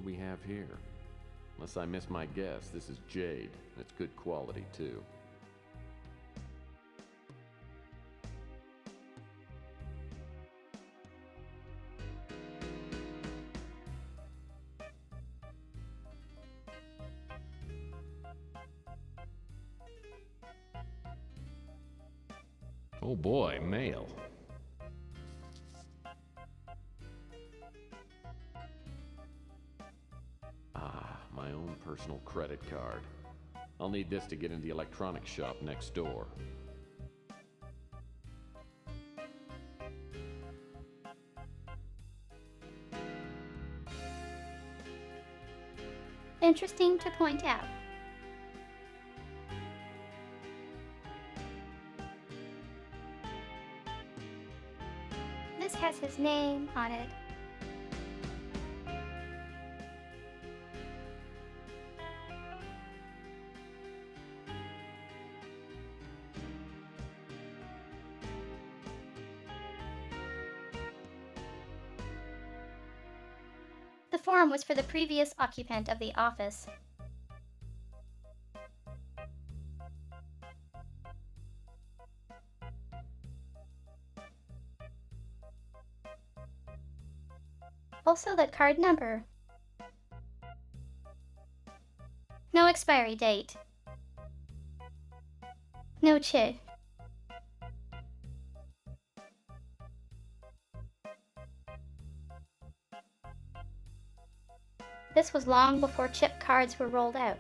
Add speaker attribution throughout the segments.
Speaker 1: do we have here? Unless I miss my guess, this is jade. It's good quality, too. Oh boy, mail. Ah, my own personal credit card. I'll need this to get in the electronics shop next door.
Speaker 2: Interesting to point out. This has his name on it. The form was for the previous occupant of the office. Also the card number. No expiry date. No chip. This was long before chip cards were rolled out.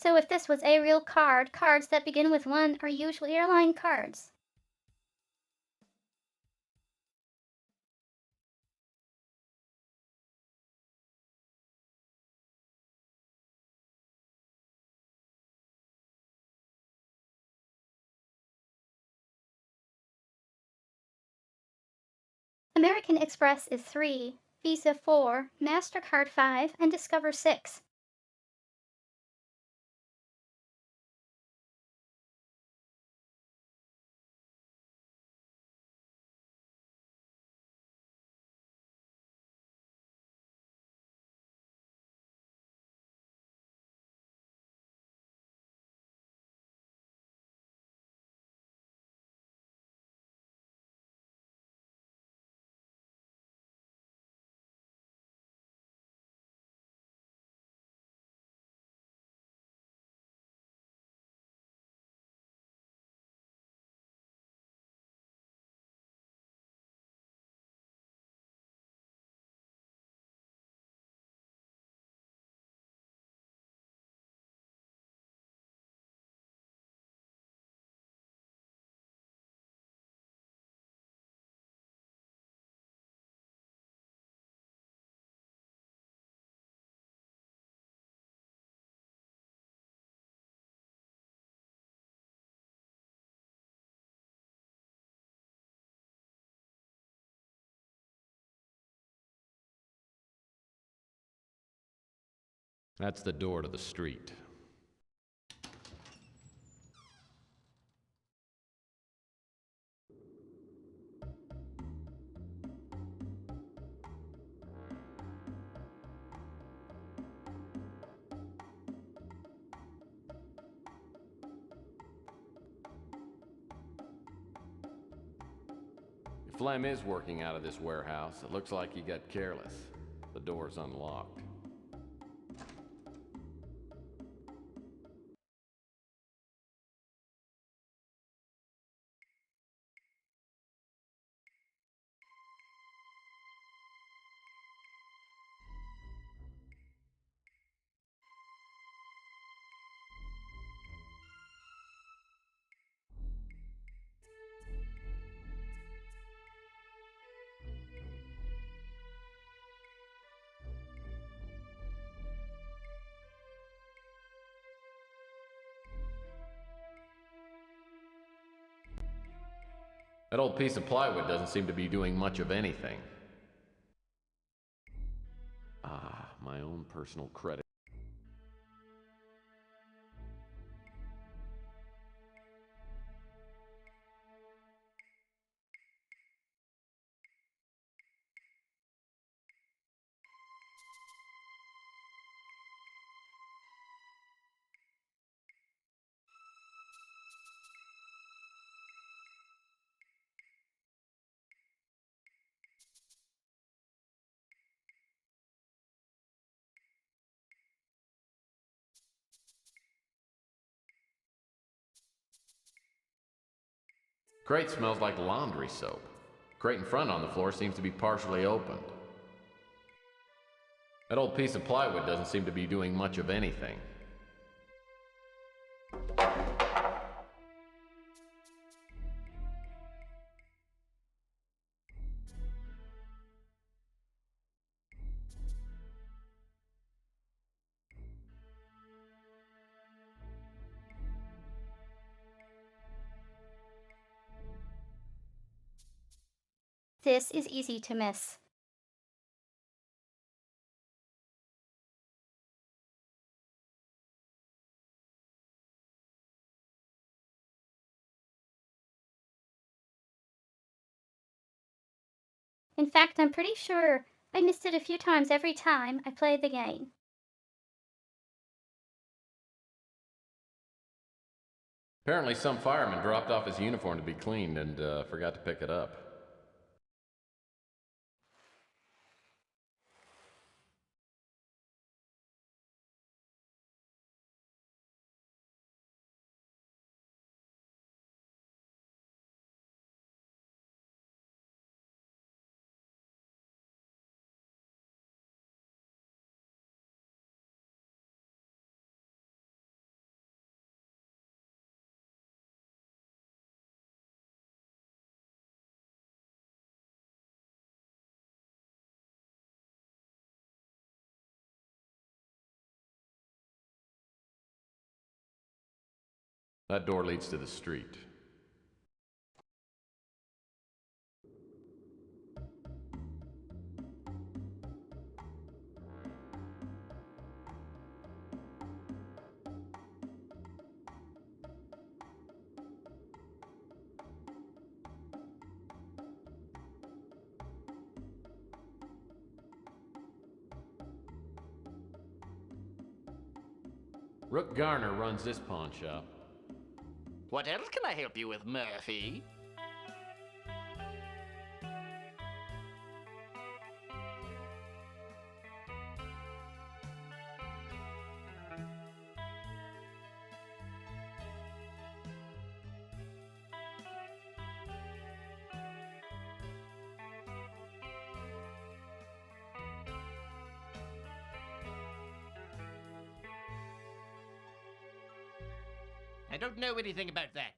Speaker 2: So if this was a real card, cards that begin with 1 are usually airline cards. American Express is 3, Visa 4, MasterCard 5, and Discover 6.
Speaker 1: That's the door to the street. If Flem is working out of this warehouse, it looks like he got careless. The door's unlocked. That old piece of plywood doesn't seem to be doing much of anything. Ah, my own personal credit. Crate smells like laundry soap. Crate in front on the floor seems to be partially opened. That old piece of plywood doesn't seem to be doing much of anything.
Speaker 2: This is easy to miss. In fact, I'm pretty sure I missed it a few times every time I played the game.
Speaker 1: Apparently some fireman dropped off his uniform to be cleaned and forgot to pick it up. That door leads to the street. Rook Garner runs this pawn shop.
Speaker 3: What else can I help you with, Murphy? I don't know anything about that.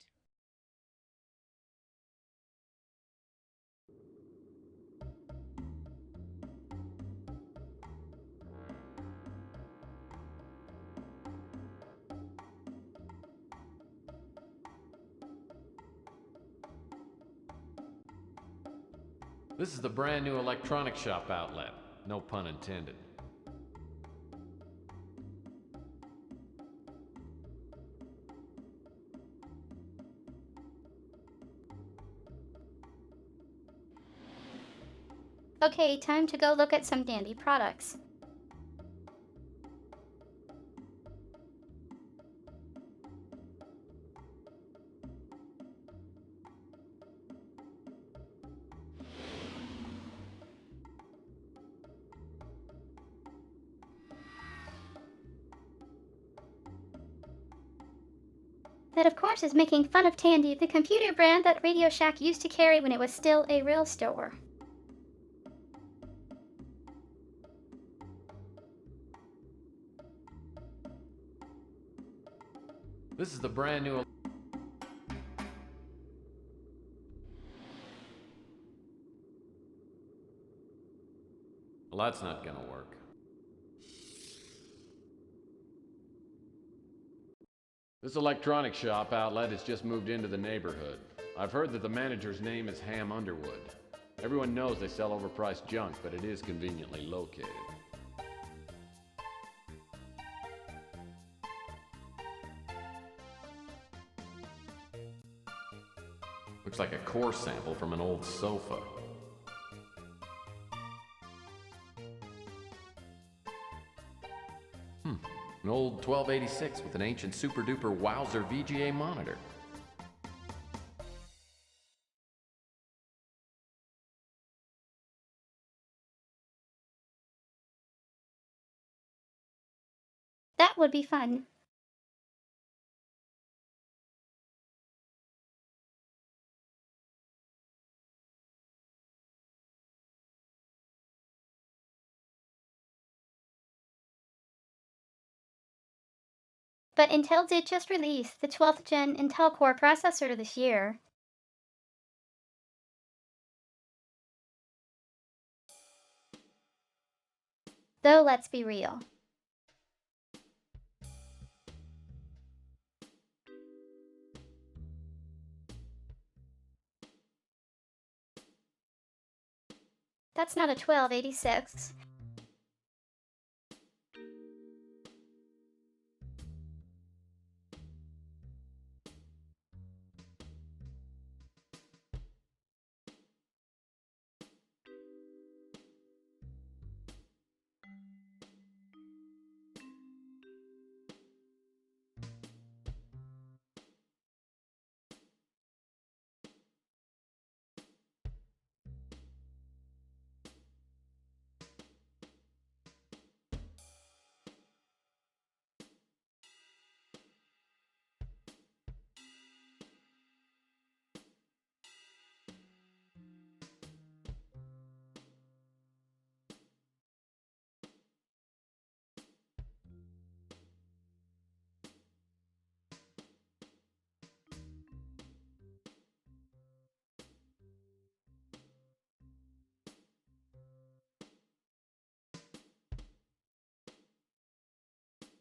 Speaker 1: This is the brand new electronic shop outlet. No pun intended.
Speaker 2: Okay, time to go look at some dandy products. That, of course, is making fun of Tandy, the computer brand that Radio Shack used to carry when it was still a real store.
Speaker 1: This is the brand new... Well, that's not gonna work. This electronic shop outlet has just moved into the neighborhood. I've heard that the manager's name is Ham Underwood. Everyone knows they sell overpriced junk, but it is conveniently located. Looks like a core sample from an old sofa. An old 1286 with an ancient super duper wowzer VGA monitor.
Speaker 2: That would be fun. But Intel did just release the 12th gen Intel Core processor this year. Though let's be real. That's not a 1286.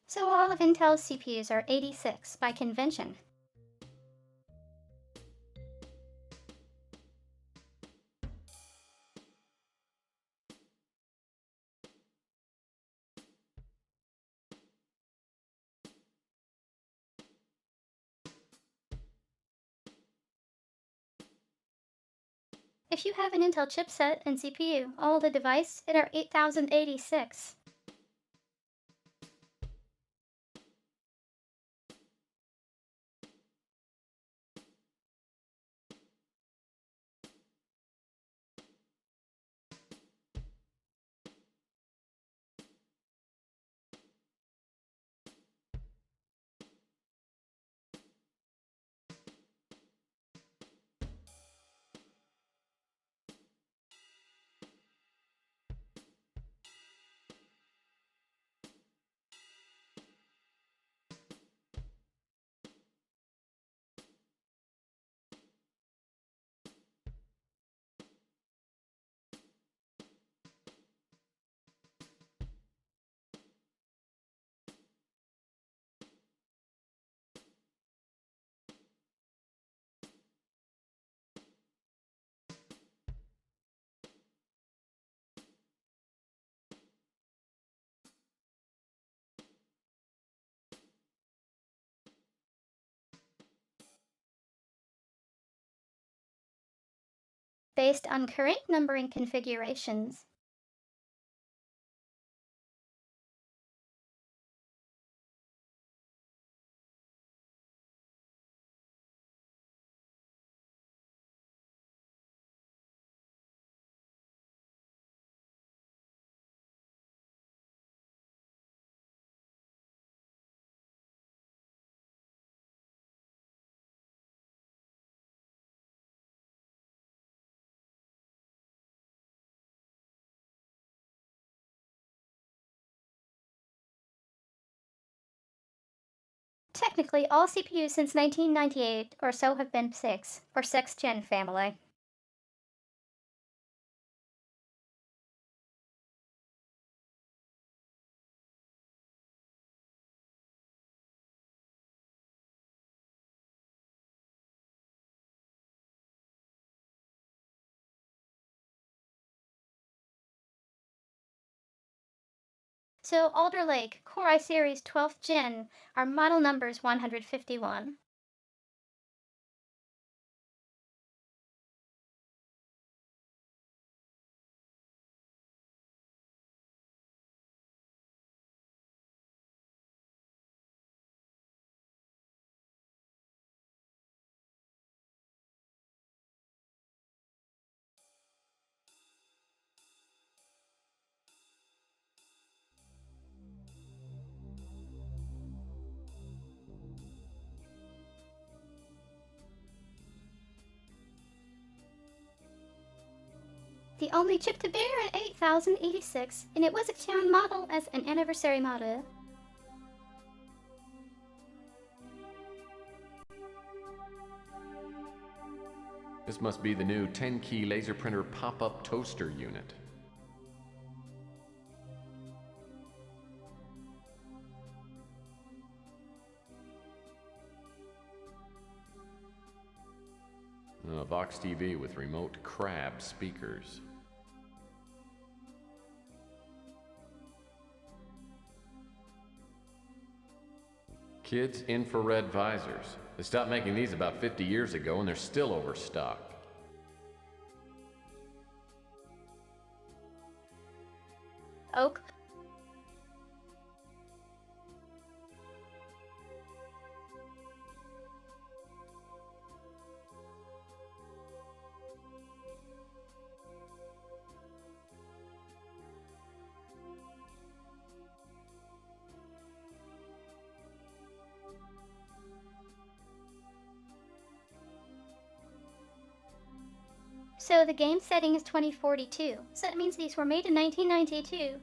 Speaker 2: So all of Intel's CPUs are 86 by convention. If you have an Intel chipset and CPU, all the device, it are 8086. Based on current numbering configurations. Technically, all CPUs since 1998 or so have been 6, or 6th gen family. So Alder Lake, Core i Series 12th Gen, our model number's 151. The only chip to bear at 8086, and it was a town model as an anniversary model.
Speaker 1: This must be the new 10-key laser printer pop-up toaster unit. A Vox TV with remote crab speakers. Kids infrared visors. They stopped making these about 50 years ago and they're still overstocked.
Speaker 2: Oak. So the game setting is 2042, so that means these were made in 1992.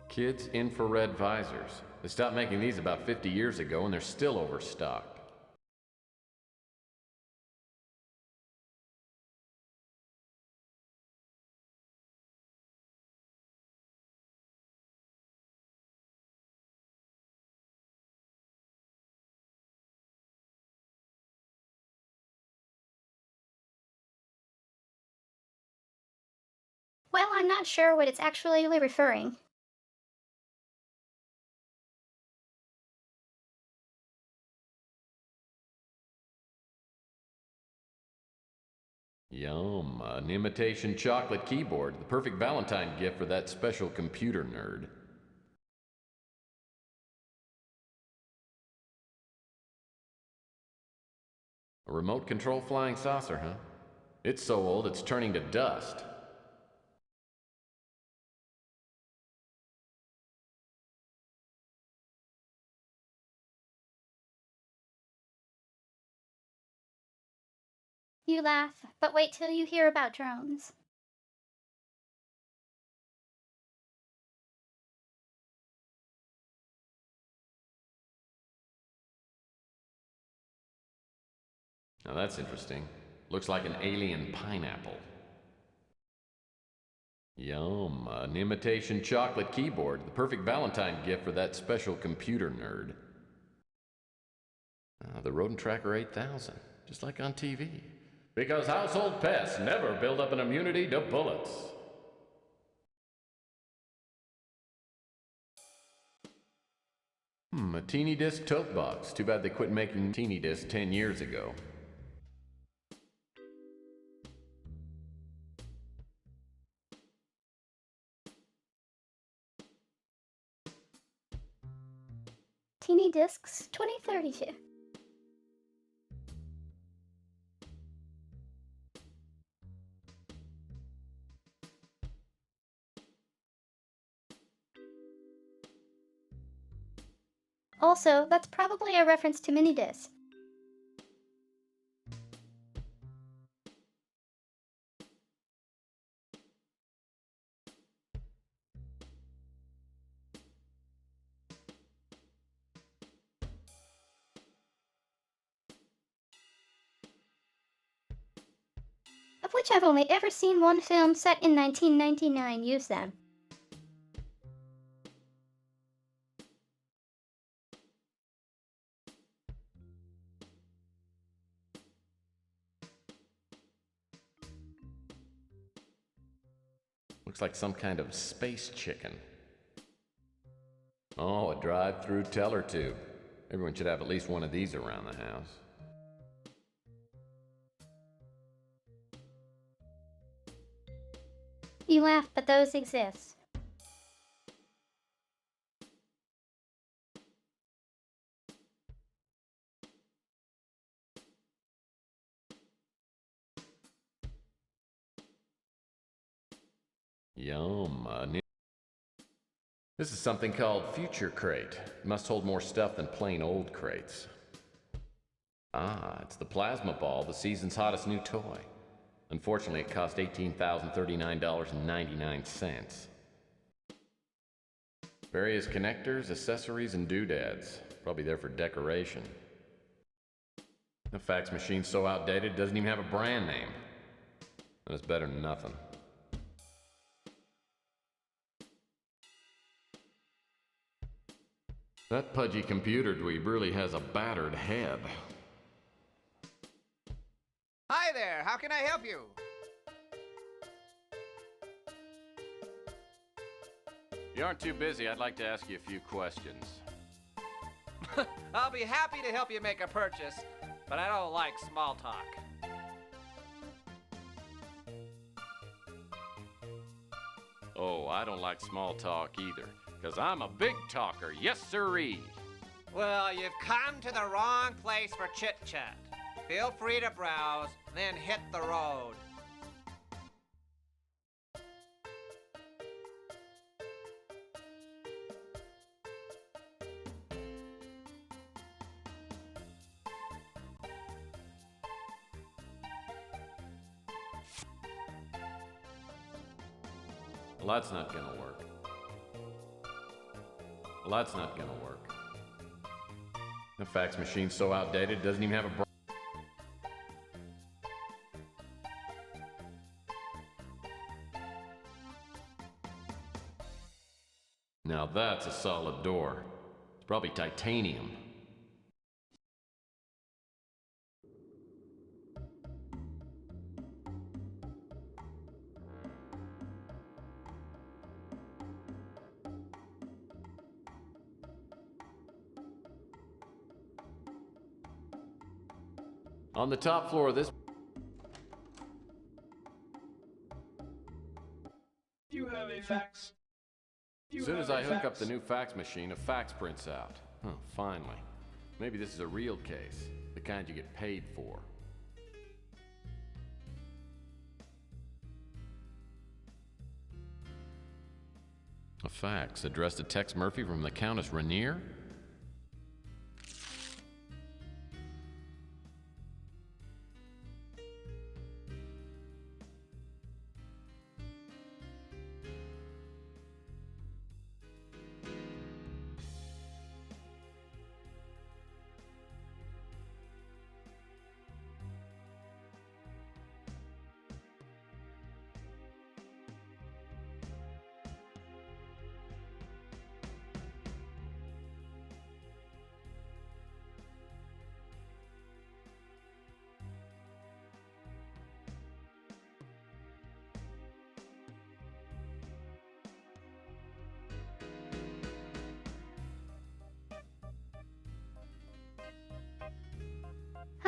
Speaker 1: Kids infrared visors. They stopped making these about 50 years ago and they're still overstocked.
Speaker 2: Well, I'm not sure what it's actually referring.
Speaker 1: Yum, an imitation chocolate keyboard, the perfect Valentine gift for that special computer nerd. A remote control flying saucer, huh? It's so old it's turning to dust.
Speaker 2: You laugh, but wait till you hear about drones.
Speaker 1: Now that's interesting. Looks like an alien pineapple. Yum, an imitation chocolate keyboard, the perfect Valentine gift for that special computer nerd. The Rodent Tracker 8000, just like on TV. Because household pests never build up an immunity to bullets. A teeny disc tote box. Too bad they quit making teeny discs 10 years ago.
Speaker 2: Teeny Discs 2032. Also, that's probably a reference to Minidisc. Of which I've only ever seen one film set in 1999 use them.
Speaker 1: Looks like some kind of space chicken. Oh, a drive-through teller tube. Everyone should have at least one of these around the house.
Speaker 2: You laugh, but those exist.
Speaker 1: Yum. This is something called Future Crate. It must hold more stuff than plain old crates. Ah, it's the plasma ball, the season's hottest new toy. Unfortunately, it cost $18,039.99. Various connectors, accessories, and doodads. Probably there for decoration. The fax machine's so outdated it doesn't even have a brand name. And it's better than nothing. That pudgy computer dweeb really has a battered head.
Speaker 4: Hi there, how can I help you?
Speaker 1: If you aren't too busy, I'd like to ask you a few questions.
Speaker 4: I'll be happy to help you make a purchase, but I don't like small talk.
Speaker 1: Oh, I don't like small talk either, 'cause I'm a big talker, yes sirree.
Speaker 4: Well, you've come to the wrong place for chit-chat. Feel free to browse, then hit the road.
Speaker 1: Well, that's not gonna work. Well, that's not gonna work. The fax machine's so outdated it doesn't even have a Now that's a solid door. It's probably titanium. On the top floor of this...
Speaker 5: Do you have a fax?
Speaker 1: As soon as I hook up the new fax machine, a fax prints out. Huh, finally. Maybe this is a real case, the kind you get paid for. A fax addressed to Tex Murphy from the Countess Rainier?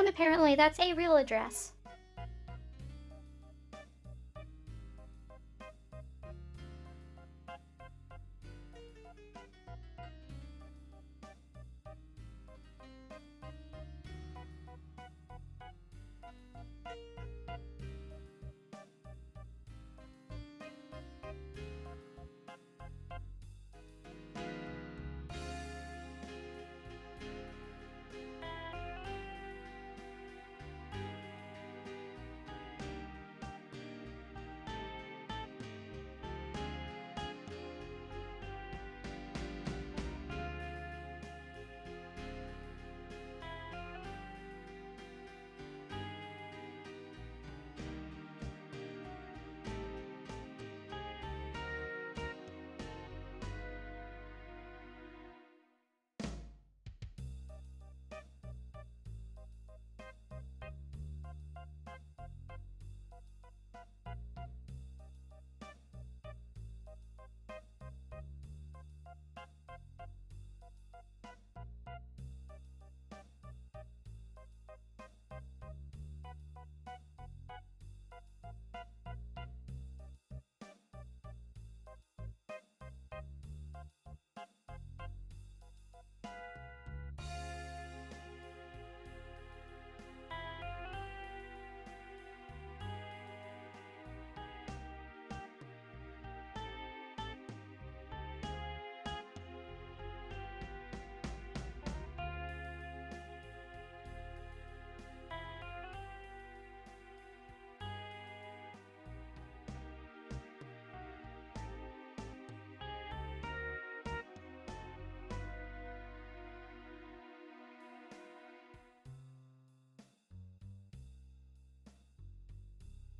Speaker 2: Apparently that's a real address.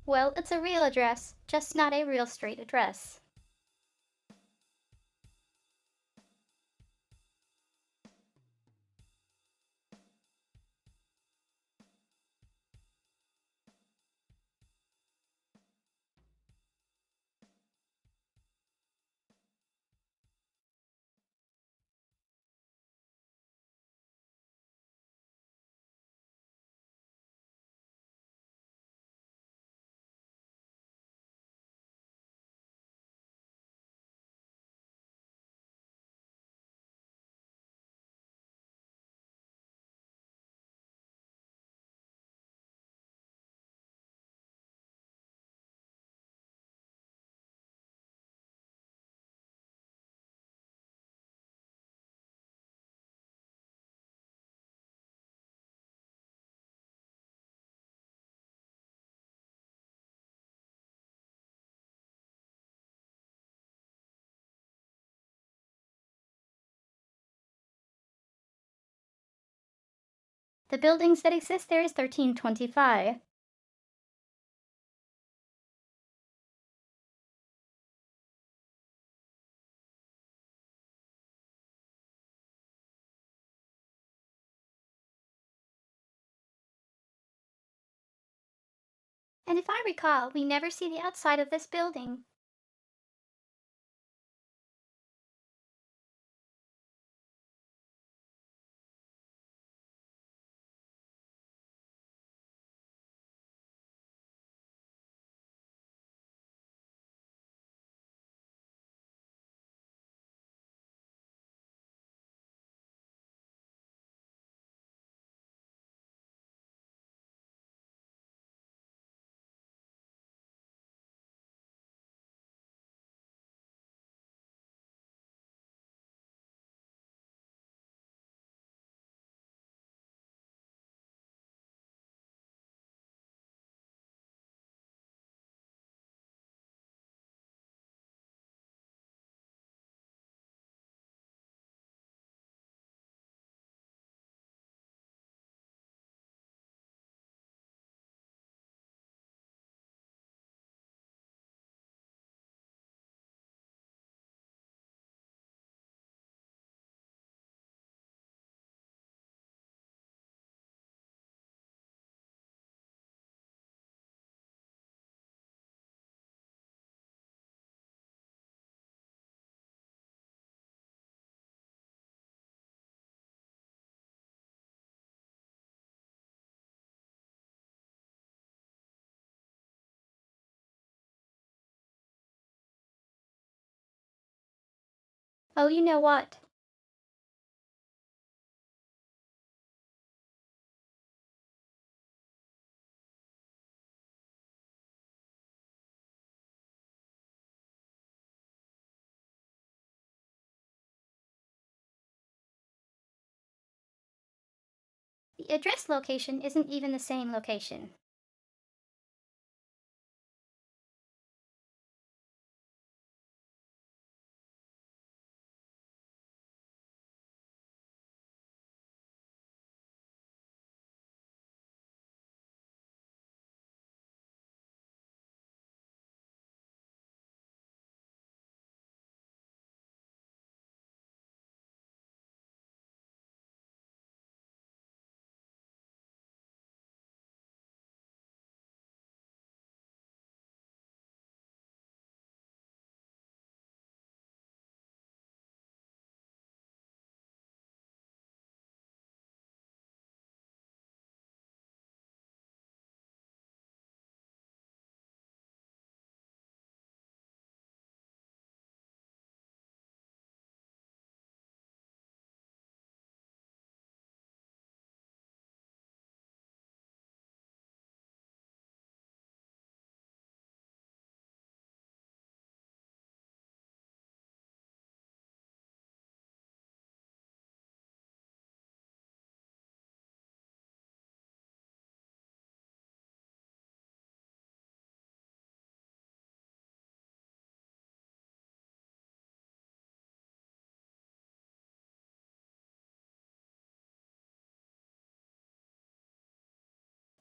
Speaker 2: Well, it's a real address, just not a real street address. The buildings that exist there is 1325. And if I recall, we never see the outside of this building. Oh, you know what? The address location isn't even the same location.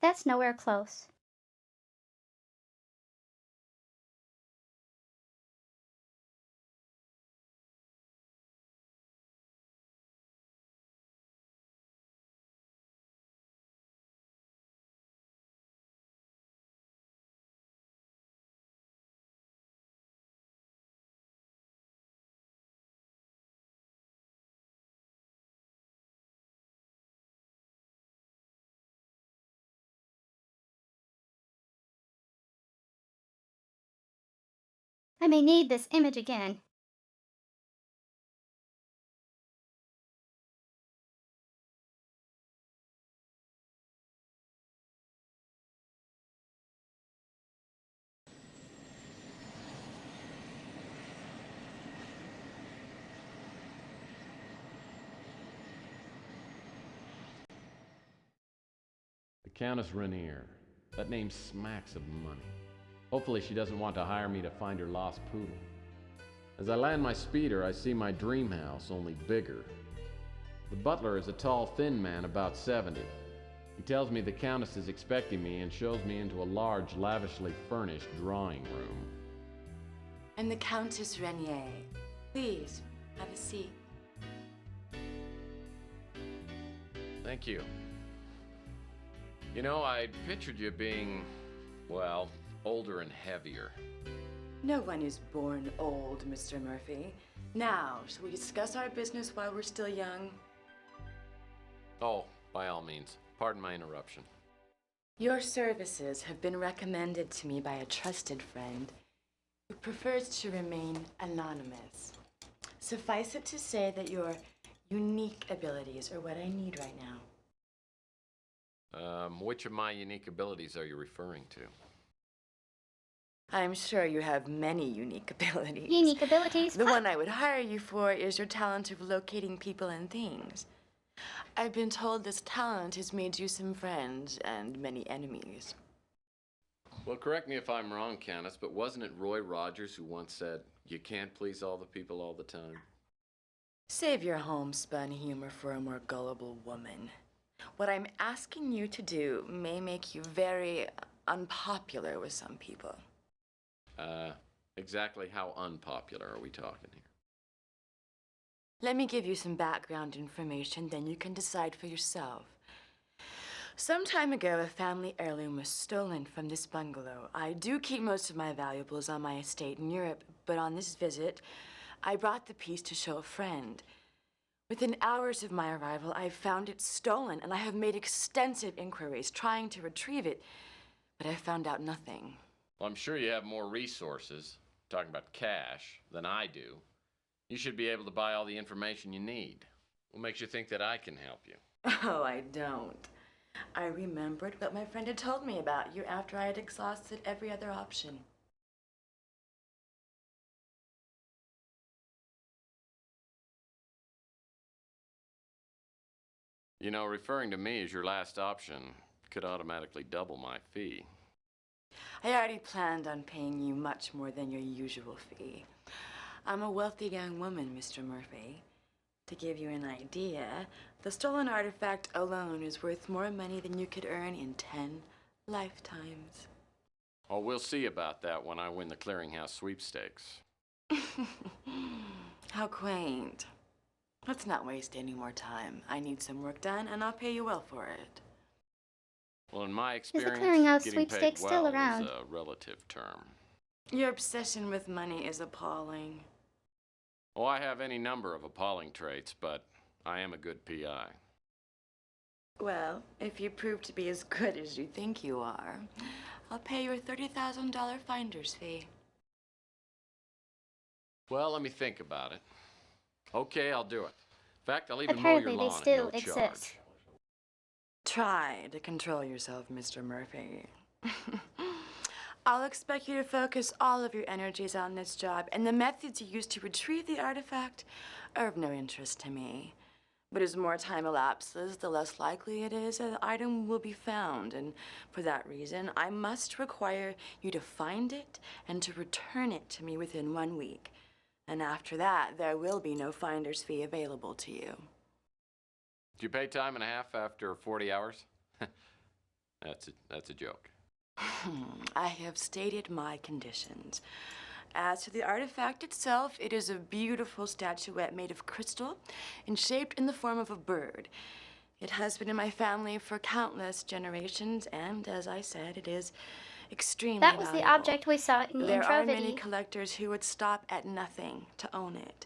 Speaker 2: That's nowhere close. I may need this image again.
Speaker 1: The Countess Rainier. That name smacks of money. Hopefully she doesn't want to hire me to find her lost poodle. As I land my speeder, I see my dream house, only bigger. The butler is a tall, thin man about 70. He tells me the Countess is expecting me and shows me into a large, lavishly furnished drawing room.
Speaker 6: I'm the Countess Rainier. Please, have a seat.
Speaker 1: Thank you. You know, I'd pictured you being, well, older and heavier.
Speaker 6: No one is born old, Mr. Murphy. Now, shall we discuss our business while we're still young?
Speaker 1: Oh, by all means. Pardon my interruption.
Speaker 6: Your services have been recommended to me by a trusted friend who prefers to remain anonymous. Suffice it to say that your unique abilities are what I need right now.
Speaker 1: Which of my unique abilities are you referring to?
Speaker 6: I'm sure you have many unique abilities.
Speaker 2: Unique abilities?
Speaker 6: The one I would hire you for is your talent of locating people and things. I've been told this talent has made you some friends and many enemies.
Speaker 1: Well, correct me if I'm wrong, Countess, but wasn't it Roy Rogers who once said, "You can't please all the people all the time"?
Speaker 6: Save your homespun humor for a more gullible woman. What I'm asking you to do may make you very unpopular with some people.
Speaker 1: Exactly how unpopular are we talking here?
Speaker 6: Let me give you some background information, then you can decide for yourself. Some time ago, a family heirloom was stolen from this bungalow. I do keep most of my valuables on my estate in Europe, but on this visit, I brought the piece to show a friend. Within hours of my arrival, I found it stolen, and I have made extensive inquiries trying to retrieve it, but I found out nothing.
Speaker 1: Well, I'm sure you have more resources, talking about cash, than I do. You should be able to buy all the information you need. What makes you think that I can help you?
Speaker 6: Oh, I don't. I remembered what my friend had told me about you after I had exhausted every other option.
Speaker 1: You know, referring to me as your last option could automatically double my fee.
Speaker 6: I already planned on paying you much more than your usual fee. I'm a wealthy young woman, Mr. Murphy. To give you an idea, the stolen artifact alone is worth more money than you could earn in 10 lifetimes.
Speaker 1: Oh, we'll see about that when I win the clearinghouse sweepstakes.
Speaker 6: How quaint. Let's not waste any more time. I need some work done, and I'll pay you well for it.
Speaker 1: Well, in my
Speaker 2: Is the
Speaker 1: experience,
Speaker 2: clearinghouse
Speaker 1: getting paid
Speaker 2: sweepstakes still
Speaker 1: well
Speaker 2: around?
Speaker 1: is a relative term.
Speaker 6: Your obsession with money is appalling.
Speaker 1: Oh, I have any number of appalling traits, but I am a good PI.
Speaker 6: Well, if you prove to be as good as you think you are, I'll pay you a $30,000 finder's fee.
Speaker 1: Well, let me think about it. Okay, I'll do it. In fact, I'll even mow your
Speaker 2: Apparently they
Speaker 1: lawn
Speaker 2: still
Speaker 1: at no
Speaker 2: exist.
Speaker 1: charge.
Speaker 6: Try to control yourself, Mr. Murphy. I'll expect you to focus all of your energies on this job, and the methods you use to retrieve the artifact are of no interest to me. But as more time elapses, the less likely it is that the item will be found, and for that reason, I must require you to find it and to return it to me within 1 week. And after that, there will be no finder's fee available to you.
Speaker 1: Do you pay time and a half after 40 hours? That's a joke.
Speaker 6: I have stated my conditions. As to the artifact itself, it is a beautiful statuette made of crystal and shaped in the form of a bird. It has been in my family for countless generations, and as I said, it is extremely
Speaker 2: That was the
Speaker 6: valuable.
Speaker 2: object we saw in the
Speaker 6: There
Speaker 2: intro
Speaker 6: are many
Speaker 2: video.
Speaker 6: collectors who would stop at nothing to own it.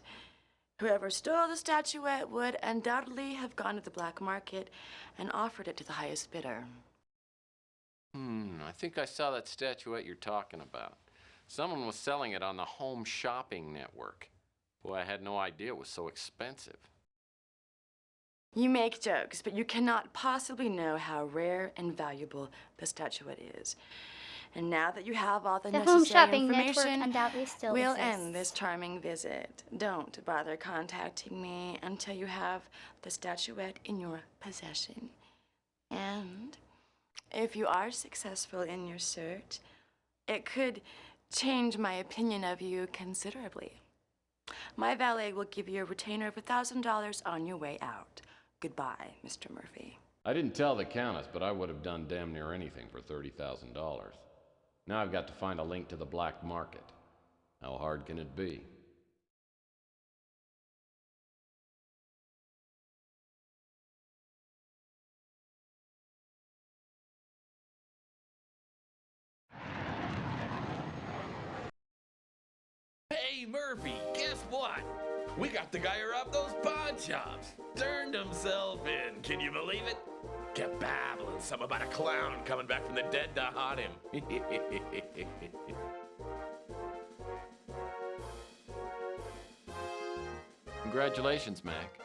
Speaker 6: Whoever stole the statuette would undoubtedly have gone to the black market and offered it to the highest bidder.
Speaker 1: I think I saw that statuette you're talking about. Someone was selling it on the Home Shopping Network. Boy, I had no idea it was so expensive.
Speaker 6: You make jokes, but you cannot possibly know how rare and valuable the statuette is. And now that you have all the
Speaker 2: The Home
Speaker 6: necessary
Speaker 2: Shopping Network
Speaker 6: information,
Speaker 2: undoubtedly still
Speaker 6: we'll
Speaker 2: exists.
Speaker 6: end this charming visit. Don't bother contacting me until you have the statuette in your possession. And if you are successful in your search, it could change my opinion of you considerably. My valet will give you a retainer of $1,000 on your way out. Goodbye, Mr. Murphy.
Speaker 1: I didn't tell the Countess, but I would have done damn near anything for $30,000. Now I've got to find a link to the black market. How hard can it be?
Speaker 7: Hey, Murphy, guess what? We got the guy who robbed those pawn shops. Turned himself in. Can you believe it? Kept babbling some about a clown coming back from the dead to haunt him.
Speaker 1: Congratulations, Mac.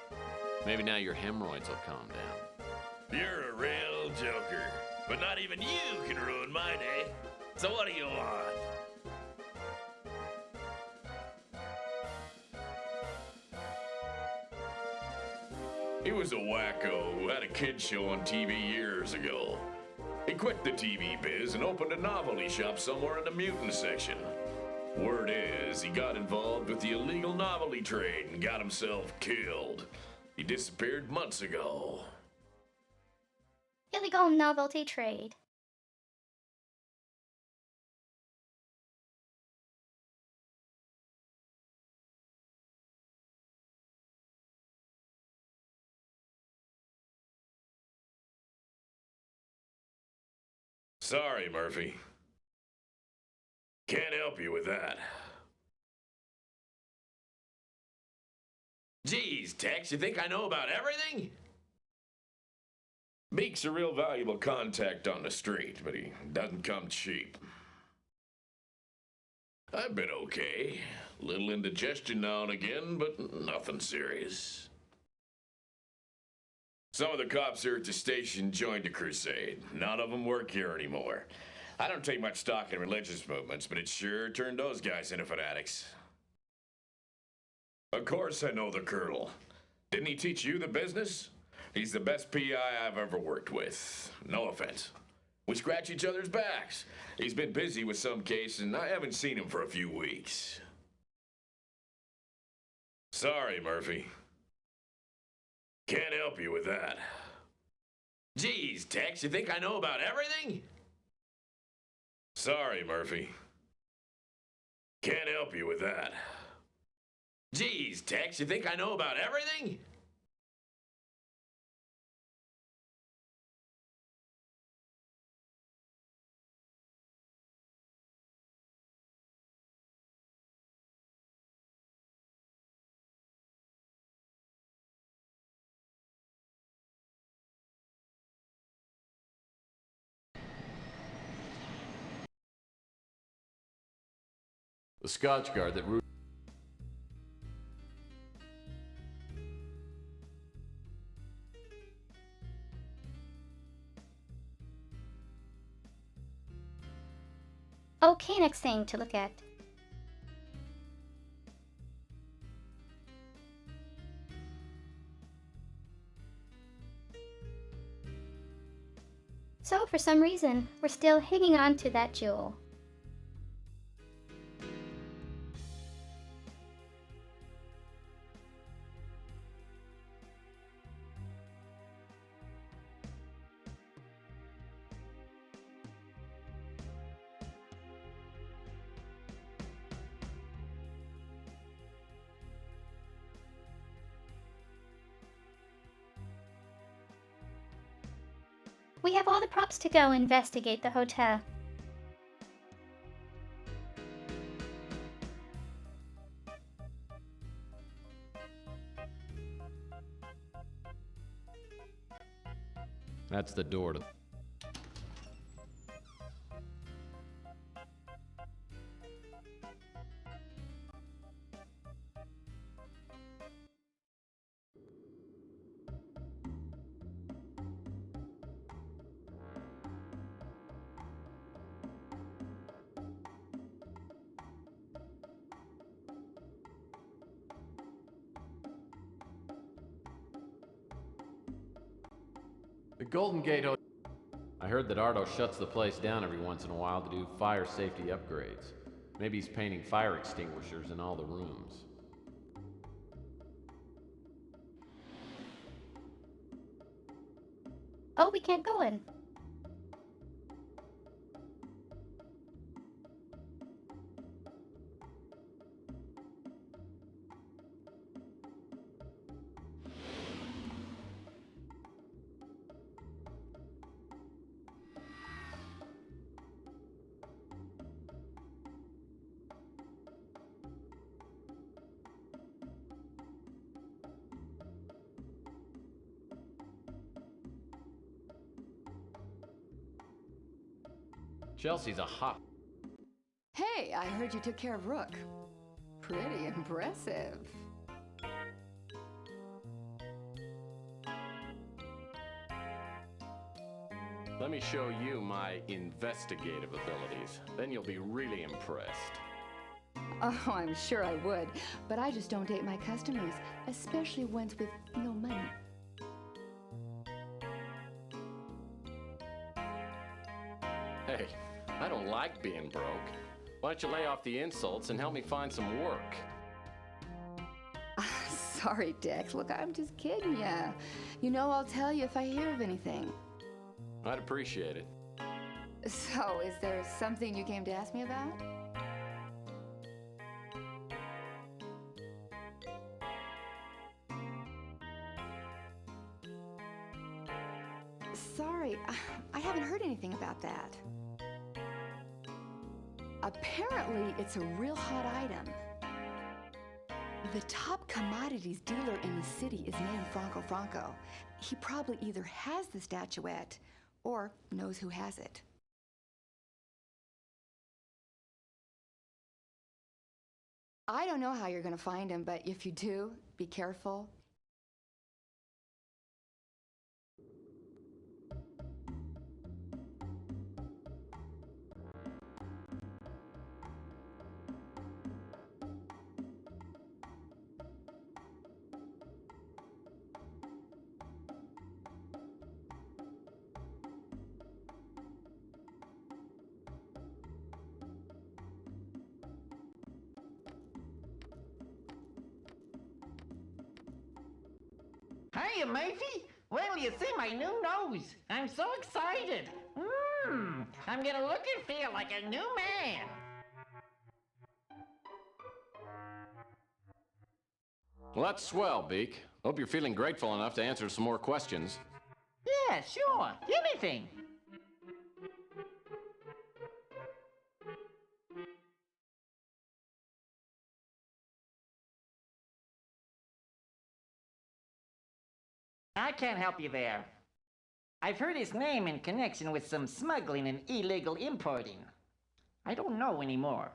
Speaker 1: Maybe now your hemorrhoids will calm down.
Speaker 7: You're a real joker. But not even you can ruin my day. So what do you want? He was a wacko who had a kid show on TV years ago. He quit the TV biz and opened a novelty shop somewhere in the mutant section. Word is, he got involved with the illegal novelty trade and got himself killed. He disappeared months ago.
Speaker 2: Illegal novelty trade.
Speaker 7: Sorry, Murphy. Can't help you with that. Geez, Tex, you think I know about everything? Meek's a real valuable contact on the street, but he doesn't come cheap. I've been okay. Little indigestion now and again, but nothing serious. Some of the cops here at the station joined the crusade. None of them work here anymore. I don't take much stock in religious movements, but it sure turned those guys into fanatics. Of course I know the Colonel. Didn't he teach you the business? He's the best PI I've ever worked with. No offense. We scratch each other's backs. He's been busy with some case, and I haven't seen him for a few weeks. Sorry, Murphy. Can't help you with that. Geez, Tex, you think I know about everything? Sorry, Murphy. Can't help you with that. Geez, Tex, you think I know about everything?
Speaker 1: The Scotch Guard that
Speaker 2: Okay, next thing to look at. So, for some reason, we're still hanging on to that jewel. We have all the props to go investigate the hotel.
Speaker 1: That's the door to... The Golden Gate Hotel. I heard that Ardo shuts the place down every once in a while to do fire safety upgrades. Maybe he's painting fire extinguishers in all the rooms.
Speaker 2: Oh, we can't go in.
Speaker 1: Chelsea's a hot.
Speaker 8: Hey, I heard you took care of Rook. Pretty impressive.
Speaker 1: Let me show you my investigative abilities. Then you'll be really impressed.
Speaker 8: Oh, I'm sure I would, but I just don't date my customers, especially ones with no money.
Speaker 1: Hey, I don't like being broke. Why don't you lay off the insults and help me find some work?
Speaker 8: Sorry, Dex. Look, I'm just kidding ya. You know I'll tell you if I hear of anything.
Speaker 1: I'd appreciate it.
Speaker 8: So, is there something you came to ask me about? Sorry, I haven't heard anything about that. Apparently, it's a real hot item. The top commodities dealer in the city is named Franco. He probably either has the statuette or knows who has it. I don't know how you're going to find him, but if you do, be careful.
Speaker 3: Hiya, Murphy. Well, you see my new nose. I'm so excited. I'm gonna look and feel like a new man.
Speaker 1: Well, that's swell, Beak. Hope you're feeling grateful enough to answer some more questions.
Speaker 3: Yeah, sure. Anything. I can't help you there. I've heard his name in connection with some smuggling and illegal importing. I don't know anymore.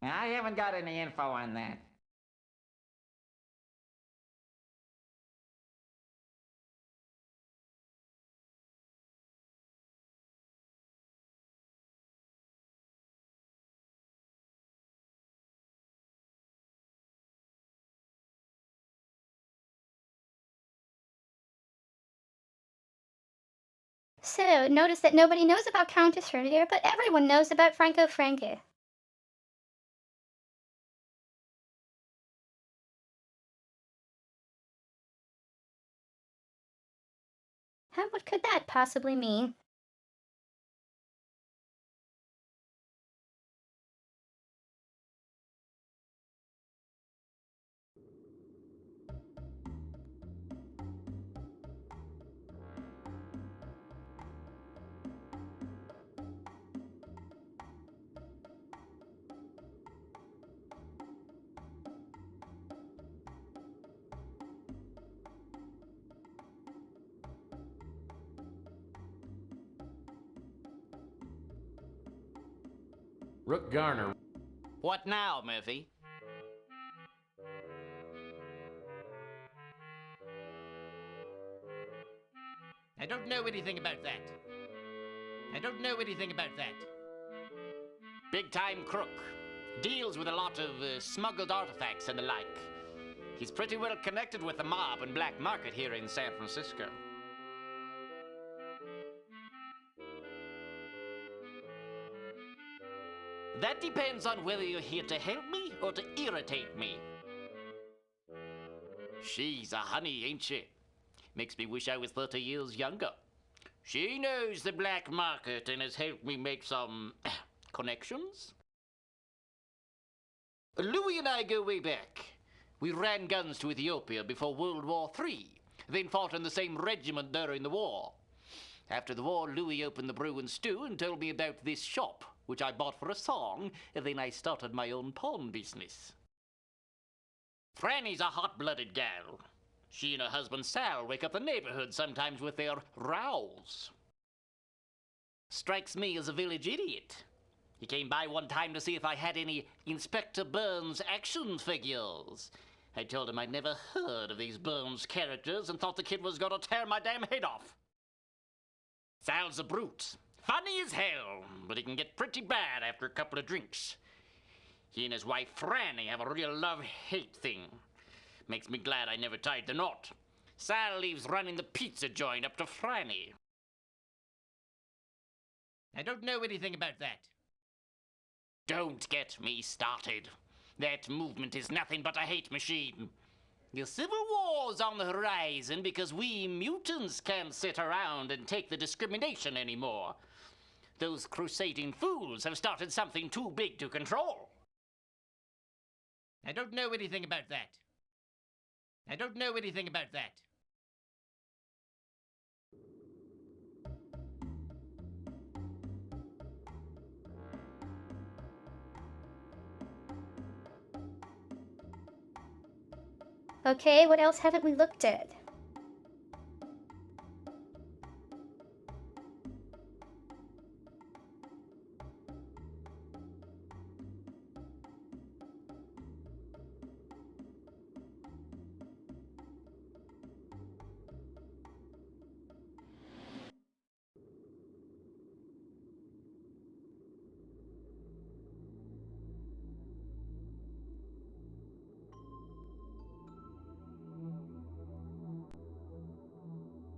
Speaker 3: I haven't got any info on that.
Speaker 2: So, notice that nobody knows about Countess Herdier, but everyone knows about Franco Franke. What could that possibly mean?
Speaker 1: Rook Garner.
Speaker 3: What now, Murphy? I don't know anything about that. Big time crook. Deals with a lot of smuggled artifacts and the like. He's pretty well connected with the mob and black market here in San Francisco.
Speaker 9: That depends on whether you're here to help me or to irritate me. She's a honey, ain't she? Makes me wish I was 30 years younger. She knows the black market and has helped me make some connections. Louis and I go way back. We ran guns to Ethiopia before World War III, then fought in the same regiment during the war. After the war, Louis opened the brew and stew and told me about this shop, which I bought for a song, and then I started my own pawn business. Franny's a hot-blooded gal. She and her husband Sal wake up the neighborhood sometimes with their rows. Strikes me as a village idiot. He came by one time to see if I had any Inspector Burns action figures. I told him I'd never heard of these Burns characters and thought the kid was gonna tear my damn head off. Sal's a brute. Funny as hell, but he can get pretty bad after a couple of drinks. He and his wife Franny have a real love-hate thing. Makes me glad I never tied the knot. Sal leaves running the pizza joint up to Franny. I don't know anything about that. Don't get me started. That movement is nothing but a hate machine. The Civil War's on the horizon because we mutants can't sit around and take the discrimination anymore. Those crusading fools have started something too big to control. I don't know anything about that. I don't know anything about that.
Speaker 2: Okay, what else haven't we looked at?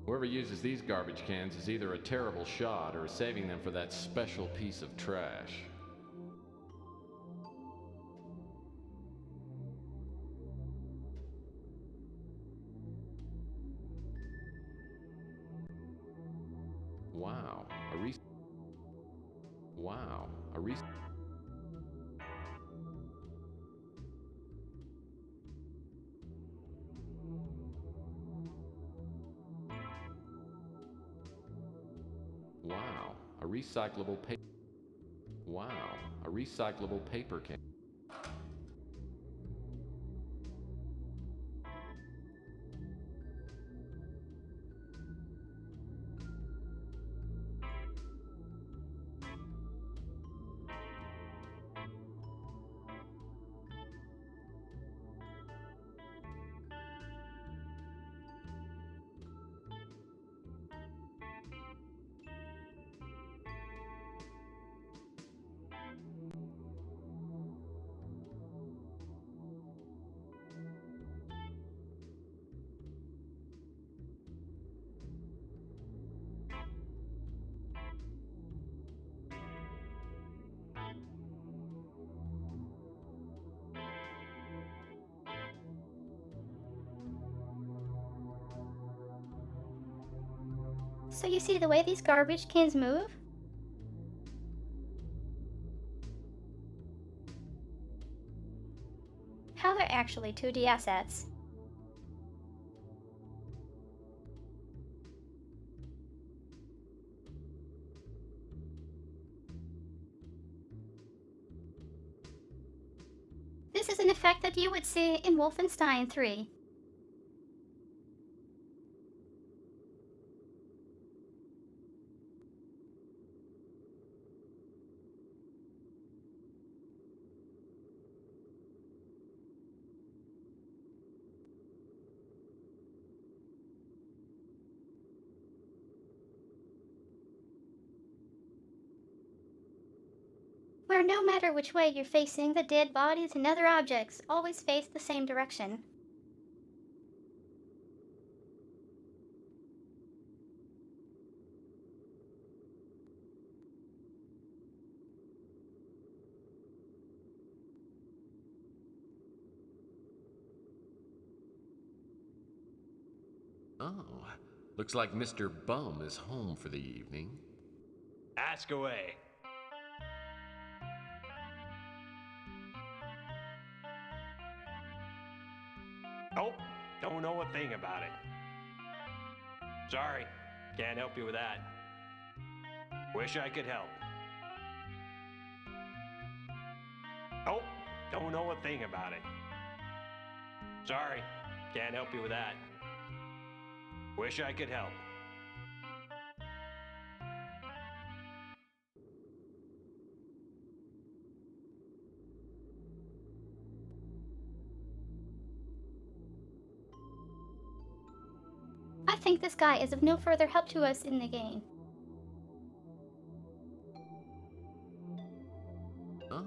Speaker 1: Whoever uses these garbage cans is either a terrible shot or is saving them for that special piece of trash. Wow, a recyclable paper. Wow, a recyclable paper can.
Speaker 2: So you see the way these garbage cans move? How they're actually 2D assets. This is an effect that you would see in Wolfenstein 3. Where no matter which way you're facing, the dead bodies and other objects always face the same direction.
Speaker 1: Oh, looks like Mr. Bum is home for the evening.
Speaker 5: Ask away. Nope, don't know a thing about it. Sorry, can't help you with that. Wish I could help. Nope, don't know a thing about it. Sorry, can't help you with that. Wish I could help.
Speaker 2: I think this guy is of no further help to us in the game.
Speaker 1: Oh.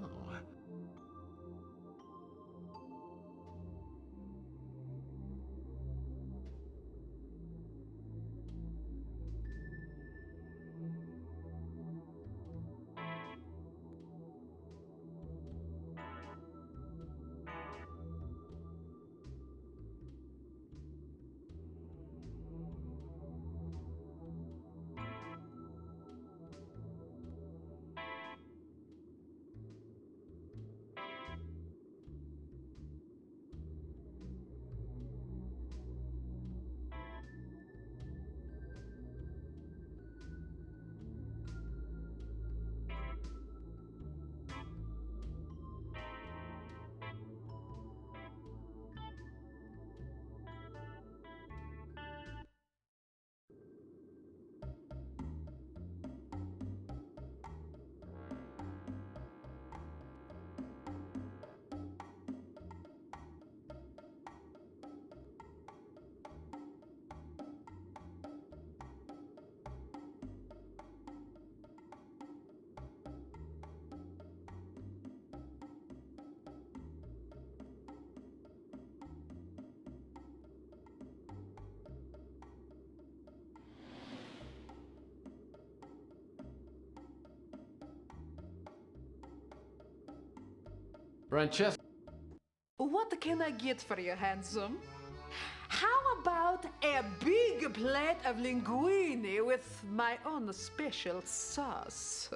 Speaker 1: Francesca.
Speaker 10: What can I get for you, handsome? How about a big plate of linguine with my own special sauce?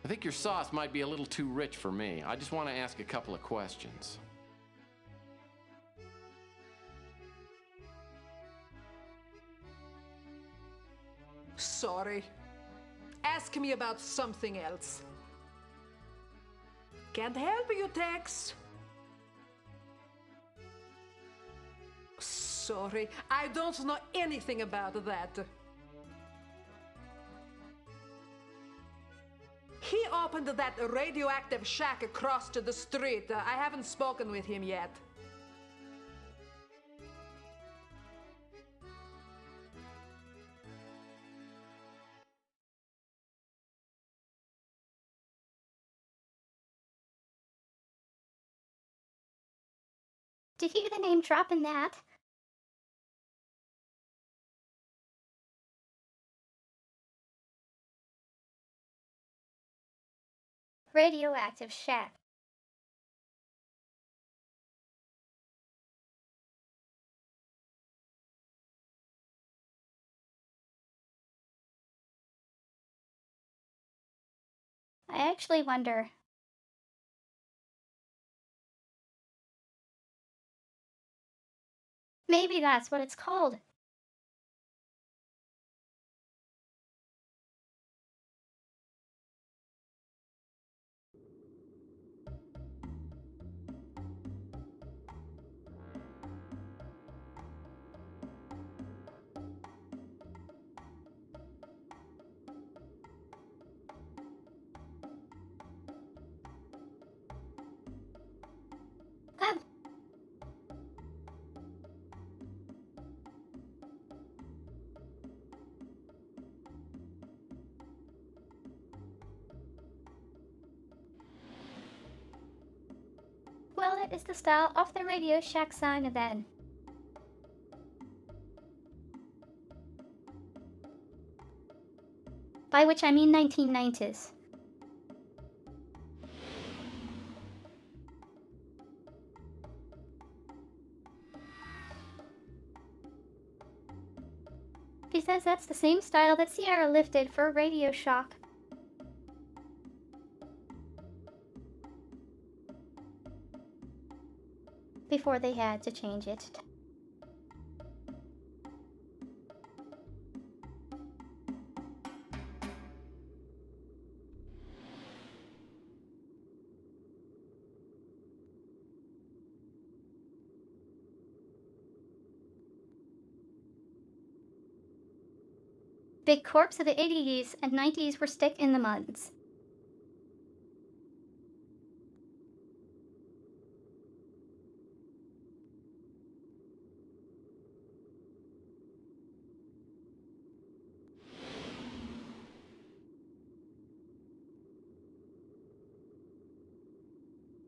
Speaker 1: I think your sauce might be a little too rich for me. I just want to ask a couple of questions.
Speaker 10: Sorry. Ask me about something else. Can't help you, Tex. Sorry, I don't know anything about that. He opened that radioactive shack across to the street. I haven't spoken with him yet.
Speaker 2: Did you hear the name drop in that? Radioactive shack. I actually wonder. Maybe that's what it's called. Oh, well, it is the style of the Radio Shack sign then. By which I mean 1990s. He says that's the same style that Sierra lifted for Radio Shock. Before they had to change it. Big corps of the 80s and 90s were stick in the muds.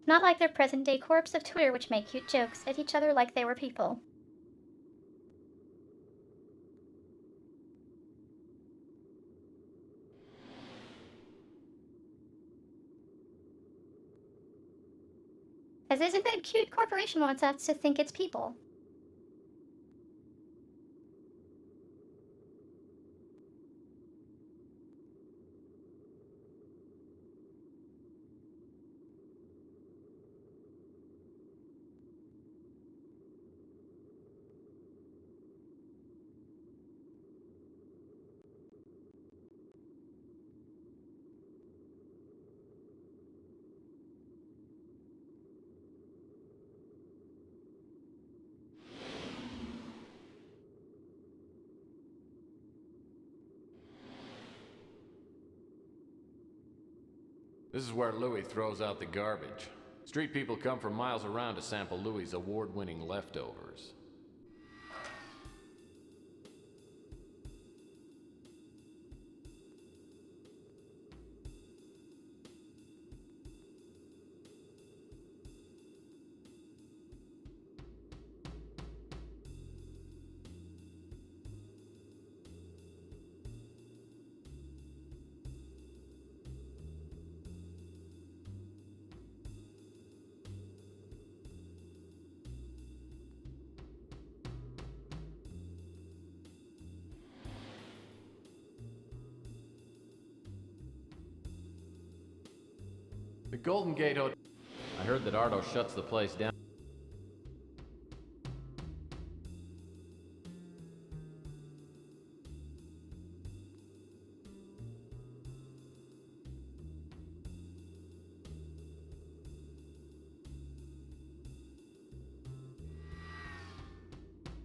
Speaker 2: Not like their present-day corps of Twitter, which make cute jokes at each other like they were people. As isn't that cute corporation wants us to think it's people.
Speaker 1: This is where Louis throws out the garbage. Street people come from miles around to sample Louis' award-winning leftovers. The Golden Gate Hotel. I heard that Ardo shuts the place down.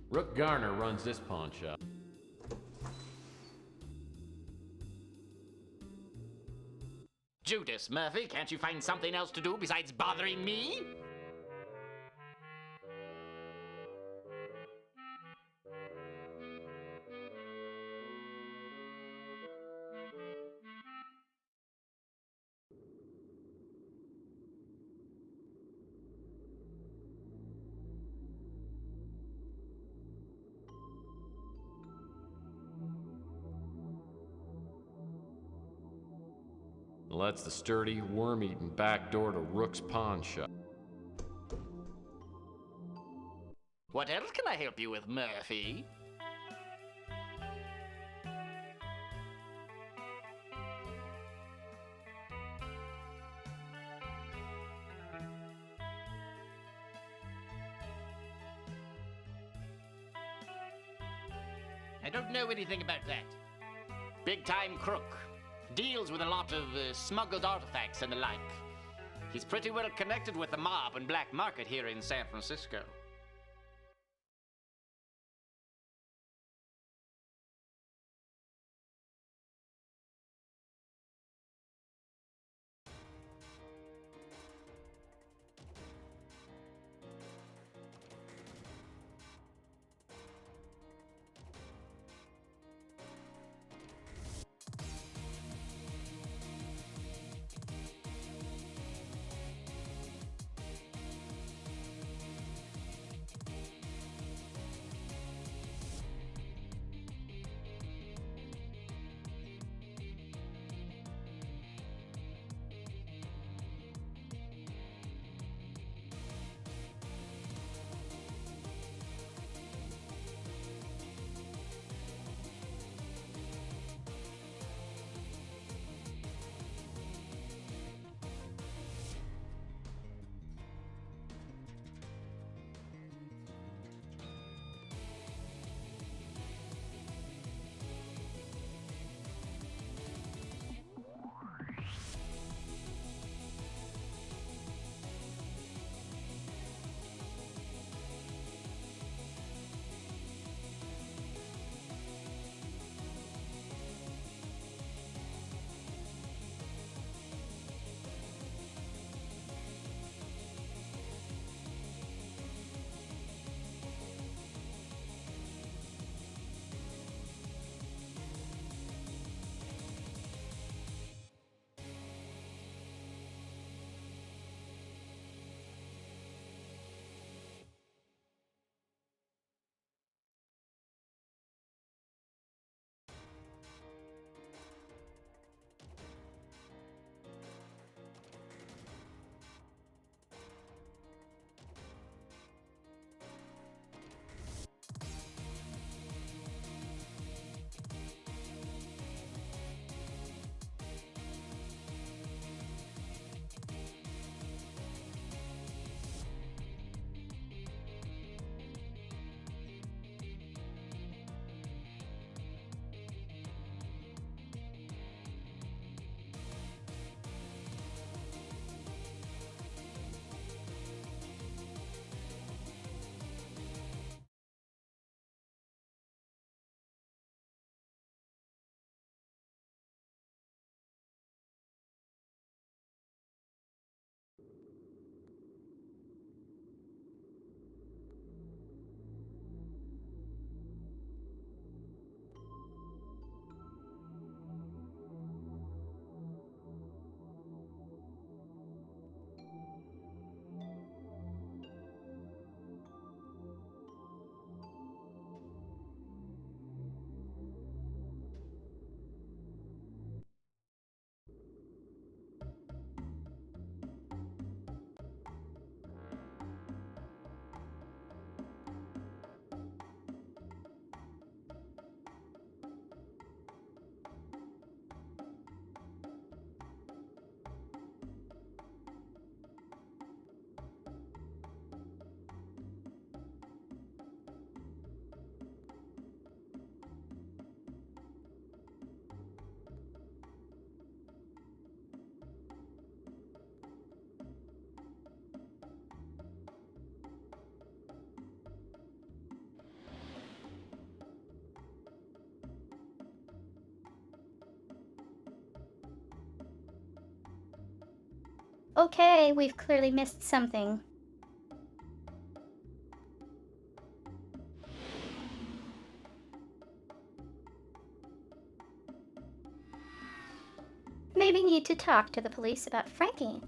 Speaker 1: Rook Garner runs this pawn shop.
Speaker 9: Judas Murphy, can't you find something else to do besides bothering me?
Speaker 1: Well, that's the sturdy, worm-eaten back door to Rook's pawn shop.
Speaker 9: What else can I help you with, Murphy? I don't know anything about that. Big-time crook. Deals with a lot of smuggled artifacts and the like. He's pretty well connected with the mob and black market here in San Francisco.
Speaker 2: Okay, we've clearly missed something. Maybe need to talk to the police about Frankie.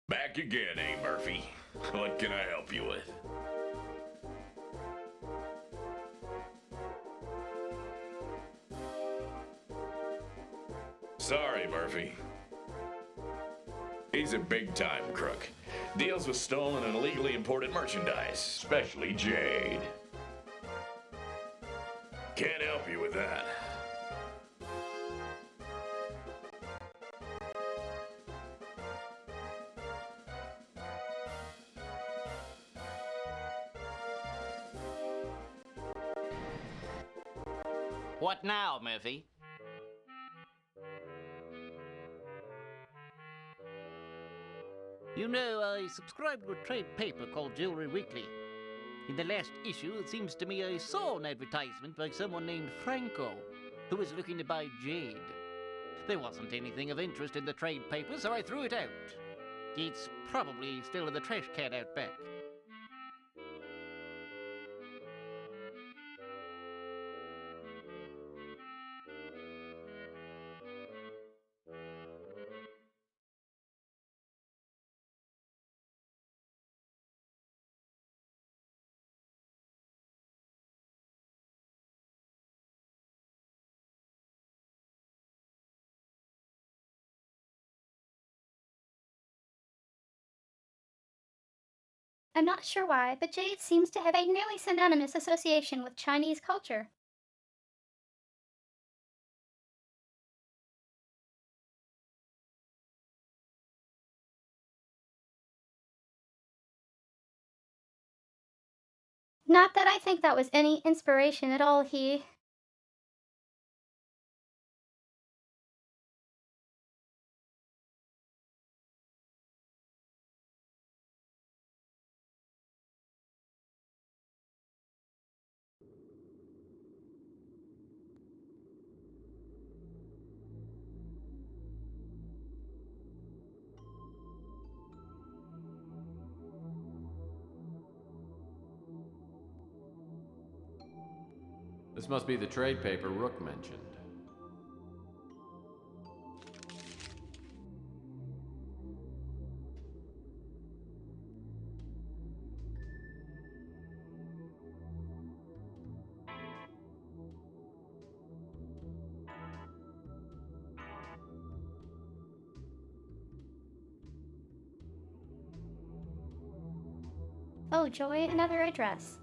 Speaker 7: Back again, eh, Murphy? What can I help you with? Sorry, Murphy. He's a big-time crook. Deals with stolen and illegally imported merchandise, especially jade. Can't help you with that.
Speaker 9: What now, Murphy? You know, I subscribe to a trade paper called Jewelry Weekly. In the last issue, it seems to me I saw an advertisement by someone named Franco, who was looking to buy jade. There wasn't anything of interest in the trade paper, so I threw it out. It's probably still in the trash can out back.
Speaker 2: I'm not sure why, but jade seems to have a nearly synonymous association with Chinese culture. Not that I think that was any inspiration at all, he.
Speaker 1: This must be the trade paper Rook mentioned.
Speaker 2: Oh, joy, another address.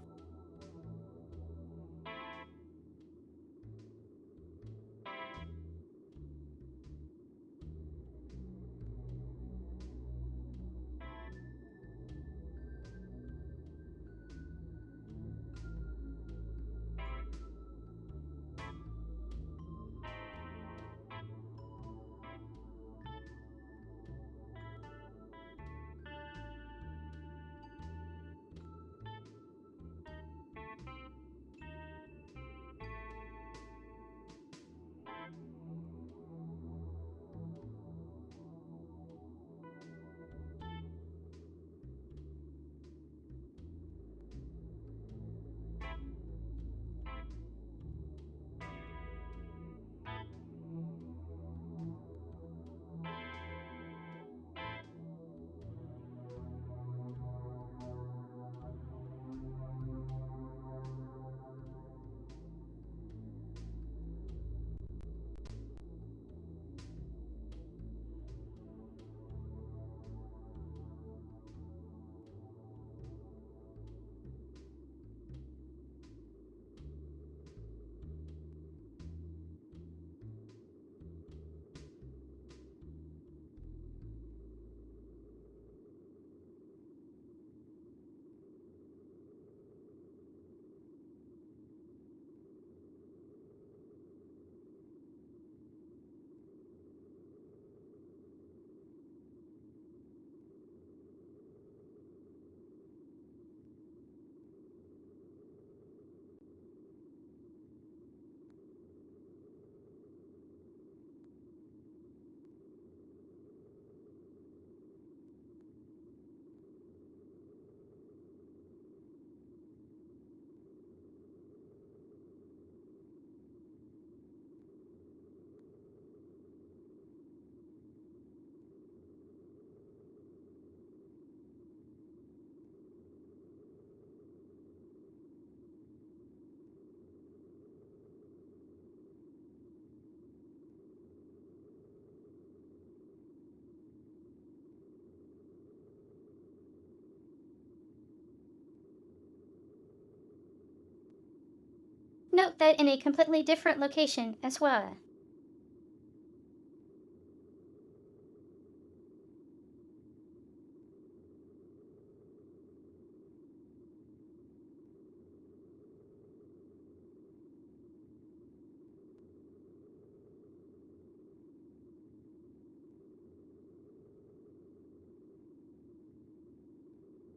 Speaker 2: Note that in a completely different location as well.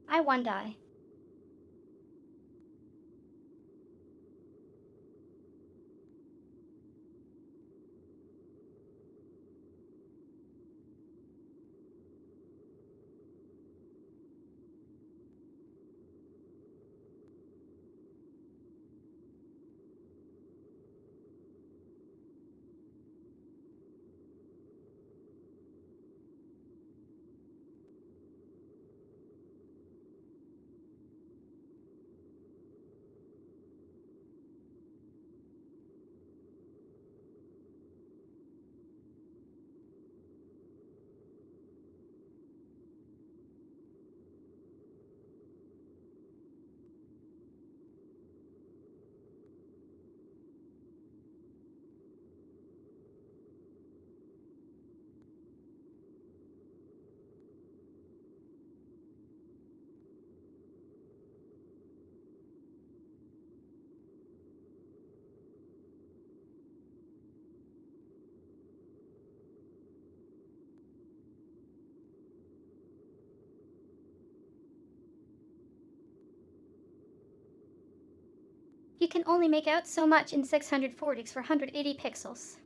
Speaker 2: I wonder. You can only make out so much in 640s for 180 pixels.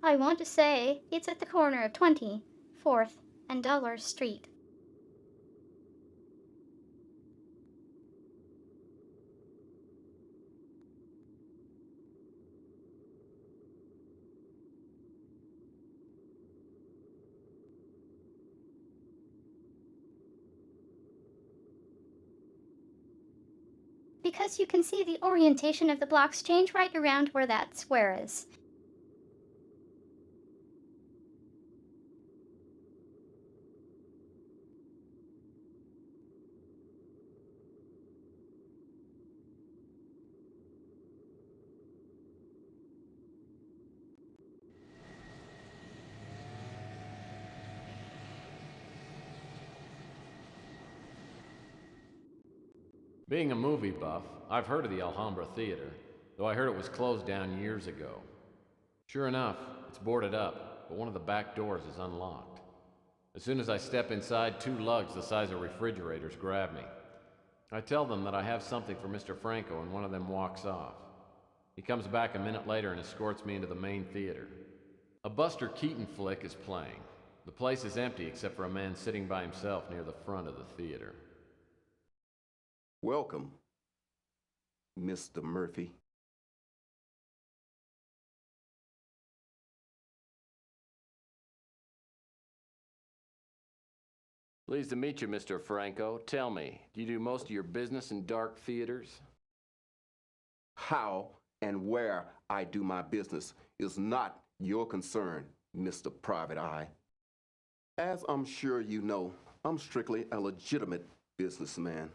Speaker 2: I want to say it's at the corner of 20th, 4th, and Dollar Street. Because you can see the orientation of the blocks change right around where that square is.
Speaker 1: Being a movie buff, I've heard of the Alhambra Theater, though I heard it was closed down years ago. Sure enough, it's boarded up, but one of the back doors is unlocked. As soon as I step inside, two lugs the size of refrigerators grab me. I tell them that I have something for Mr. Franco, and one of them walks off. He comes back a minute later and escorts me into the main theater. A Buster Keaton flick is playing. The place is empty except for a man sitting by himself near the front of the theater.
Speaker 11: Welcome, Mr. Murphy.
Speaker 1: Pleased to meet you, Mr. Franco. Tell me, do you do most of your business in dark theaters?
Speaker 11: How and where I do my business is not your concern, Mr. Private Eye. As I'm sure you know, I'm strictly a legitimate businessman.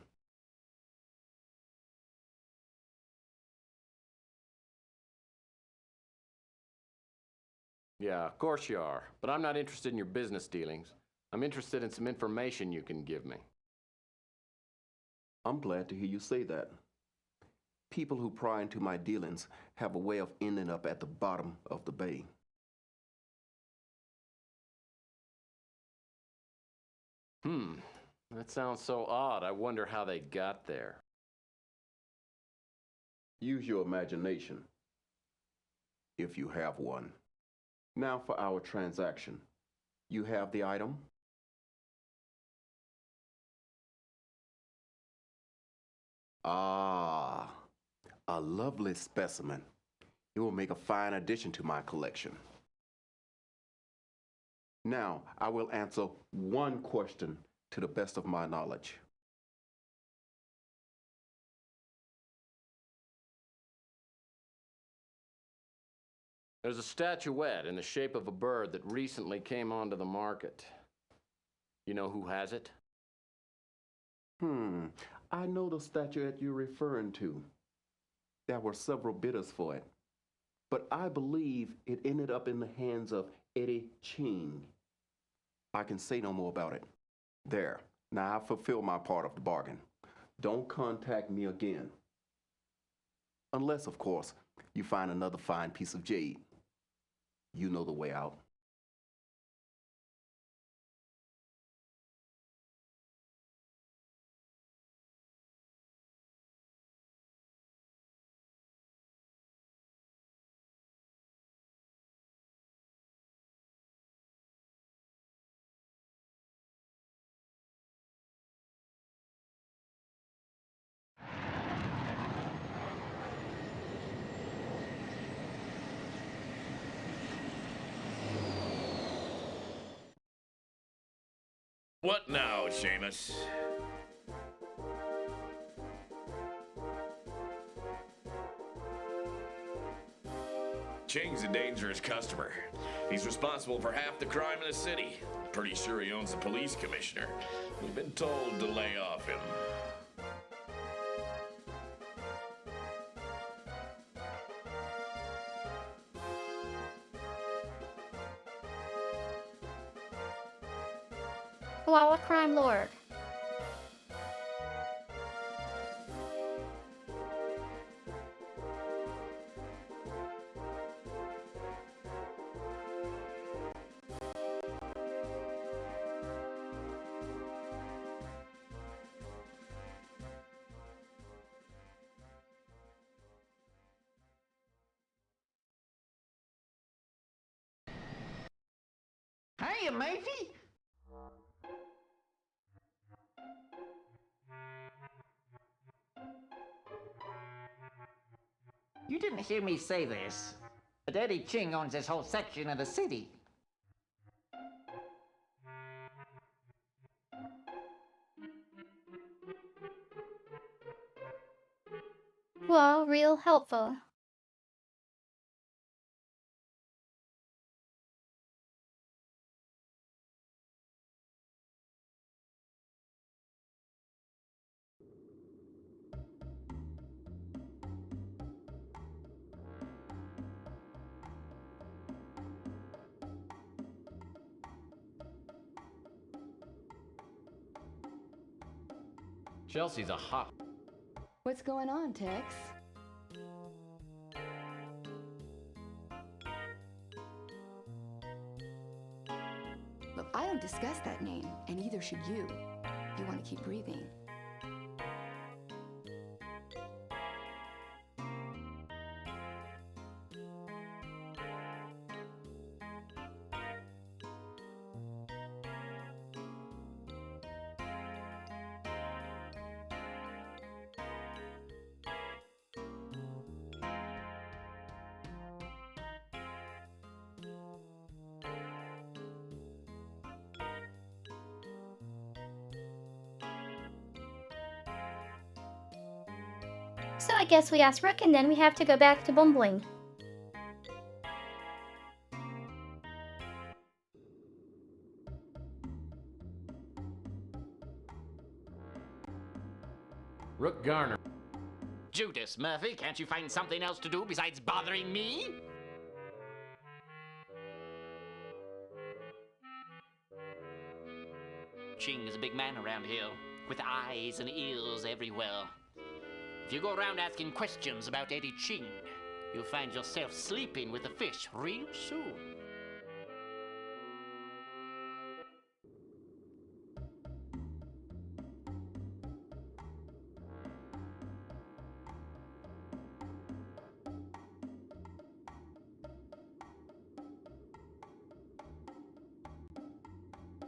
Speaker 1: Yeah, of course you are. But I'm not interested in your business dealings. I'm interested in some information you can give me.
Speaker 11: I'm glad to hear you say that. People who pry into my dealings have a way of ending up at the bottom of the bay.
Speaker 1: That sounds so odd. I wonder how they got there.
Speaker 11: Use your imagination, if you have one. Now for our transaction. You have the item? Ah, a lovely specimen. It will make a fine addition to my collection. Now, I will answer one question to the best of my knowledge.
Speaker 1: There's a statuette in the shape of a bird that recently came onto the market. You know who has it?
Speaker 11: I know the statuette you're referring to. There were several bidders for it, but I believe it ended up in the hands of Eddie Ching. I can say no more about it. There, now I've fulfilled my part of the bargain. Don't contact me again. Unless, of course, you find another fine piece of jade. You know the way out.
Speaker 7: What now, Seamus? Ching's a dangerous customer. He's responsible for half the crime in the city. Pretty sure he owns the police commissioner. We've been told to lay off him.
Speaker 2: Well, a crime lord.
Speaker 3: Hiya, Murphy. You didn't hear me say this, but Eddie Ching owns this whole section of the city.
Speaker 2: Well, real helpful.
Speaker 1: Chelsea's a hot.
Speaker 8: What's going on, Tex? Look, I don't discuss that name, and neither should you. You want to keep breathing.
Speaker 2: So I guess we asked Rook and then we have to go back to Bumbling.
Speaker 1: Rook Garner.
Speaker 9: Judas Murphy, can't you find something else to do besides bothering me? Ching is a big man around here, with eyes and ears everywhere. If you go around asking questions about Eddie Ching, you'll find yourself sleeping with a fish real soon.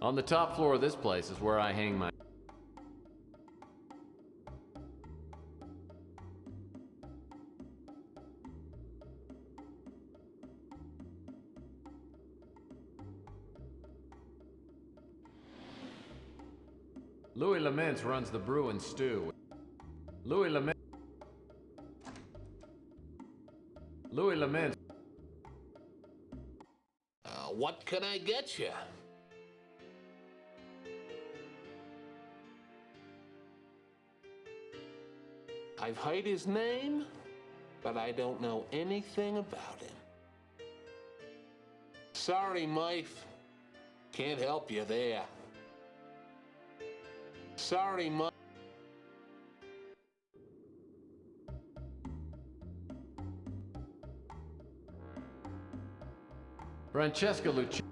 Speaker 1: On the top floor of this place is where I hang my... Louis Laments runs the brew and stew. Louis Laments...
Speaker 12: What can I get you? I've heard his name, but I don't know anything about him. Sorry, Murph. Can't help you there. Sorry, Murph.
Speaker 1: Francesca Lucci...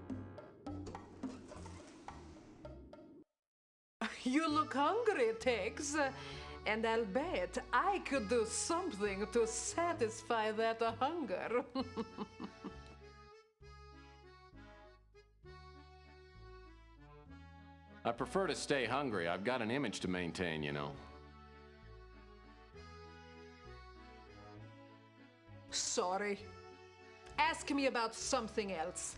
Speaker 10: You look hungry, Tex. And I'll bet I could do something to satisfy that hunger.
Speaker 1: I prefer to stay hungry. I've got an image to maintain, you know.
Speaker 10: Sorry. Ask me about something else.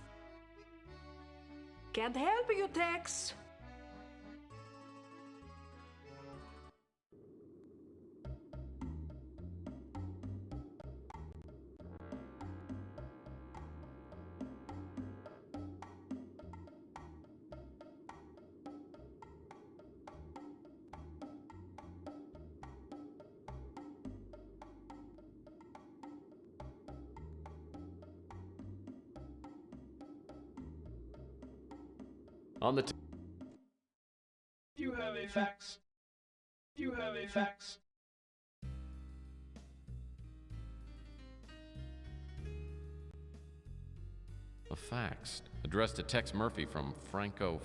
Speaker 10: Can't help you, Tex.
Speaker 1: On the...
Speaker 13: You have a fax. You have a fax.
Speaker 1: A fax addressed to Tex Murphy from Franco.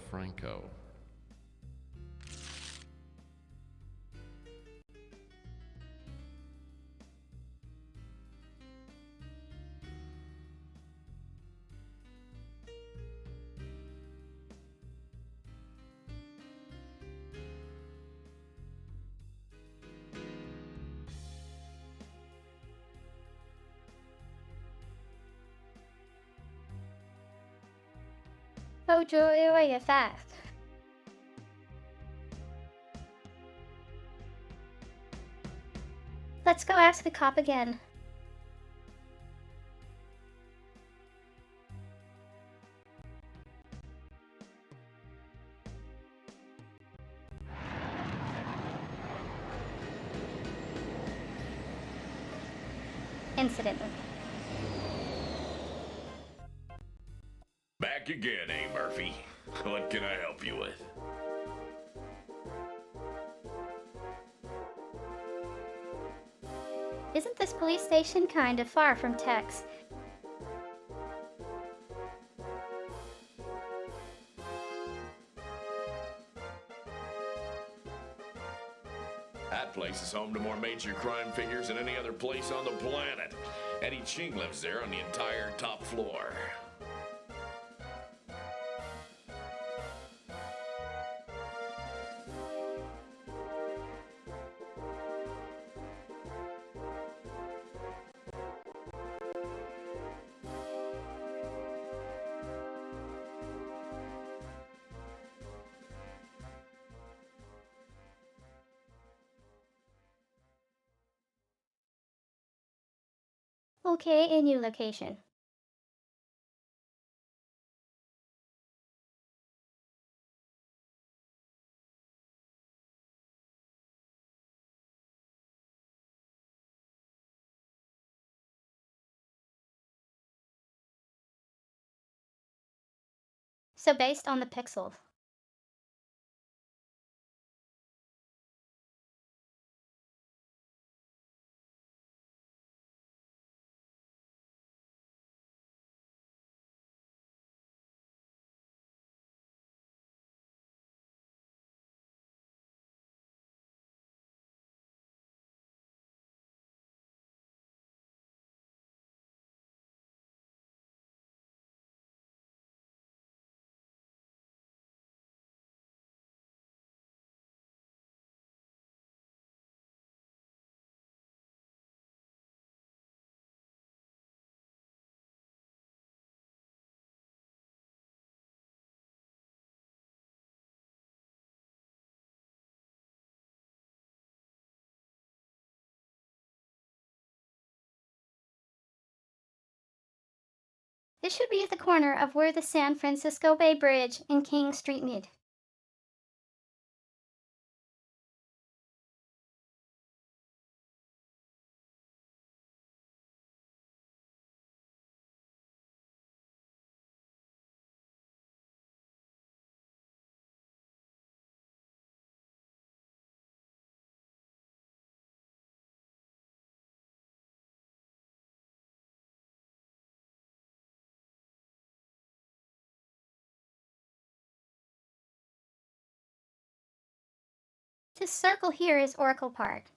Speaker 2: Oh, joy, fast. Let's go ask the cop again. Incident.
Speaker 7: Back again, eh, Murphy? What can I help you with?
Speaker 2: Isn't this police station kind of far from Tex?
Speaker 7: That place is home to more major crime figures than any other place on the planet. Eddie Ching lives there on the entire top floor.
Speaker 2: Okay, a new location. So based on the pixel. This should be at the corner of where the San Francisco Bay Bridge and King Street meet. This circle here is Oracle Park.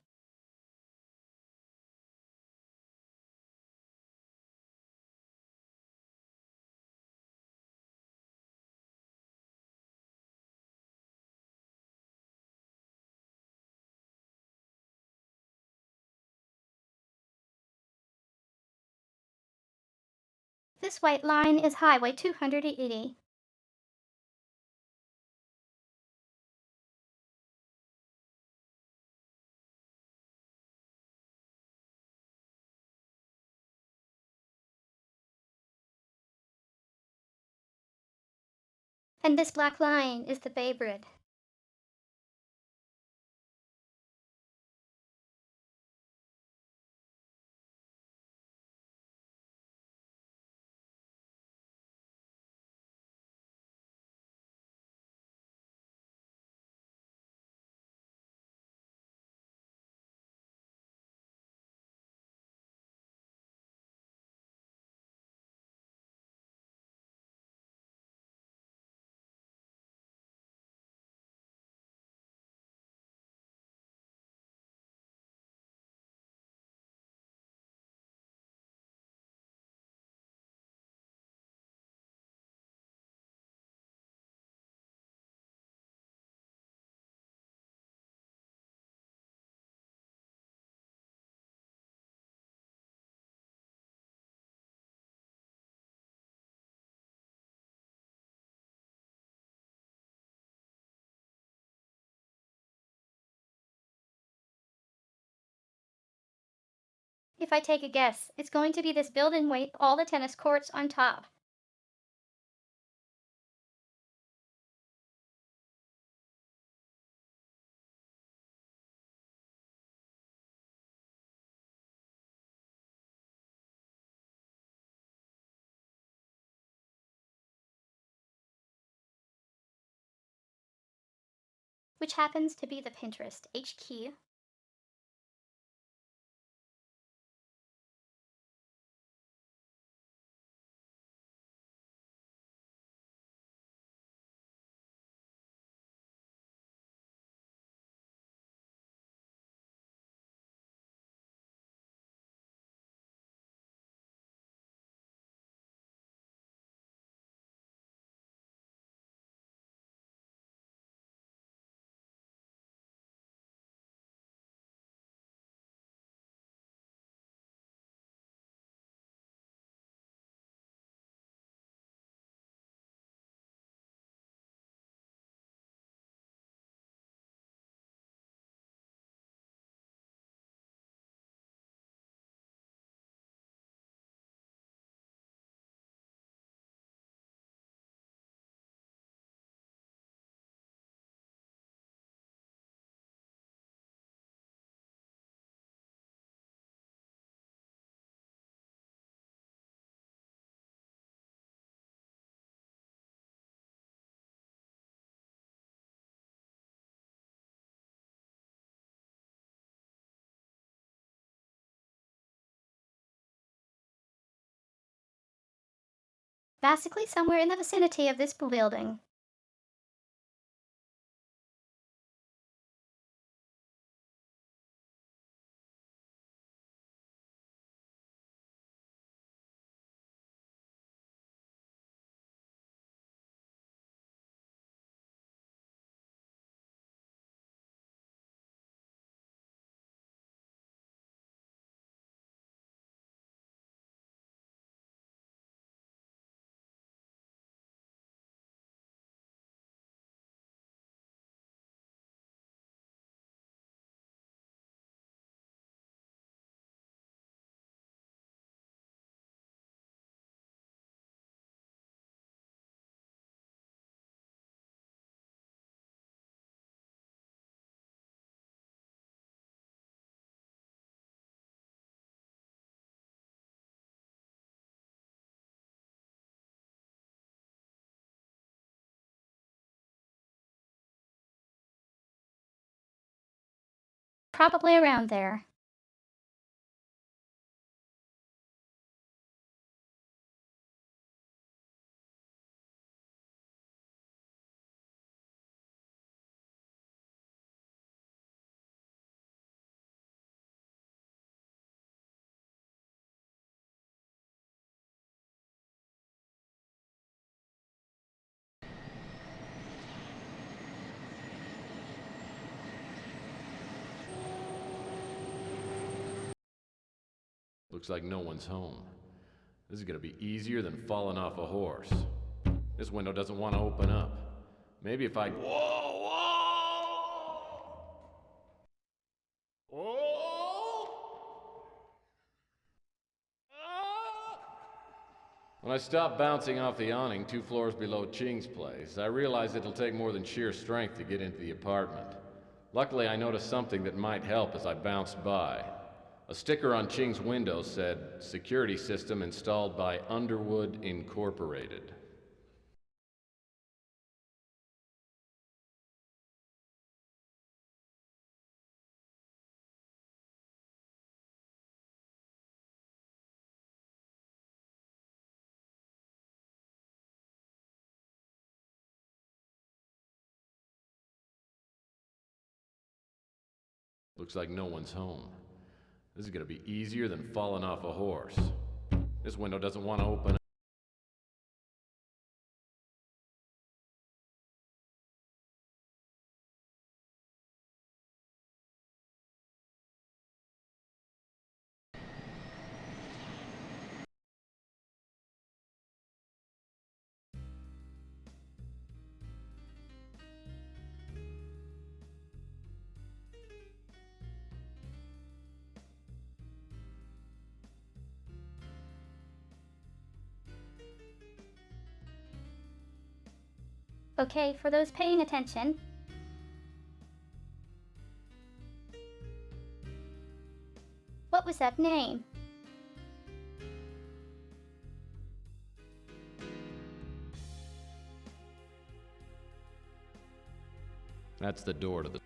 Speaker 2: This white line is Highway 280. And this black line is the Bay Bridge. If I take a guess, it's going to be this building with all the tennis courts on top. Which happens to be the Pinterest HQ. Basically somewhere in the vicinity of this building. Probably around there.
Speaker 1: Looks like no one's home. This is gonna be easier than falling off a horse. This window doesn't want to open up. Maybe if I...
Speaker 7: Whoa, whoa!
Speaker 1: When I stop bouncing off the awning 2 floors below Ching's place, I realize it'll take more than sheer strength to get into the apartment. Luckily, I noticed something that might help as I bounced by. A sticker on Ching's window said, "Security system installed by Underwood Incorporated." Looks like no one's home. This is gonna be easier than falling off a horse. This window doesn't want to open up.
Speaker 2: Okay, for those paying attention. What was that name?
Speaker 1: That's the door to the...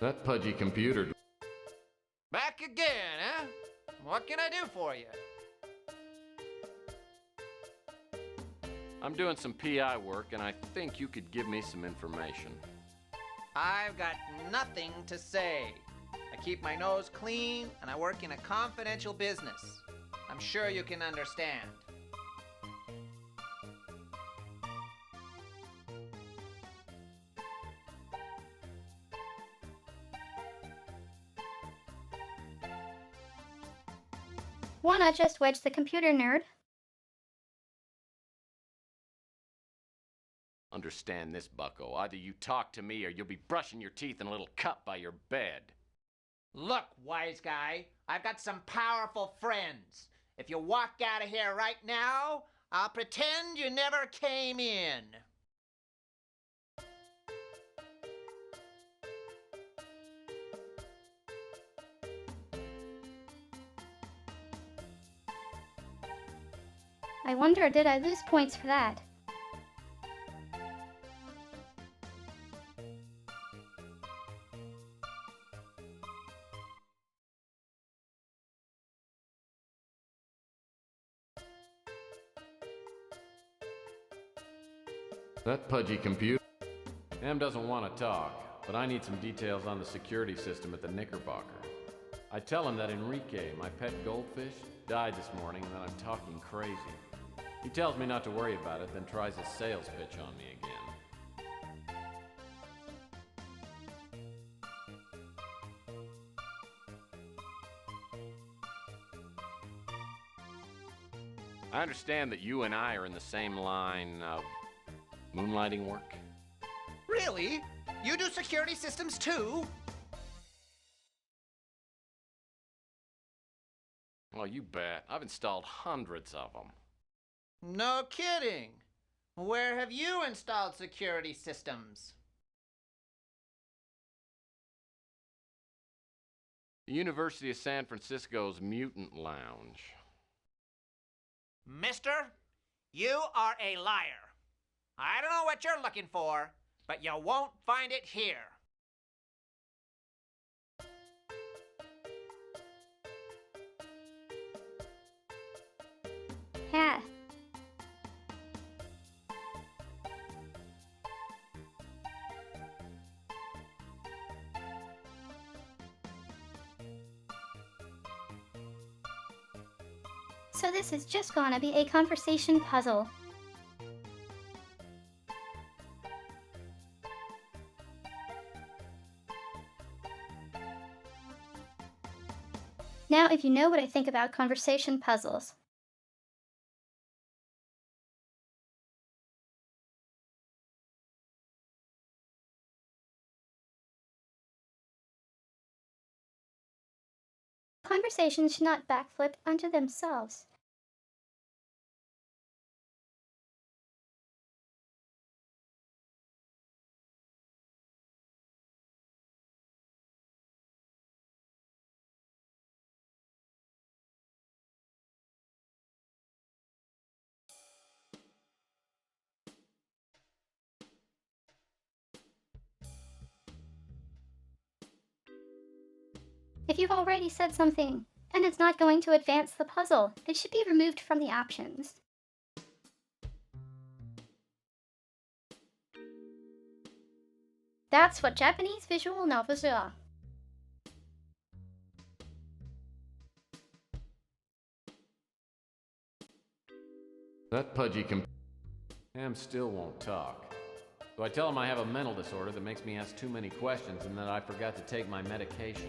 Speaker 1: That pudgy computer...
Speaker 4: Back again, huh? What can I do for you?
Speaker 1: I'm doing some PI work, and I think you could give me some information.
Speaker 4: I've got nothing to say. I keep my nose clean, and I work in a confidential business. I'm sure you can understand.
Speaker 2: Why not just wedge the computer, nerd?
Speaker 1: Understand this, bucko. Either you talk to me or you'll be brushing your teeth in a little cup by your bed.
Speaker 4: Look, wise guy, I've got some powerful friends. If you walk out of here right now, I'll pretend you never came in.
Speaker 2: I wonder, did I lose points for that?
Speaker 1: That pudgy computer. Em doesn't want to talk, but I need some details on the security system at the Knickerbocker. I tell him that Enrique, my pet goldfish, died this morning and that I'm talking crazy. He tells me not to worry about it, then tries a sales pitch on me again. I understand that you and I are in the same line of moonlighting work.
Speaker 4: Really? You do security systems too?
Speaker 1: Well, you bet. I've installed hundreds of them.
Speaker 4: No kidding. Where have you installed security systems?
Speaker 1: The University of San Francisco's Mutant Lounge.
Speaker 4: Mister, you are a liar. I don't know what you're looking for, but you won't find it here.
Speaker 2: Yeah. So this is just gonna be a conversation puzzle. Now, if you know what I think about conversation puzzles. Conversations should not backflip onto themselves. If you've already said something, and it's not going to advance the puzzle, it should be removed from the options. That's what Japanese visual novels are.
Speaker 1: That pudgy Em still won't talk. So I tell him I have a mental disorder that makes me ask too many questions and that I forgot to take my medication.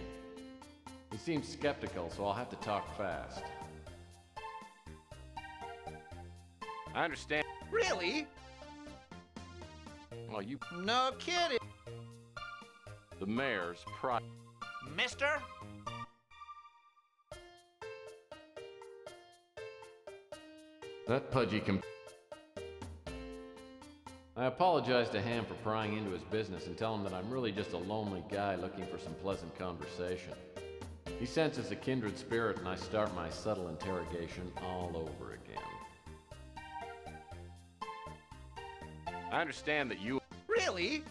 Speaker 1: He seems skeptical, so I'll have to talk fast. I understand.
Speaker 4: Really?
Speaker 1: Well, you...
Speaker 4: No kidding.
Speaker 1: The mayor's pride.
Speaker 4: Mister?
Speaker 1: That pudgy I apologize to Ham for prying into his business and tell him that I'm really just a lonely guy looking for some pleasant conversation. He senses a kindred spirit and I start my subtle interrogation all over again. I understand that you...
Speaker 4: Really?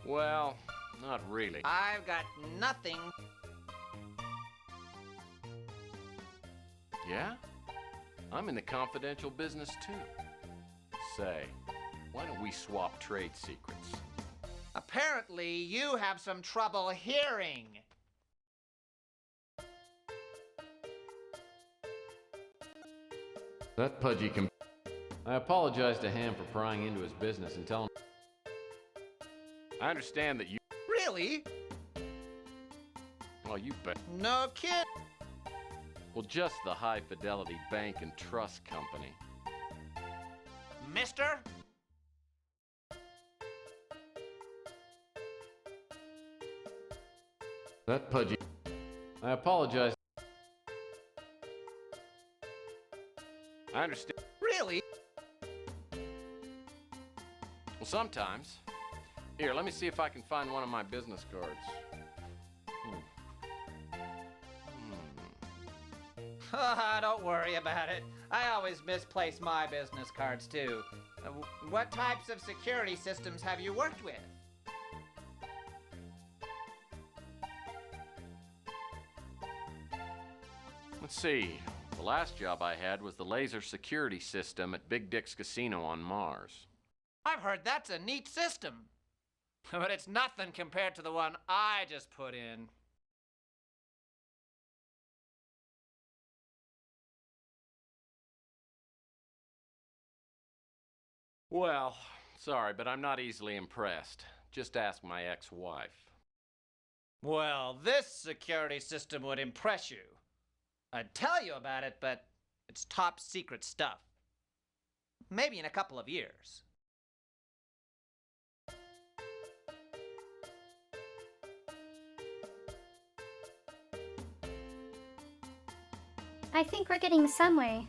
Speaker 1: Well, not really.
Speaker 4: I've got nothing.
Speaker 1: Yeah? I'm in the confidential business too. Say, why don't we swap trade secrets?
Speaker 4: Apparently, you have some trouble hearing.
Speaker 1: That pudgy I apologize to Ham for prying into his business and tell him... I understand that you...
Speaker 4: Really?
Speaker 1: Well, you bet.
Speaker 4: No kid.
Speaker 1: Well, just the High Fidelity Bank and Trust Company.
Speaker 4: Mister?
Speaker 1: That pudgy. I apologize. I understand.
Speaker 4: Really?
Speaker 1: Well, sometimes. Here, let me see if I can find one of my business cards.
Speaker 4: Don't worry about it. I always misplace my business cards too. What types of security systems have you worked with?
Speaker 1: Let's see. The last job I had was the laser security system at Big Dick's Casino on Mars.
Speaker 4: I've heard that's a neat system. But it's nothing compared to the one I just put in.
Speaker 1: Well, sorry, but I'm not easily impressed. Just ask my ex-wife.
Speaker 4: Well, this security system would impress you. I'd tell you about it, but it's top secret stuff. Maybe in a couple of years.
Speaker 2: I think we're getting somewhere.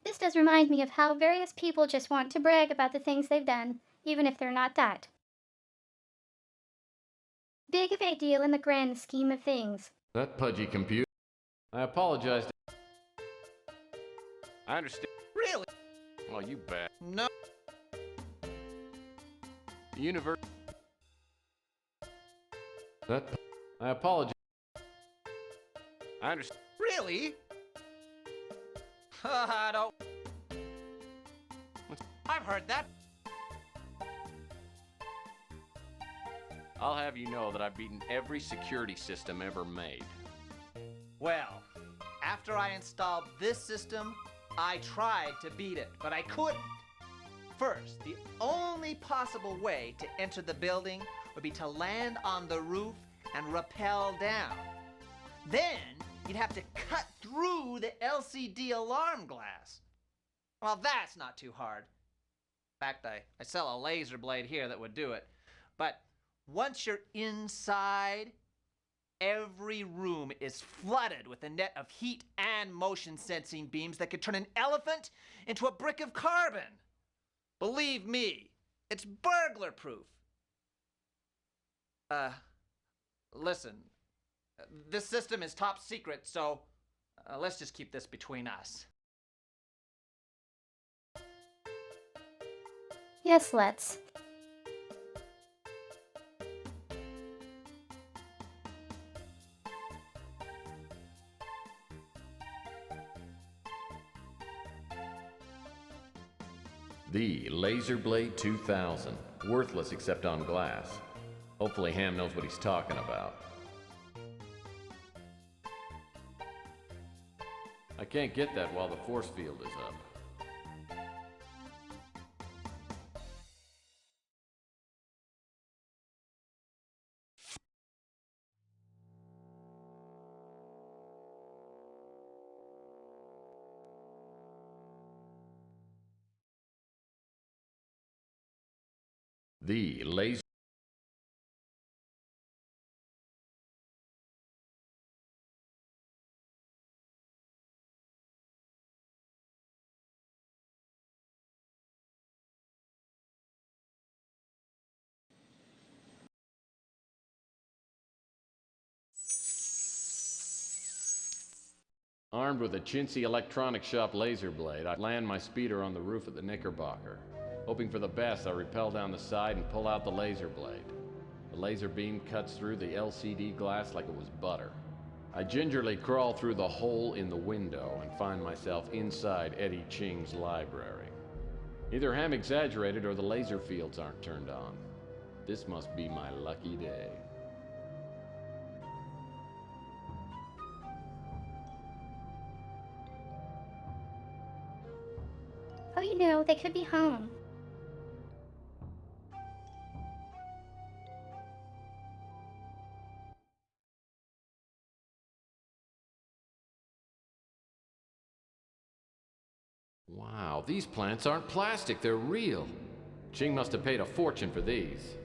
Speaker 2: This does remind me of how various people just want to brag about the things they've done, even if they're not that big of a deal in the grand scheme of things.
Speaker 1: That pudgy computer. I apologize. I understand.
Speaker 4: Really?
Speaker 1: Well, you bet.
Speaker 4: No.
Speaker 1: The universe. That. I apologize. I understand.
Speaker 4: Really? Don't. I've heard that.
Speaker 1: I'll have you know that I've beaten every security system ever made.
Speaker 4: Well, after I installed this system, I tried to beat it, but I couldn't. First, the only possible way to enter the building would be to land on the roof and rappel down. Then, you'd have to cut through the LCD alarm glass. Well, that's not too hard. In fact, I sell a laser blade here that would do it. But once you're inside, every room is flooded with a net of heat and motion sensing beams that could turn an elephant into a brick of carbon. Believe me, it's burglar proof. Listen, this system is top secret, so let's just keep this between us.
Speaker 2: Yes, let's.
Speaker 1: The Laser Blade 2000. Worthless except on glass. Hopefully Ham knows what he's talking about. I can't get that while the force field is up. The laser. Armed with a chintzy electronic shop laser blade, I land my speeder on the roof of the Knickerbocker. Hoping for the best, I rappel down the side and pull out the laser blade. The laser beam cuts through the LCD glass like it was butter. I gingerly crawl through the hole in the window and find myself inside Eddie Ching's library. Either Ham exaggerated or the laser fields aren't turned on. This must be my lucky day.
Speaker 2: you know? They could be home.
Speaker 1: Wow, these plants aren't plastic, they're real. Ching must have paid a fortune for these.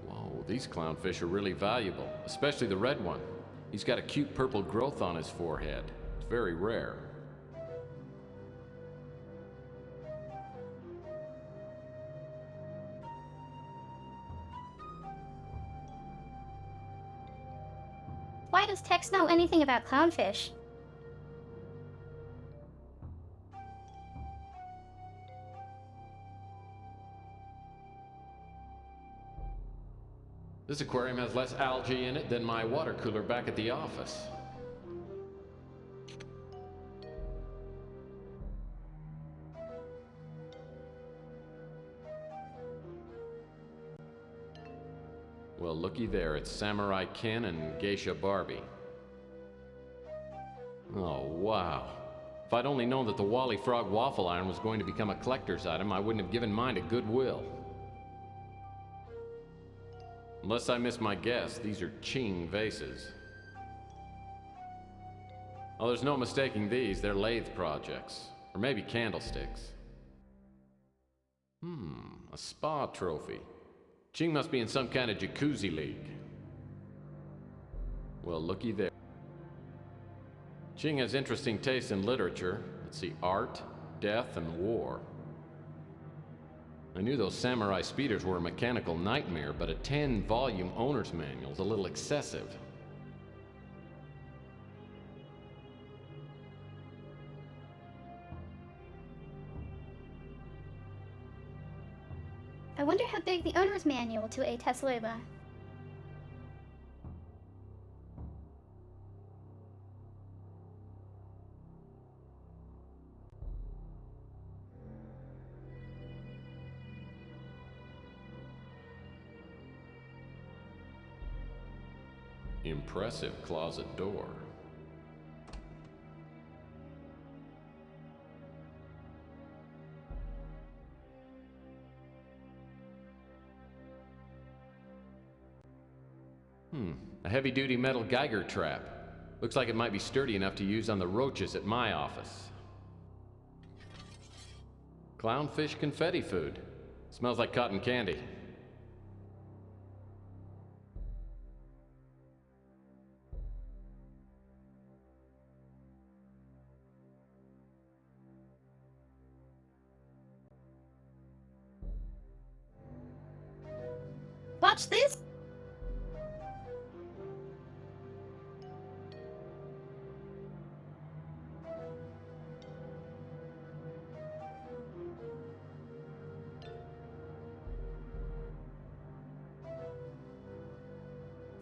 Speaker 1: Whoa, these clownfish are really valuable, especially the red one. He's got a cute purple growth on his forehead. It's very rare.
Speaker 2: Why does Tex know anything about clownfish?
Speaker 1: This aquarium has less algae in it than my water cooler back at the office. Well, looky there, it's Samurai Ken and Geisha Barbie. Oh, wow. If I'd only known that the Wally Frog waffle iron was going to become a collector's item, I wouldn't have given mine to Goodwill. Unless I missed my guess, these are Ching vases. Oh, there's no mistaking these. They're lathe projects. Or maybe candlesticks. A spa trophy. Ching must be in some kind of jacuzzi league. Well, looky there. Ching has interesting taste in literature. Let's see, art, death, and war. I knew those samurai speeders were a mechanical nightmare, but a 10-volume owner's manual's a little excessive.
Speaker 2: I wonder how big the owner's manual to a Tesla.
Speaker 1: Impressive closet door. A heavy-duty metal Geiger trap. Looks like it might be sturdy enough to use on the roaches at my office. Clownfish confetti food. Smells like cotton candy.
Speaker 2: Watch this!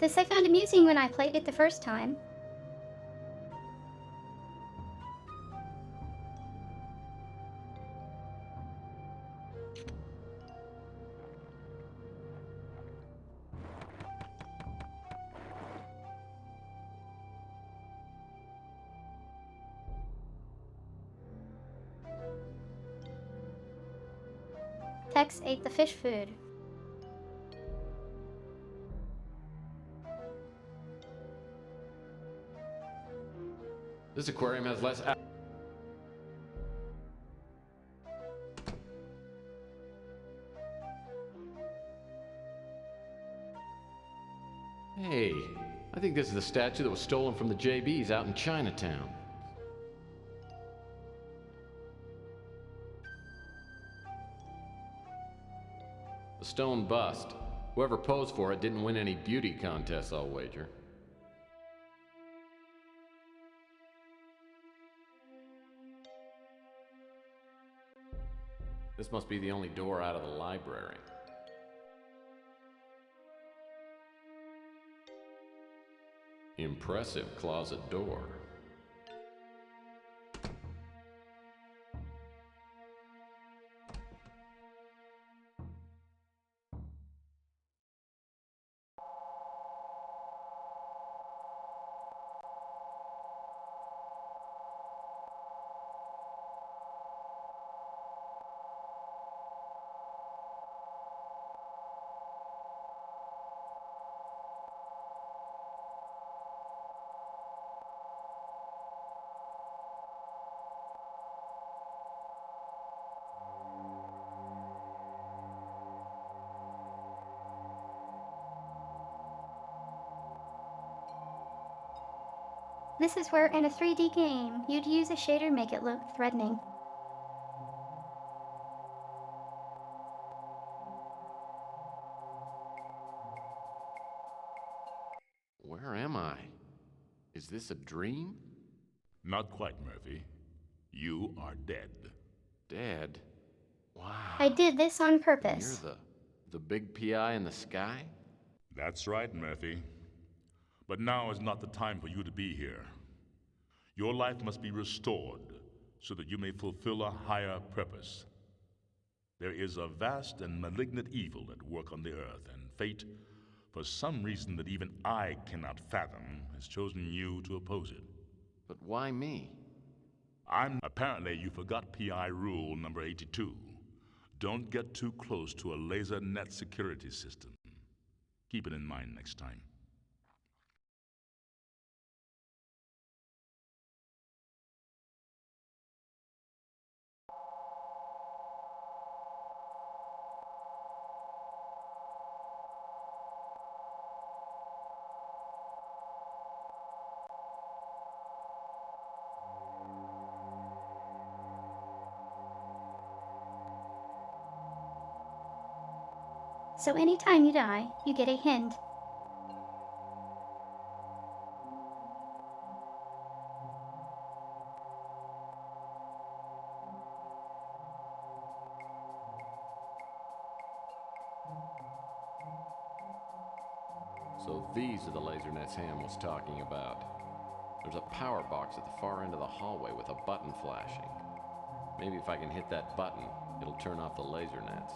Speaker 2: This I found amusing when I played it the first time. Tex ate the fish food.
Speaker 1: This aquarium has less Hey, I think this is the statue that was stolen from the JBs out in Chinatown. The stone bust. Whoever posed for it didn't win any beauty contests, I'll wager. This must be the only door out of the library. Impressive closet door.
Speaker 2: This is where, in a 3D game, you'd use a shader to make it look threatening.
Speaker 1: Where am I? Is this a dream?
Speaker 14: Not quite, Murphy. You are dead.
Speaker 1: Dead? Wow.
Speaker 2: I did this on
Speaker 1: And
Speaker 2: purpose.
Speaker 1: you're the big PI in the sky?
Speaker 14: That's right, Murphy. But now is not the time for you to be here. Your life must be restored so that you may fulfill a higher purpose. There is a vast and malignant evil at work on the earth, and fate, for some reason that even I cannot fathom, has chosen you to oppose it.
Speaker 1: But why me?
Speaker 14: Apparently, you forgot PI rule number 82. Don't get too close to a laser net security system. Keep it in mind next time.
Speaker 2: So anytime you die, you get a hint.
Speaker 1: So these are the laser nets Ham was talking about. There's a power box at the far end of the hallway with a button flashing. Maybe if I can hit that button, it'll turn off the laser nets.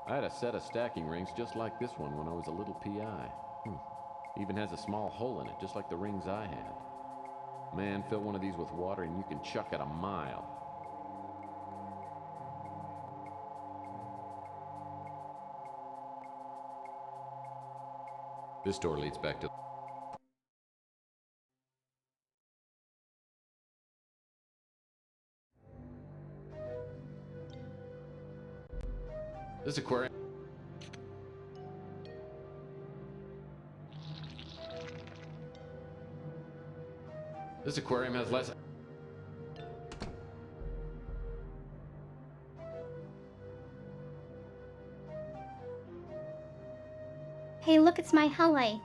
Speaker 1: I had a set of stacking rings just like this one when I was a little PI. Even has a small hole in it, just like the rings I had. Man, fill one of these with water and you can chuck it a mile. This door leads back to... This aquarium... This aquarium has less...
Speaker 2: Hey, look, it's my highlight.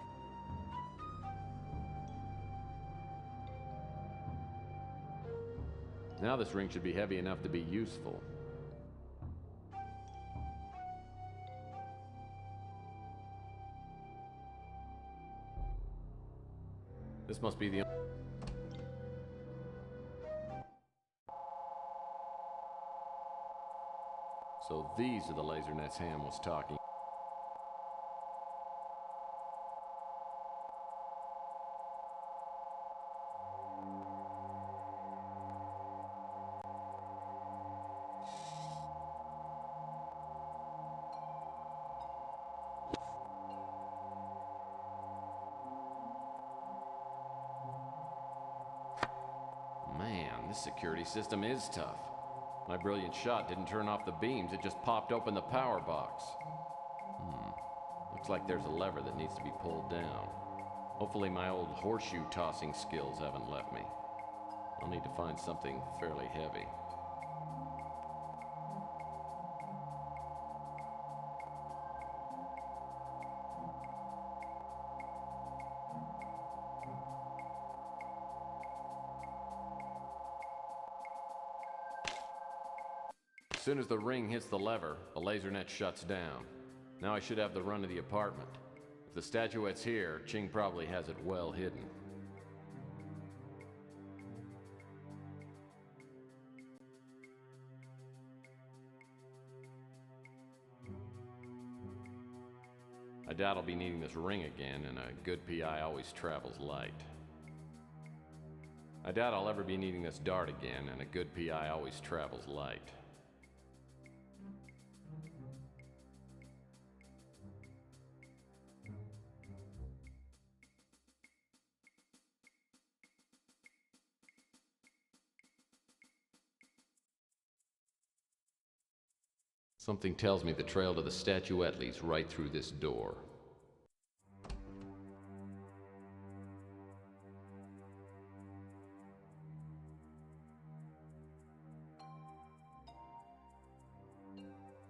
Speaker 1: Now this ring should be heavy enough to be useful. This must be the... So these are the laser nets Ham was talking. Man, this security system is tough. My brilliant shot didn't turn off the beams, it just popped open the power box. Looks like there's a lever that needs to be pulled down. Hopefully my old horseshoe tossing skills haven't left me. I'll need to find something fairly heavy. As soon as the ring hits the lever, the laser net shuts down. Now I should have the run of the apartment. If the statuette's here, Ching probably has it well hidden. I doubt I'll be needing this ring again, and a good PI always travels light. I doubt I'll ever be needing this dart again, and a good PI always travels light. Something tells me the trail to the statuette leads right through this door.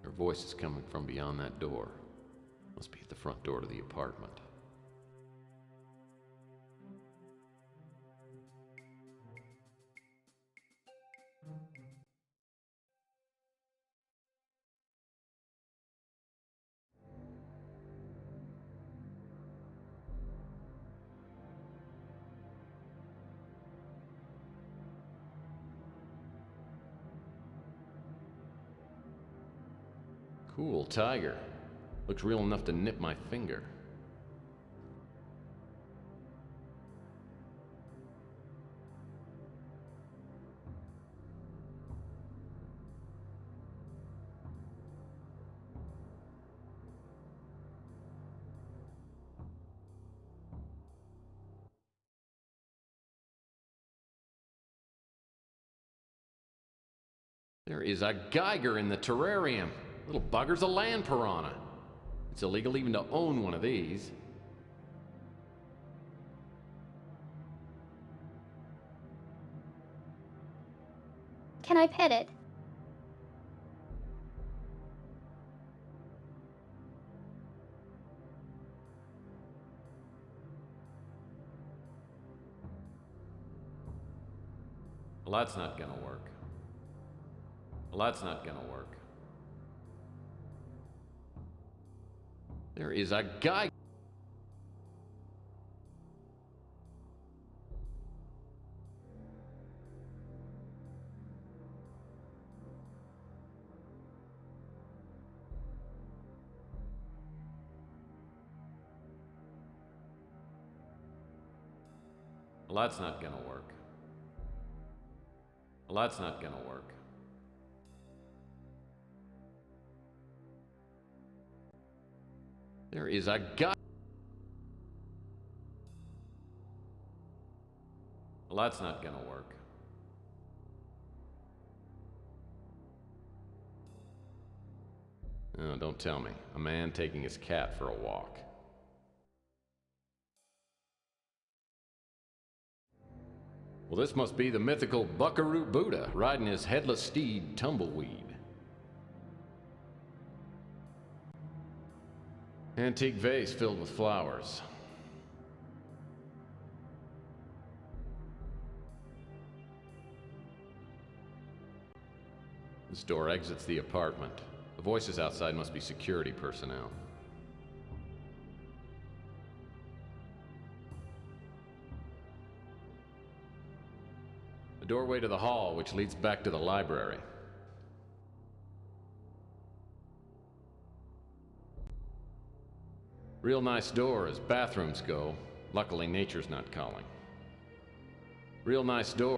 Speaker 1: Her voice is coming from beyond that door. Must be at the front door to the apartment. Cool tiger. Looks real enough to nip my finger. There is a Geiger in the terrarium. Little bugger's a land piranha. It's illegal even to own one of these.
Speaker 2: Can I pet it?
Speaker 1: Well, that's not gonna work. Well, that's not gonna work. There is a guy. Well, that's not gonna work. Well, that's not gonna work. There is a guy. Well, that's not gonna work. Oh, don't tell me. A man taking his cat for a walk. Well, this must be the mythical Buckaroo Buddha riding his headless steed, Tumbleweed. Antique vase filled with flowers. This door exits the apartment. The voices outside must be security personnel. The doorway to the hall, which leads back to the library. Real nice door as bathrooms go. Luckily, nature's not calling. Real nice door.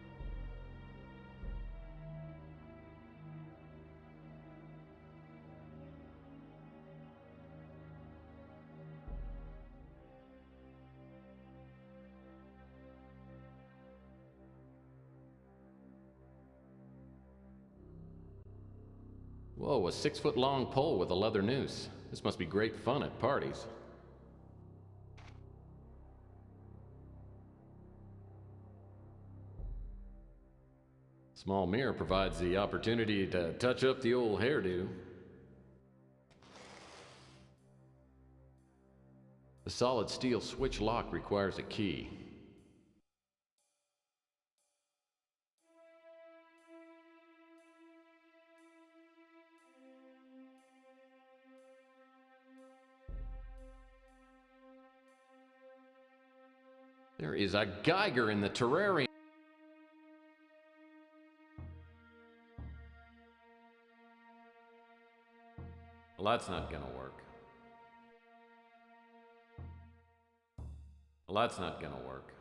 Speaker 1: Whoa, a 6-foot-long pole with a leather noose. This must be great fun at parties. Small mirror provides the opportunity to touch up the old hairdo. The solid steel switch lock requires a key. There is a Geiger in the terrarium. Well, that's not gonna work. Well, that's not gonna work.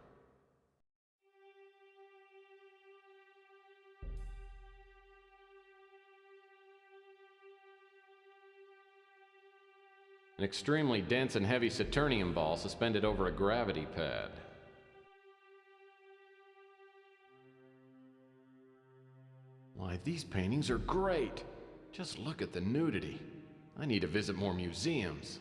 Speaker 1: An extremely dense and heavy Saturnium ball suspended over a gravity pad. Why, these paintings are great! Just look at the nudity. I need to visit more museums.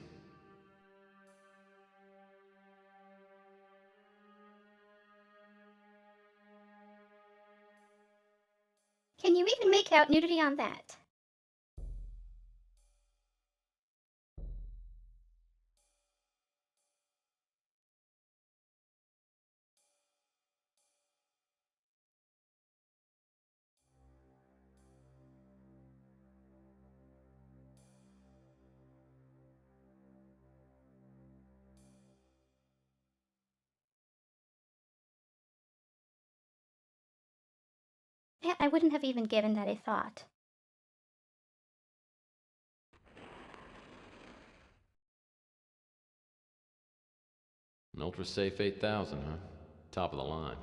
Speaker 2: Can you even make out nudity on that? Yeah, I wouldn't have even given that a thought.
Speaker 1: An Ultra Safe 8000, huh? Top of the line.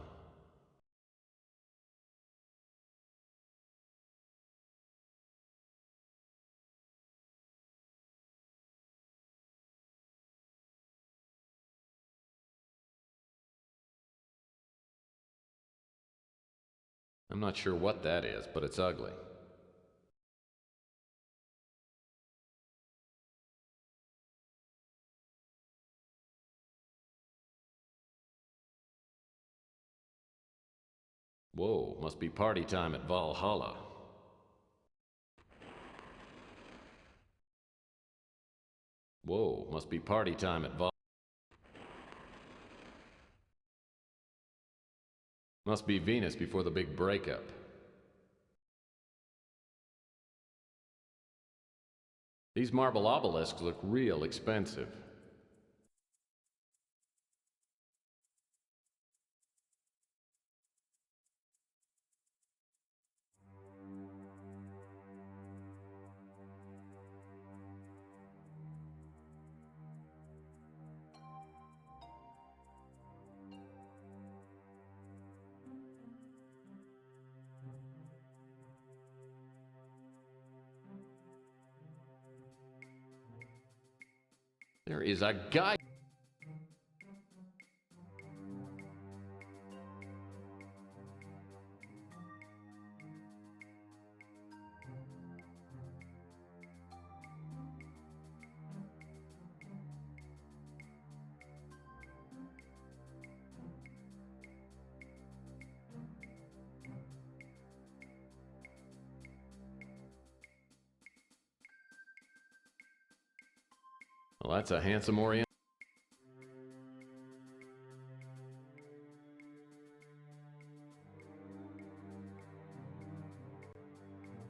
Speaker 1: I'm not sure what that is, but it's ugly. Whoa, must be party time at Valhalla. Whoa, must be party time at Must be Venus before the big breakup. These marble obelisks look real expensive. There is a guy. Well, that's a handsome Orient.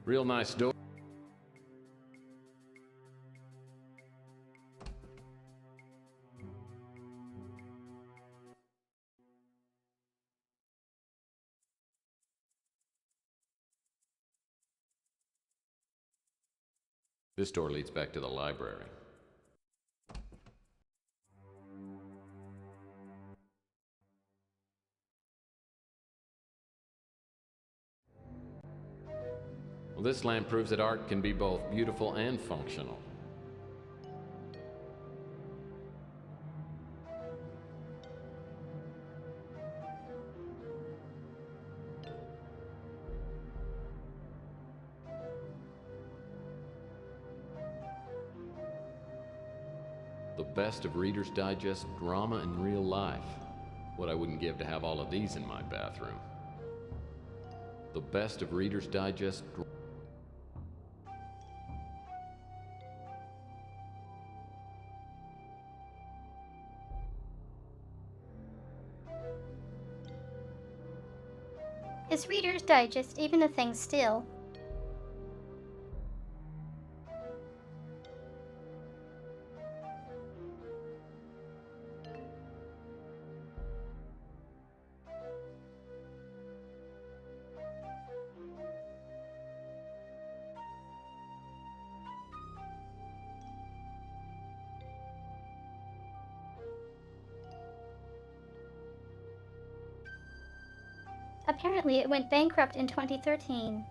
Speaker 1: Real nice door. This door leads back to the library. Well, this lamp proves that art can be both beautiful and functional. The best of Reader's Digest drama in real life. What I wouldn't give to have all of these in my bathroom. The best of Reader's Digest.
Speaker 2: Is Reader's Digest even a thing still? Apparently, it went bankrupt in 2013.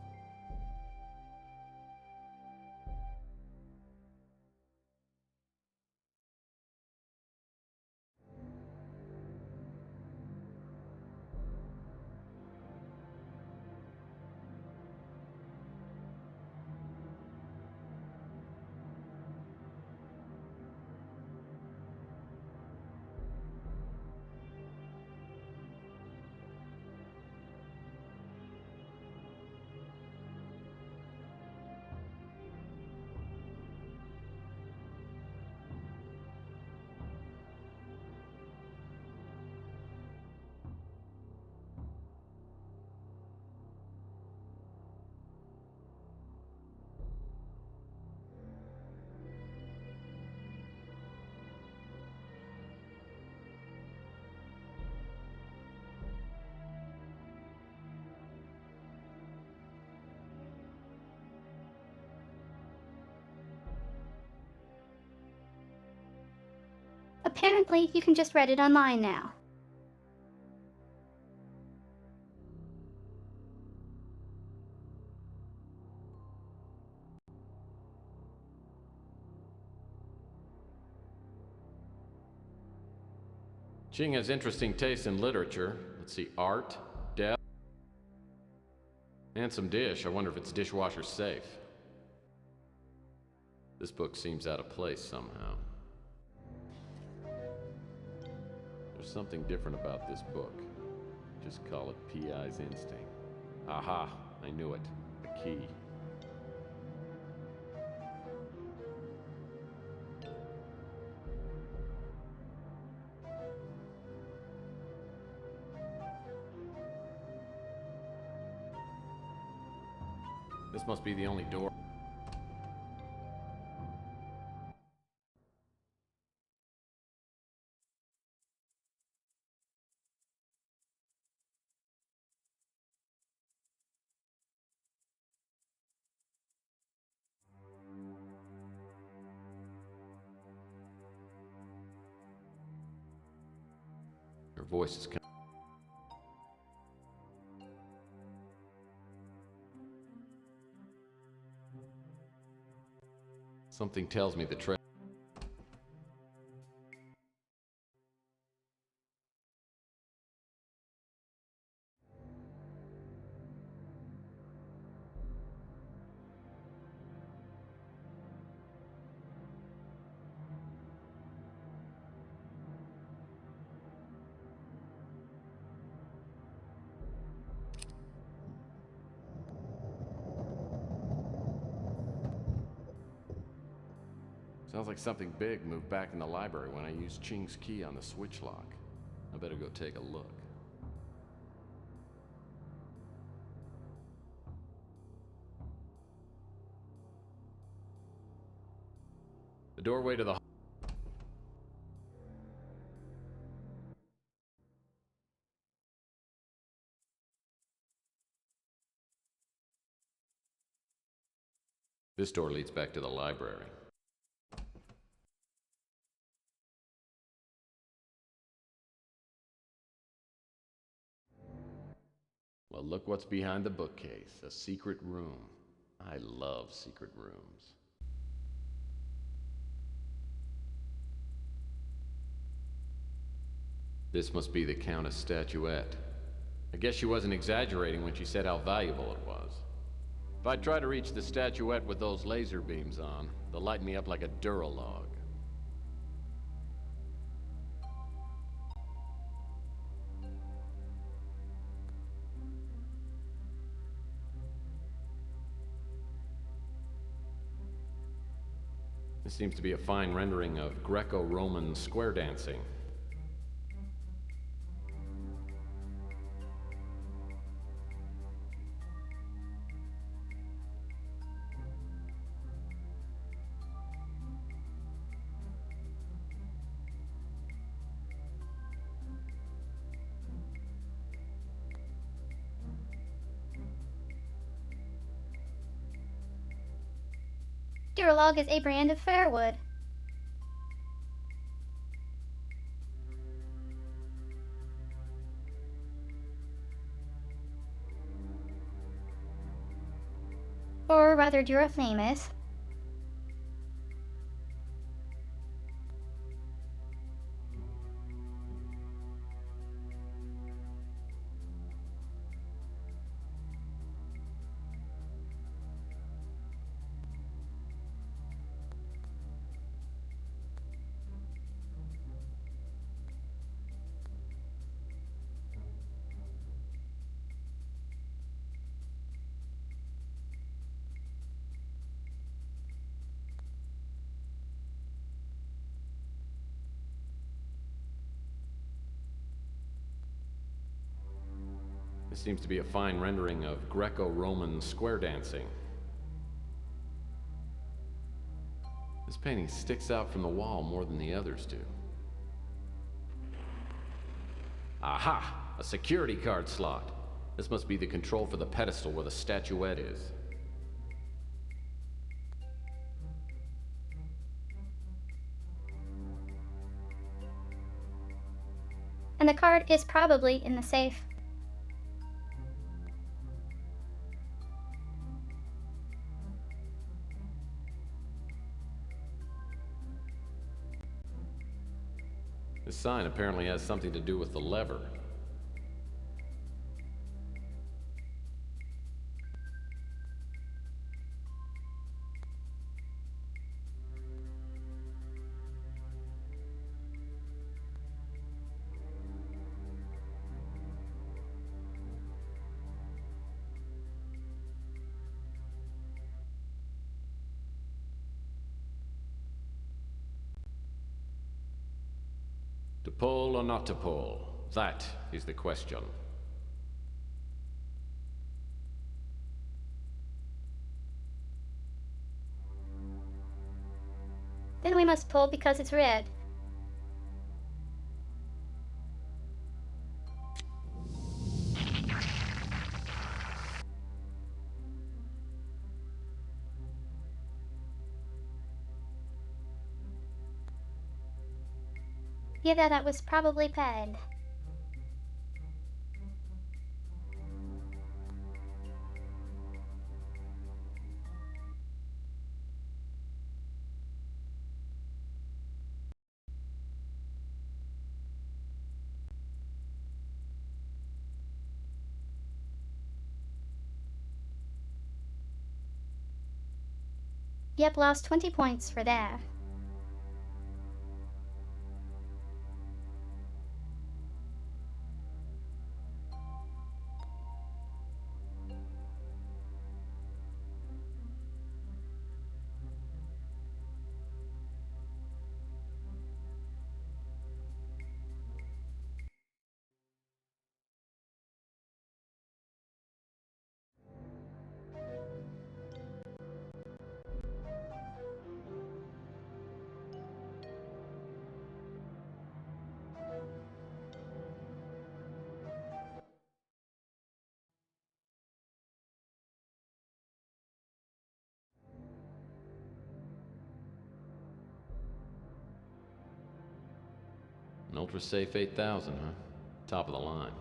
Speaker 2: Apparently, you can just read it online now.
Speaker 1: Ching has interesting taste in literature. Let's see, art, death, and some dish. I wonder if it's dishwasher safe. This book seems out of place somehow. There's something different about this book. Just call it P.I.'s instinct. Aha, I knew it. The key. This must be the only door. Her voice is coming. Something tells me the trail. Sounds like something big moved back in the library when I used Ching's key on the switch lock. I better go take a look. The doorway to the This door leads back to the library. Well, look what's behind the bookcase. A secret room. I love secret rooms. This must be the Countess' statuette. I guess she wasn't exaggerating when she said how valuable it was. If I try to reach the statuette with those laser beams on, they'll light me up like a Duralog. This seems to be a fine rendering of Greco-Roman square dancing.
Speaker 2: Duralog is a brand of firewood. Or rather, Durafamous.
Speaker 1: This seems to be a fine rendering of Greco-Roman square dancing. This painting sticks out from the wall more than the others do. Aha! A security card slot. This must be the control for the pedestal where the statuette is.
Speaker 2: And the card is probably in the safe.
Speaker 1: This sign apparently has something to do with the lever. To pull or not to pull? That is the question.
Speaker 2: Then we must pull because it's red. Yeah, that was probably paid. Yep, lost 20 points for that.
Speaker 1: An Ultra Safe 8000, huh? Top of the line.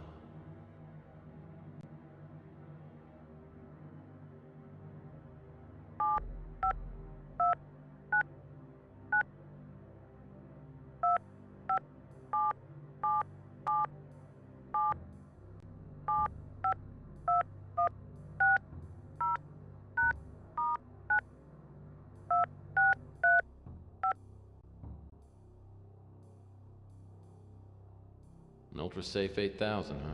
Speaker 1: An Ultra Safe 8000, huh?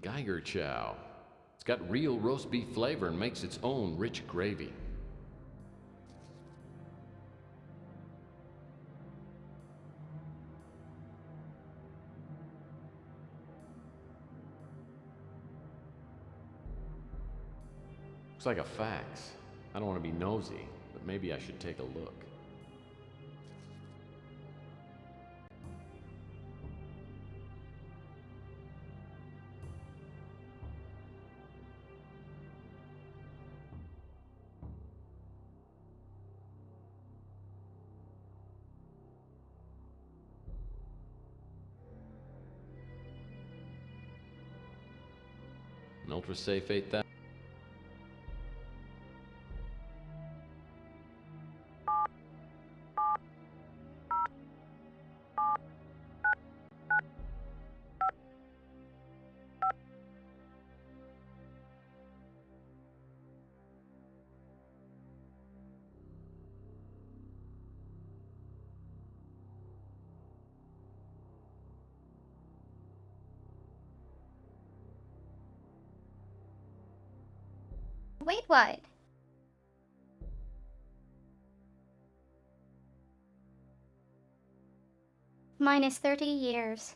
Speaker 1: Geiger chow. It's got real roast beef flavor and makes its own rich gravy. Looks like a fax. I don't want to be nosy, but maybe I should take a look. An Ultra Safe 8000.
Speaker 2: wait, what? Minus 30 years.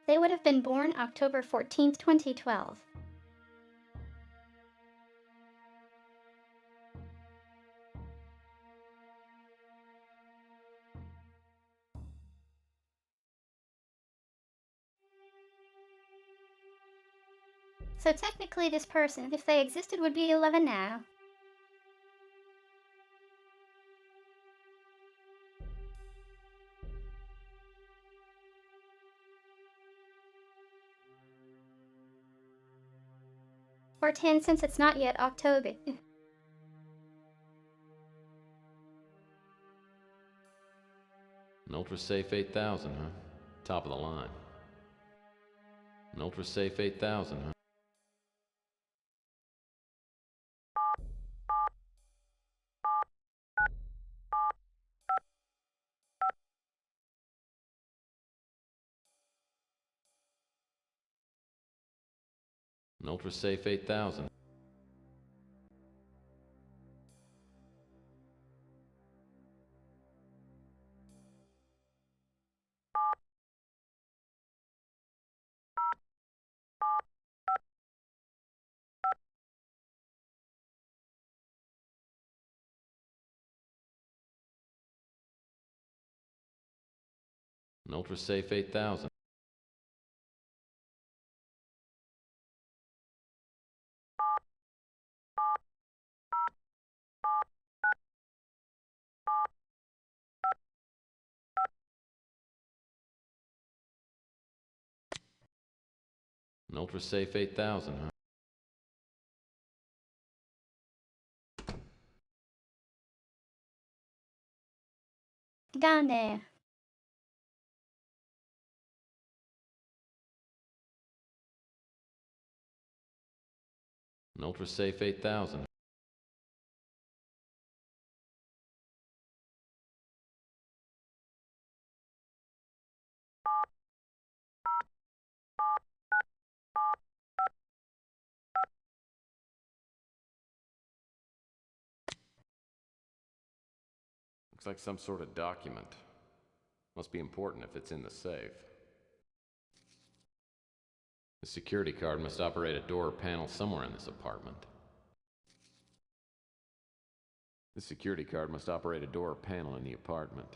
Speaker 2: They would have been born October 14th, 2012. So technically this person, if they existed, would be 11 now. Or 10 since it's not yet October.
Speaker 1: An Ultra Safe 8000, huh? Top of the line. An Ultra Safe 8000, huh? An Ultra Safe 8000. An Ultra Safe 8000. An Ultra Safe 8000, huh?
Speaker 2: Gone there.
Speaker 1: An Ultra Safe 8000. Looks like some sort of document. Must be important if it's in the safe. The security card must operate a door or panel somewhere in this apartment. The security card must operate a door or panel in the apartment.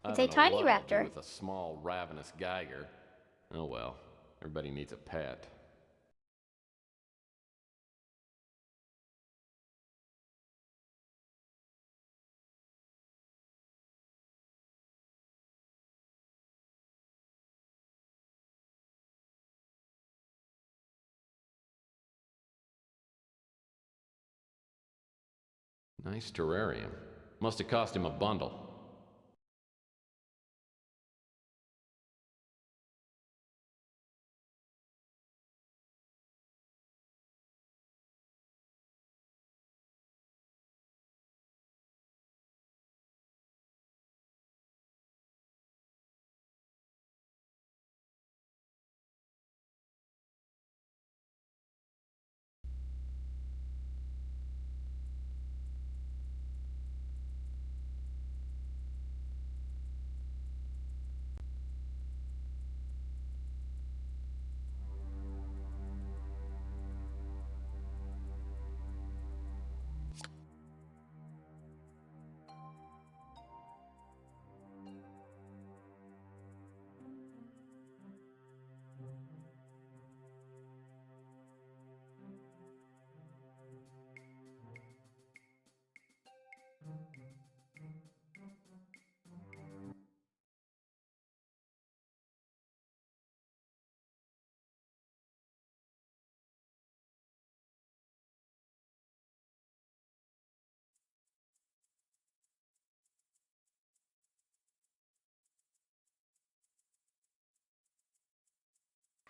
Speaker 2: It's
Speaker 1: I
Speaker 2: a
Speaker 1: don't know
Speaker 2: tiny
Speaker 1: what I'll do
Speaker 2: raptor.
Speaker 1: with a small, ravenous Geiger. Oh well, everybody needs a pet. Nice terrarium. Must have cost him a bundle.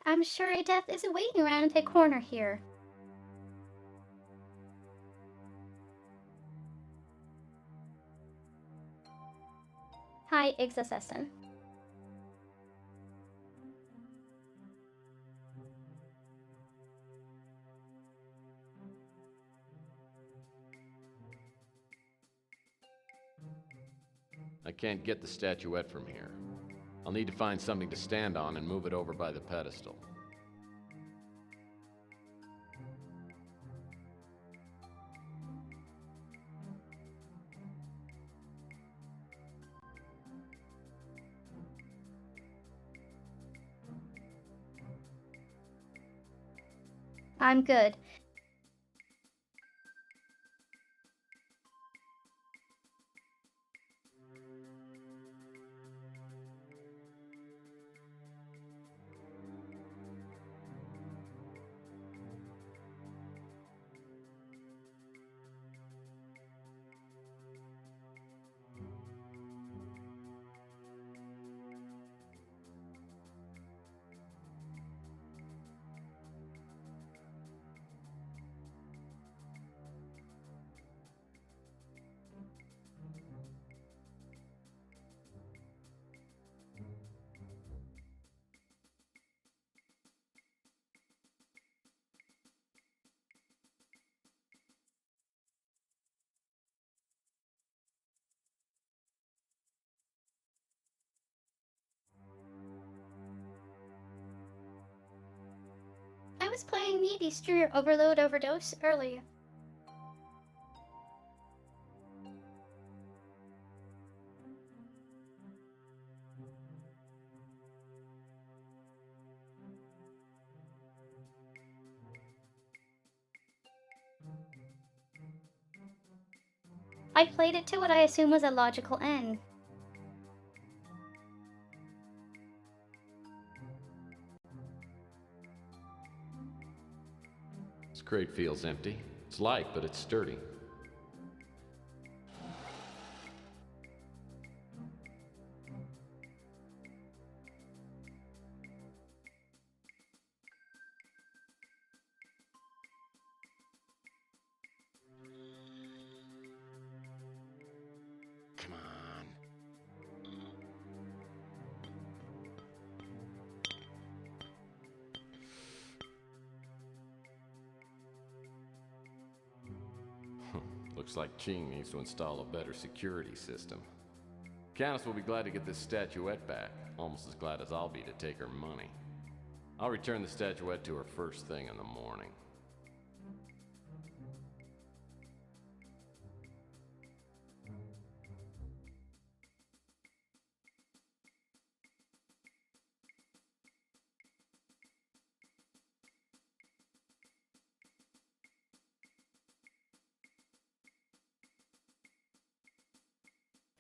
Speaker 2: I'm sure a death isn't waiting around a corner here. Hi, ex-assassin.
Speaker 1: I can't get the statuette from here. I'll need to find something to stand on and move it over by the pedestal.
Speaker 2: I'm good. I was playing the Destroyer Overload Overdose earlier. I played it to what I assume was a logical end.
Speaker 1: This crate feels empty. It's light, but it's sturdy. Come on. Looks like Ching needs to install a better security system. Countess will be glad to get this statuette back, almost as glad as I'll be to take her money. I'll return the statuette to her first thing in the morning.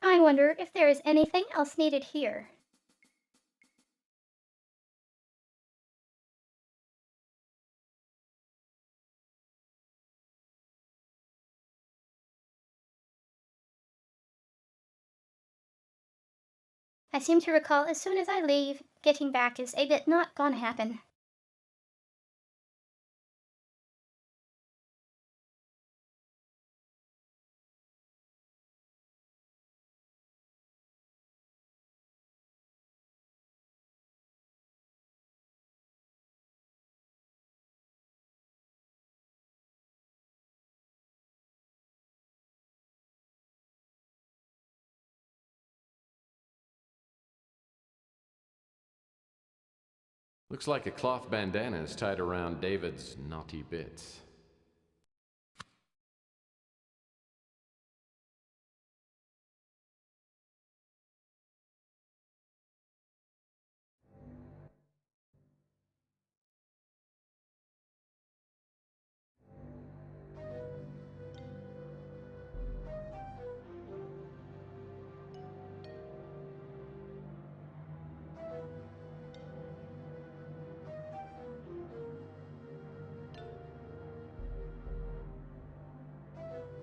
Speaker 2: I wonder if there is anything else needed here. I seem to recall as soon as I leave, getting back is a bit not gonna happen.
Speaker 1: Looks like a cloth bandana is tied around David's naughty bits.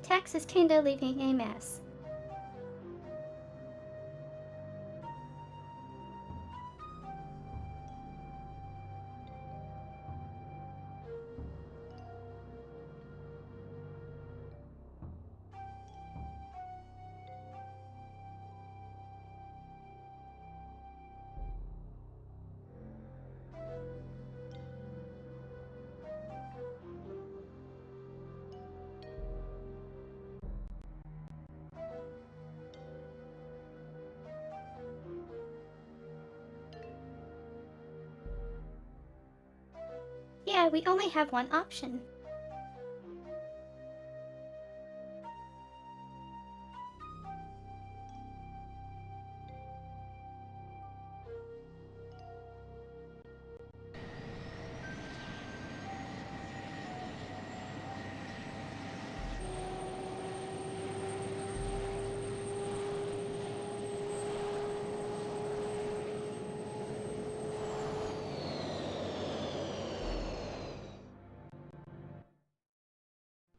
Speaker 2: Tex is kinda leaving a mess. Kisai, we only have one option.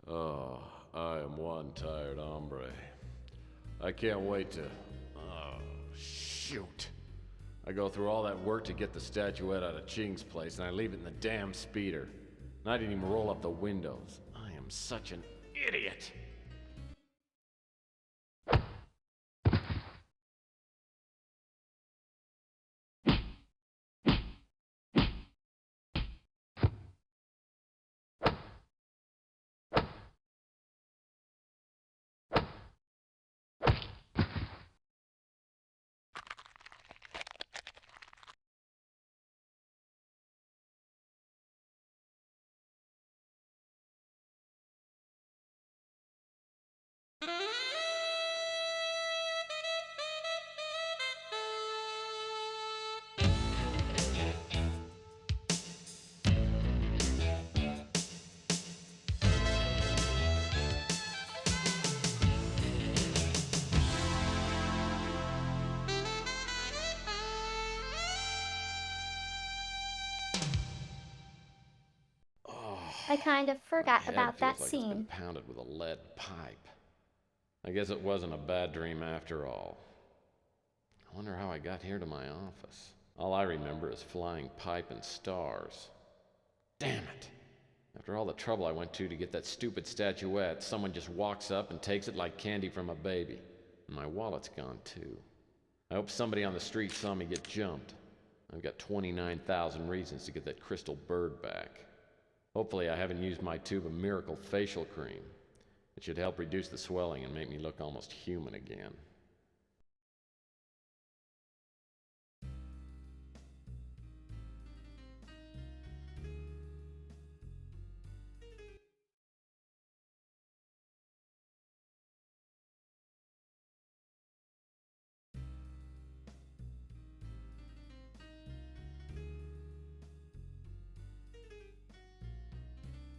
Speaker 1: Oh, I am one tired hombre. I can't wait to... Oh, shoot. I go through all that work to get the statuette out of Ching's place, and I leave it in the damn speeder. And I didn't even roll up the windows. I am such an idiot.
Speaker 2: I kind of forgot
Speaker 1: My head
Speaker 2: about that
Speaker 1: feels like it's been
Speaker 2: scene.
Speaker 1: pounded with a lead pipe. I guess it wasn't a bad dream after all. I wonder how I got here to my office. All I remember is flying pipe and stars. Damn it! After all the trouble I went to get that stupid statuette, someone just walks up and takes it like candy from a baby. And my wallet's gone too. I hope somebody on the street saw me get jumped. I've got 29,000 reasons to get that crystal bird back. Hopefully I haven't used my tube of miracle facial cream. It should help reduce the swelling and make me look almost human again.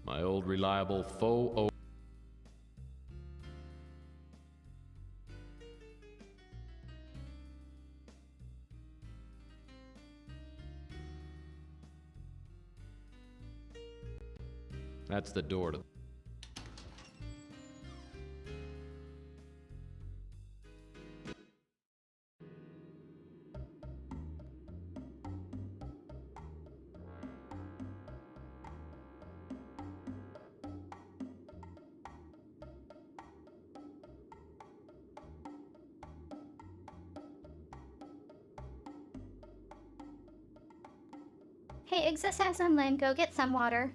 Speaker 1: My old reliable faux. That's the door to...
Speaker 2: Hey, Exist has some land, go get some water.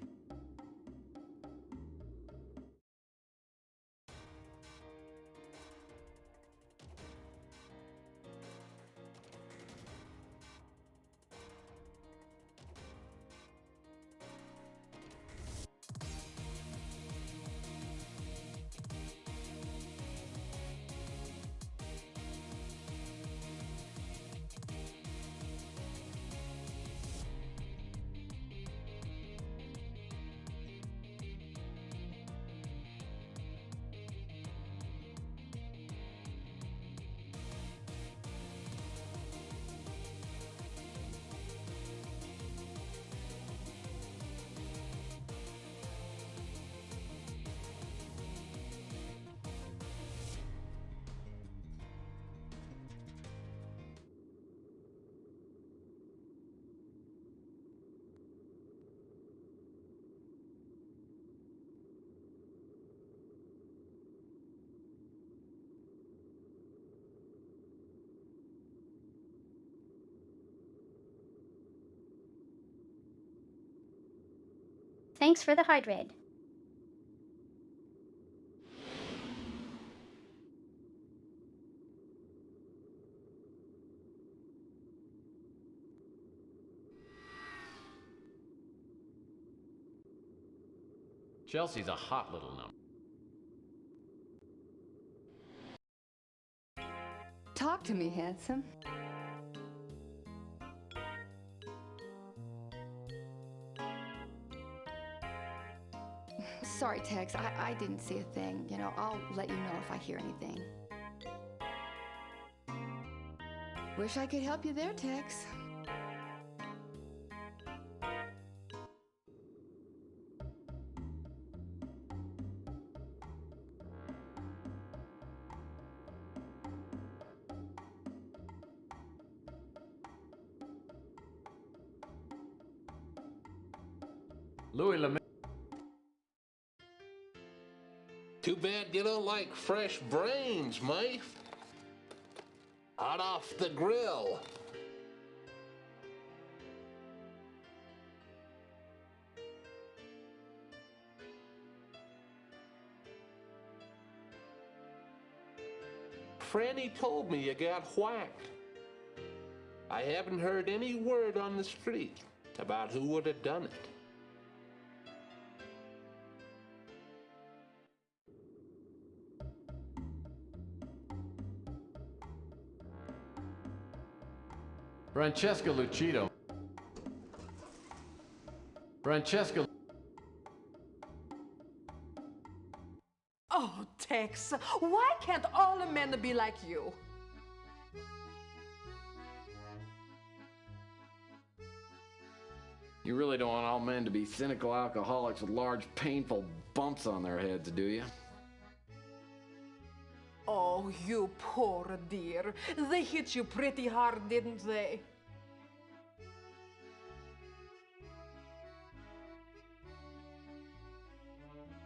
Speaker 2: Thanks for the hydrate.
Speaker 1: Chelsea's a hot little number.
Speaker 8: Talk to me, handsome. Sorry, Tex, I didn't see a thing. You know, I'll let you know if I hear anything. Wish I could help you there, Tex.
Speaker 1: Louis Lemay.
Speaker 12: Too bad you don't like fresh brains, mate. Hot off the grill. Franny told me you got whacked. I haven't heard any word on the street about who would have done it.
Speaker 1: Francesca Lucido. Francesca.
Speaker 10: Oh, Tex, why can't all the men be like you?
Speaker 1: You really don't want all men to be cynical alcoholics with large, painful bumps on their heads, do you?
Speaker 10: Oh, you poor dear. They hit you pretty hard, didn't they?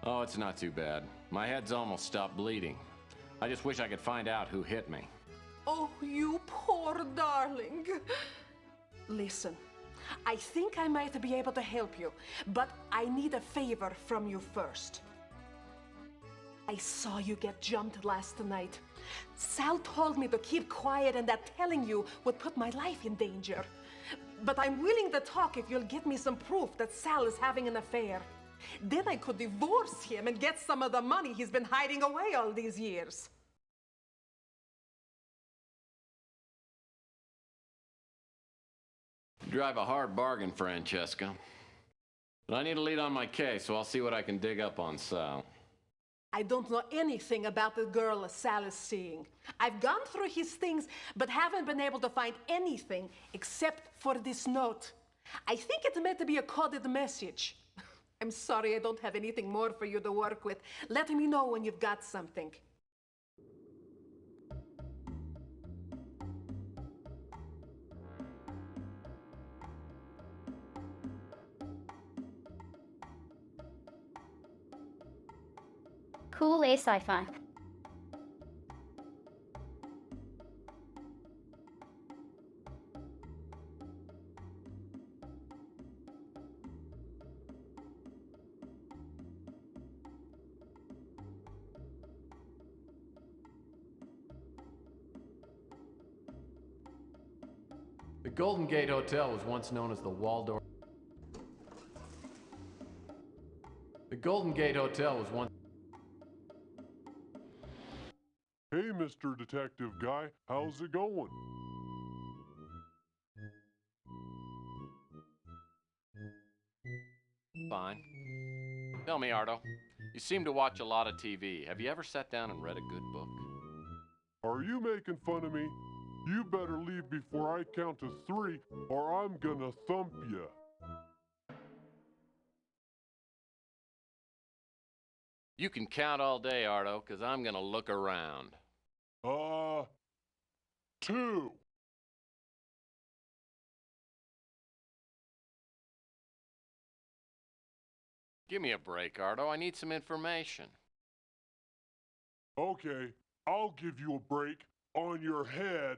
Speaker 1: Oh, it's not too bad. My head's almost stopped bleeding. I just wish I could find out who hit me.
Speaker 10: Oh, you poor darling. Listen, I think I might be able to help you, but I need a favor from you first. I saw you get jumped last night. Sal told me to keep quiet and that telling you would put my life in danger. But I'm willing to talk if you'll get me some proof that Sal is having an affair. Then I could divorce him and get some of the money he's been hiding away all these years.
Speaker 1: You drive a hard bargain, Francesca. But I need a lead on my case, so I'll see what I can dig up on Sal.
Speaker 10: I don't know anything about the girl Sal is seeing. I've gone through his things, but haven't been able to find anything except for this note. I think it meant to be a coded message. I'm sorry I don't have anything more for you to work with. Let me know when you've got something.
Speaker 2: Cool A sci-fi.
Speaker 1: The Golden Gate Hotel was once known as the Waldorf. The Golden Gate Hotel was once.
Speaker 15: Hey, Mr. Detective Guy, how's it going?
Speaker 1: Fine. Tell me, Ardo, you seem to watch a lot of TV. Have you ever sat down and read a good book?
Speaker 15: Are you making fun of me? You better leave before I count to 3, or I'm gonna thump ya.
Speaker 1: You can count all day, Ardo, because I'm gonna look around.
Speaker 15: 2.
Speaker 1: Give me a break, Ardo. I need some information.
Speaker 15: Okay, I'll give you a break on your head.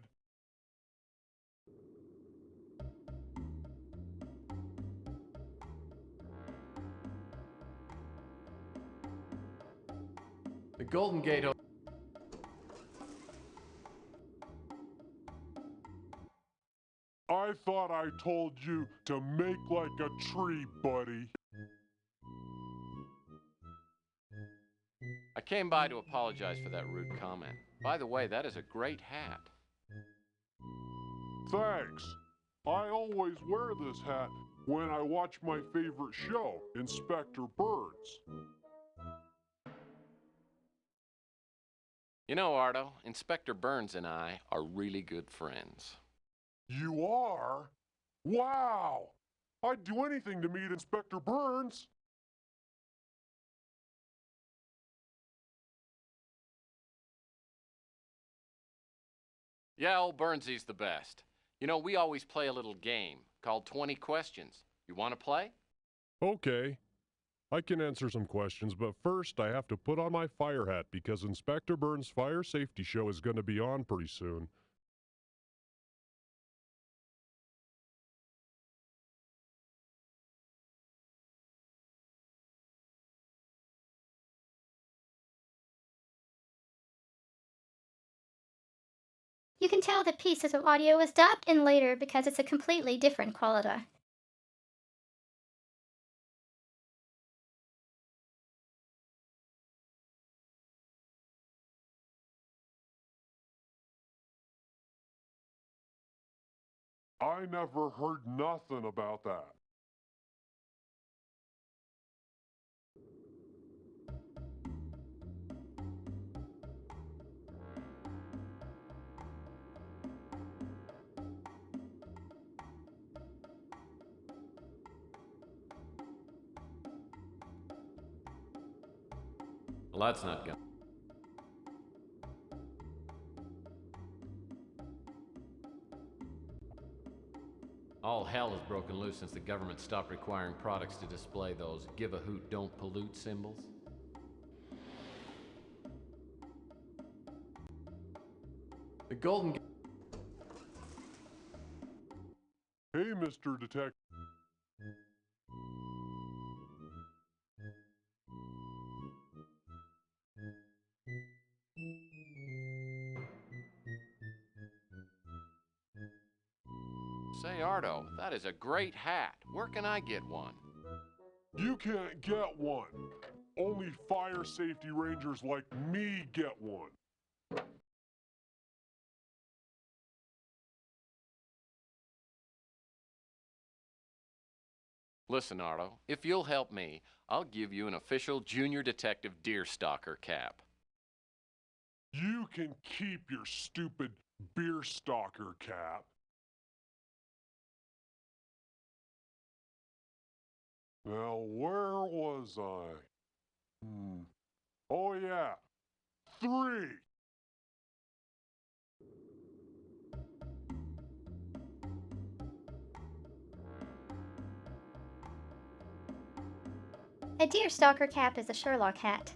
Speaker 1: The Golden Gate Hotel.
Speaker 15: I thought I told you to make like a tree, buddy.
Speaker 1: came by to apologize for that rude comment. By the way, that is a great hat.
Speaker 15: Thanks. I always wear this hat when I watch my favorite show, Inspector Burns.
Speaker 1: You know, Ardo, Inspector Burns and I are really good friends.
Speaker 15: You are? Wow! I'd do anything to meet Inspector Burns.
Speaker 1: Yeah, old Burnsy's the best. You know, we always play a little game called 20 Questions. You want to play?
Speaker 15: Okay. I can answer some questions, but first I have to put on my fire hat because Inspector Burns' fire safety show is going to be on pretty soon.
Speaker 2: You can tell the pieces of audio was dubbed in later because it's a completely different quality.
Speaker 15: I never heard nothing about that.
Speaker 1: Well, that's not good. All hell has broken loose since the government stopped requiring products to display those give a hoot, don't pollute symbols. The Golden Gate.
Speaker 15: Hey, Mr. Detective.
Speaker 1: Say, Ardo, that is a great hat. Where can I get one?
Speaker 15: You can't get one. Only fire safety rangers like me get one.
Speaker 1: Listen, Ardo, if you'll help me, I'll give you an official Junior Detective Deerstalker cap.
Speaker 15: You can keep your stupid beer stalker cap. Now, where was I? Oh, yeah. 3.
Speaker 2: A deerstalker cap is a Sherlock hat.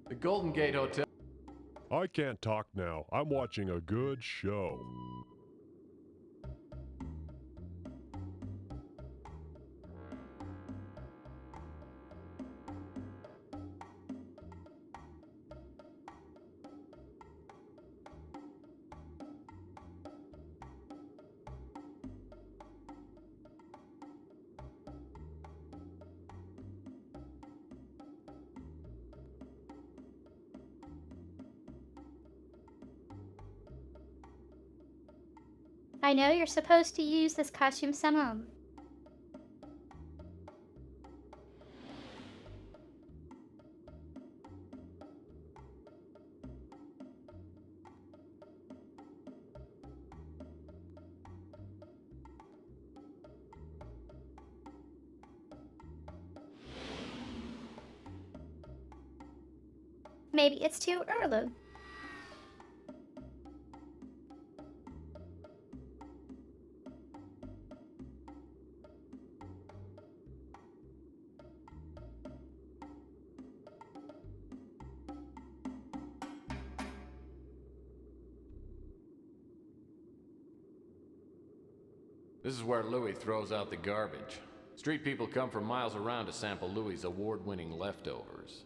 Speaker 1: The Golden Gate Hotel.
Speaker 15: I can't talk now. I'm watching a good show.
Speaker 2: I know you're supposed to use this costume some. Maybe it's too early.
Speaker 1: This is where Louis throws out the garbage. Street people come from miles around to sample Louis's award-winning leftovers.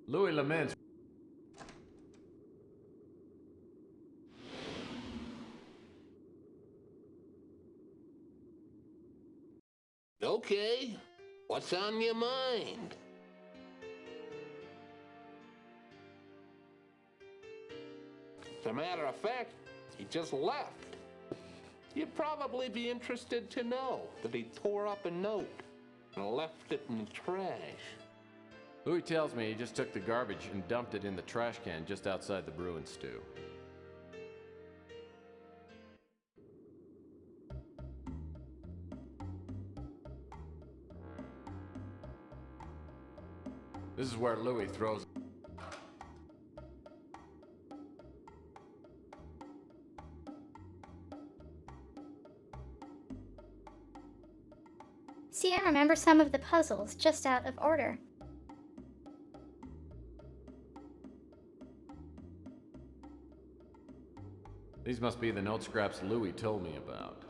Speaker 1: Louis laments.
Speaker 12: Okay, what's on your mind? As a matter of fact, he just left. You'd probably be interested to know that he tore up a note and left it in the trash.
Speaker 1: Louis tells me he just took the garbage and dumped it in the trash can just outside the Bruin stew. This is where Louis throws.
Speaker 2: See, I remember some of the puzzles, just out of order.
Speaker 1: These must be the note scraps Louis told me about.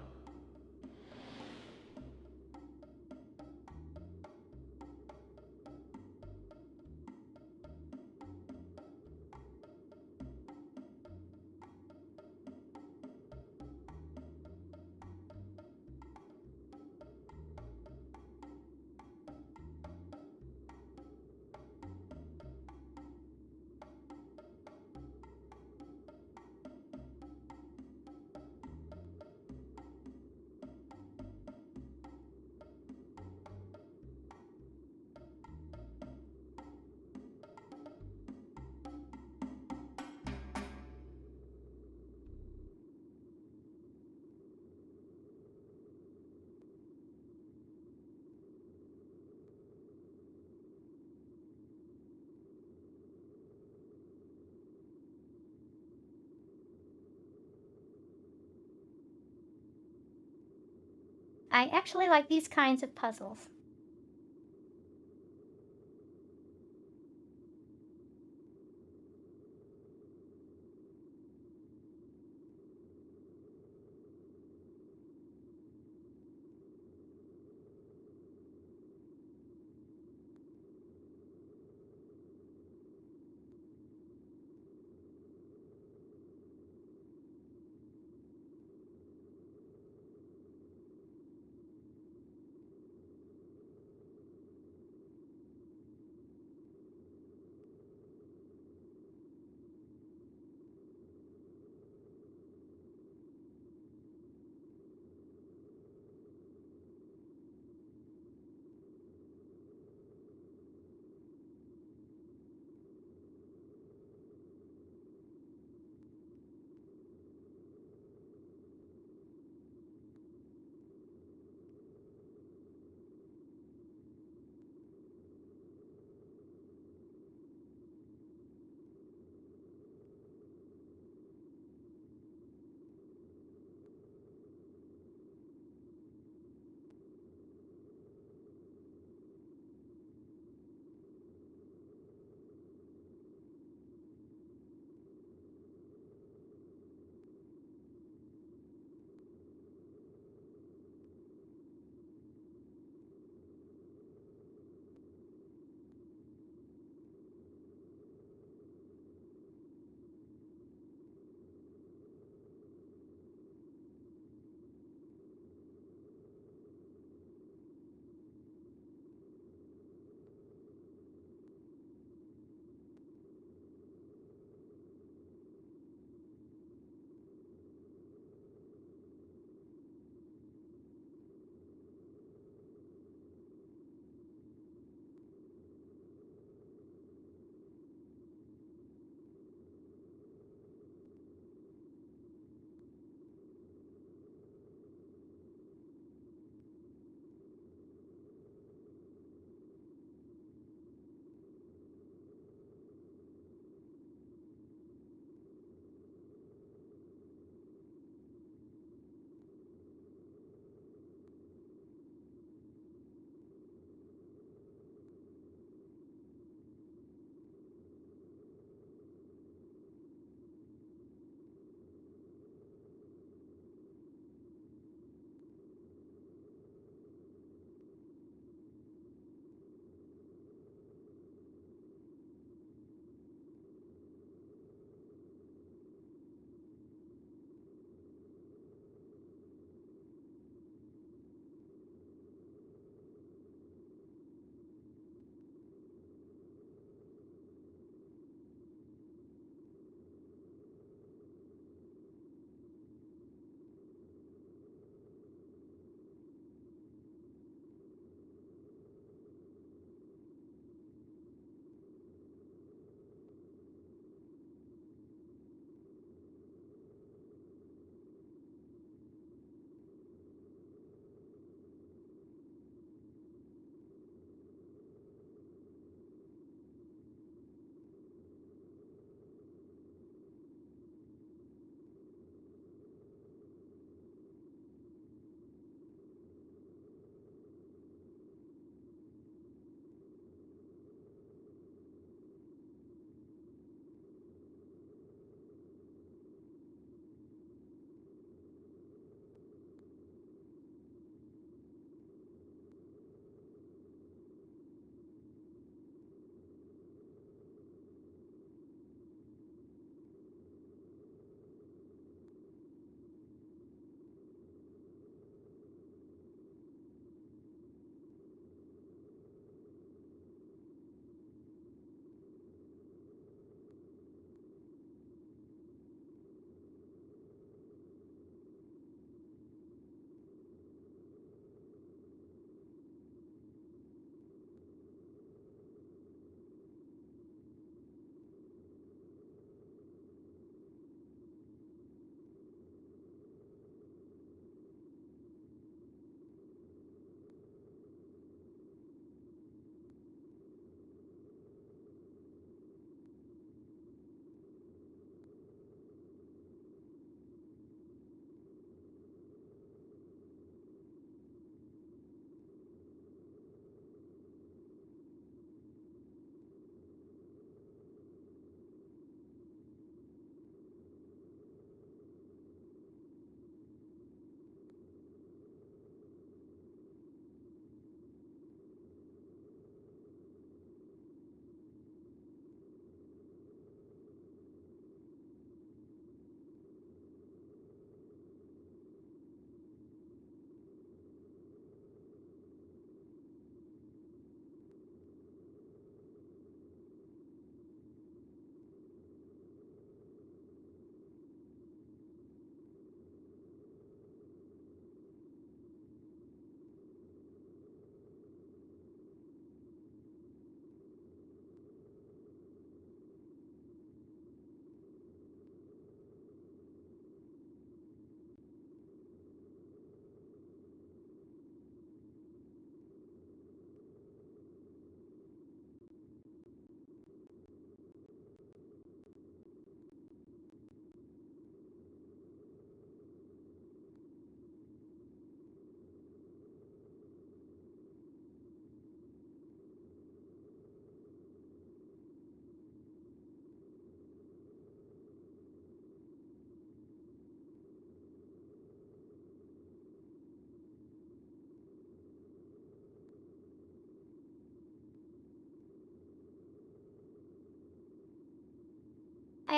Speaker 2: I actually like these kinds of puzzles.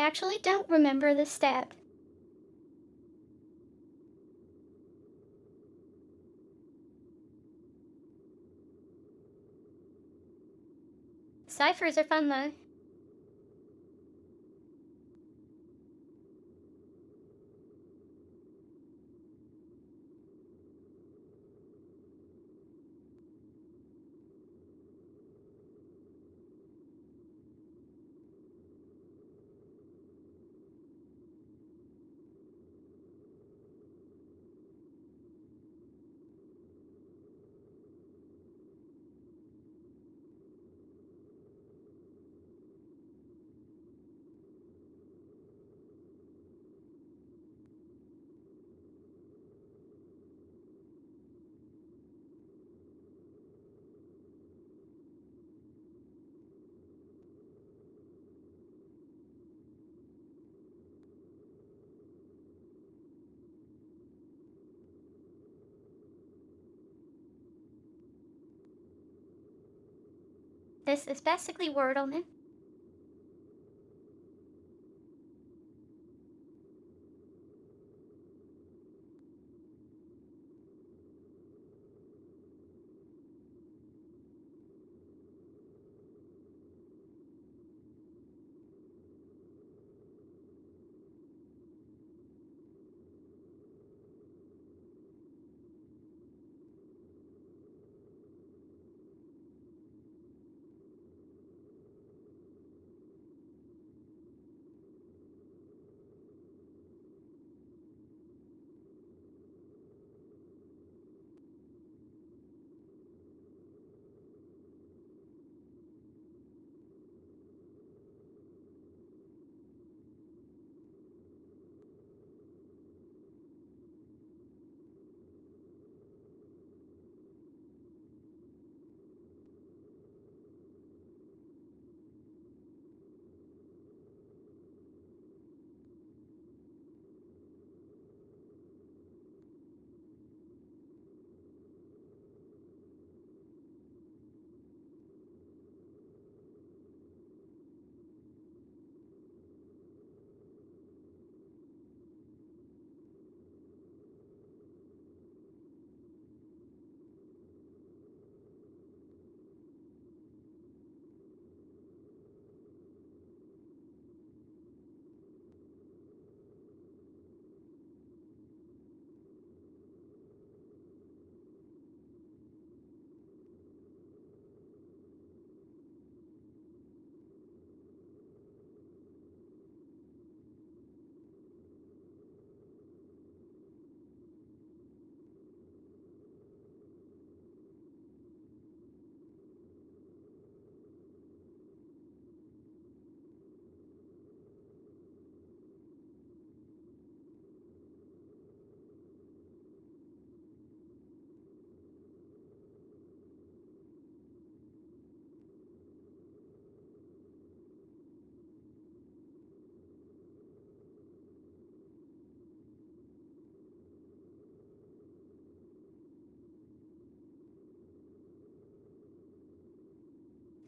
Speaker 2: actually don't remember this step. Ciphers are fun though. This is basically Wordle now.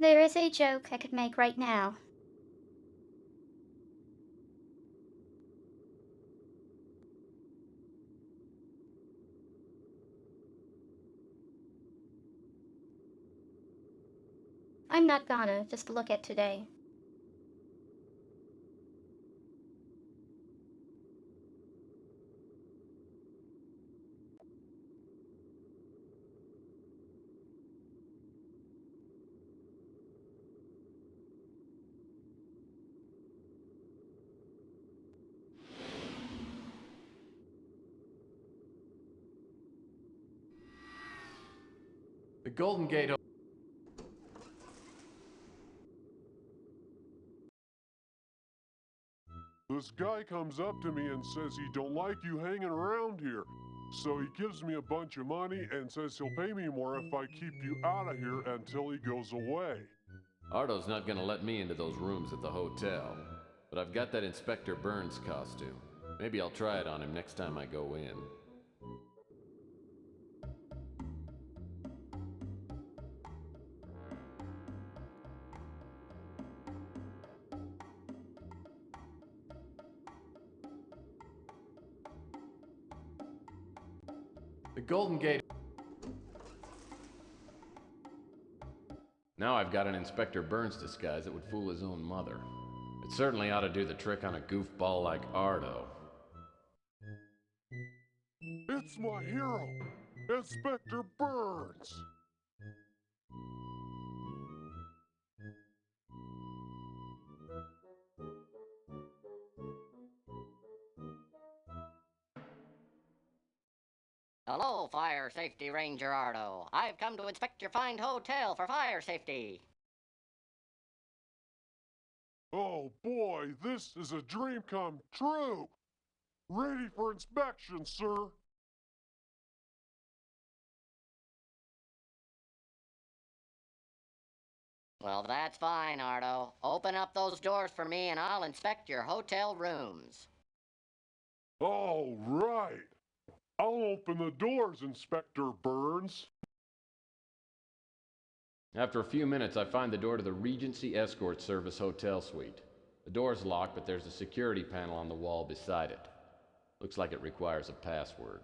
Speaker 2: There is a joke I could make right now. I'm not gonna, just look at today.
Speaker 1: The Golden Gate.
Speaker 15: This guy comes up to me and says he don't like you hanging around here. So he gives me a bunch of money and says he'll pay me more if I keep you out of here until he goes away.
Speaker 1: Ardo's not gonna let me into those rooms at the hotel. But I've got that Inspector Burns costume. Maybe I'll try it on him next time I go in. The Golden Gate. Now I've got an Inspector Burns disguise that would fool his own mother. It certainly ought to do the trick on a goofball like Ardo.
Speaker 15: It's my hero, Inspector Burns.
Speaker 16: Hello, Fire Safety Ranger Ardo. I've come to inspect your fine hotel for fire safety.
Speaker 15: Oh boy, this is a dream come true. Ready for inspection, sir.
Speaker 16: Well, that's fine, Ardo. Open up those doors for me and I'll inspect your hotel rooms.
Speaker 15: All right. I'll open the doors, Inspector Burns.
Speaker 1: After a few minutes, I find the door to the Regency Escort Service Hotel Suite. The door's locked, but there's a security panel on the wall beside it. Looks like it requires a password.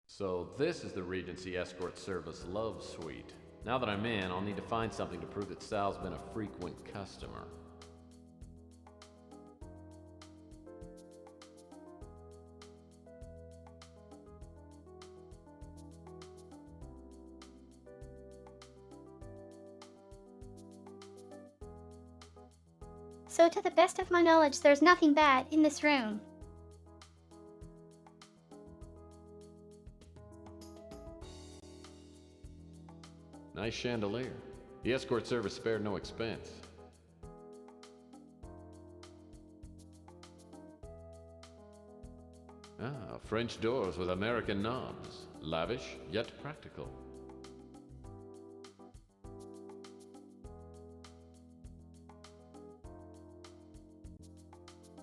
Speaker 1: So this is the Regency Escort Service Love Suite. Now that I'm in, I'll need to find something to prove that Sal's been a frequent customer.
Speaker 2: So to the best of my knowledge, there's nothing bad in this room.
Speaker 1: Nice chandelier. The escort service spared no expense. Ah, French doors with American knobs. Lavish, yet practical.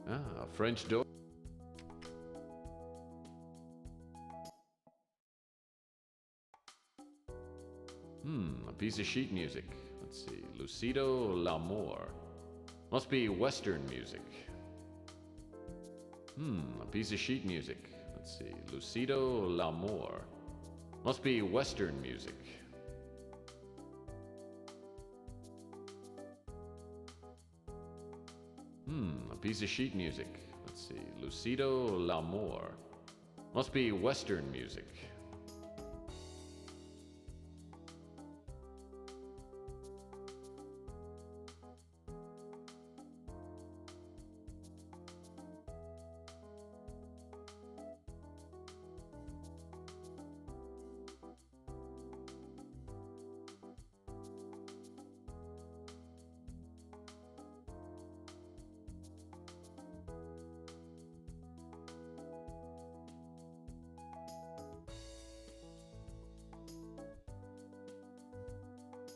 Speaker 1: Ah, French door. A piece of sheet music. Let's see. Lucido L'Amour. Must be Western music. A piece of sheet music. Let's see. Lucido L'Amour. Must be Western music. A piece of sheet music. Let's see. Lucido L'Amour. Must be Western music.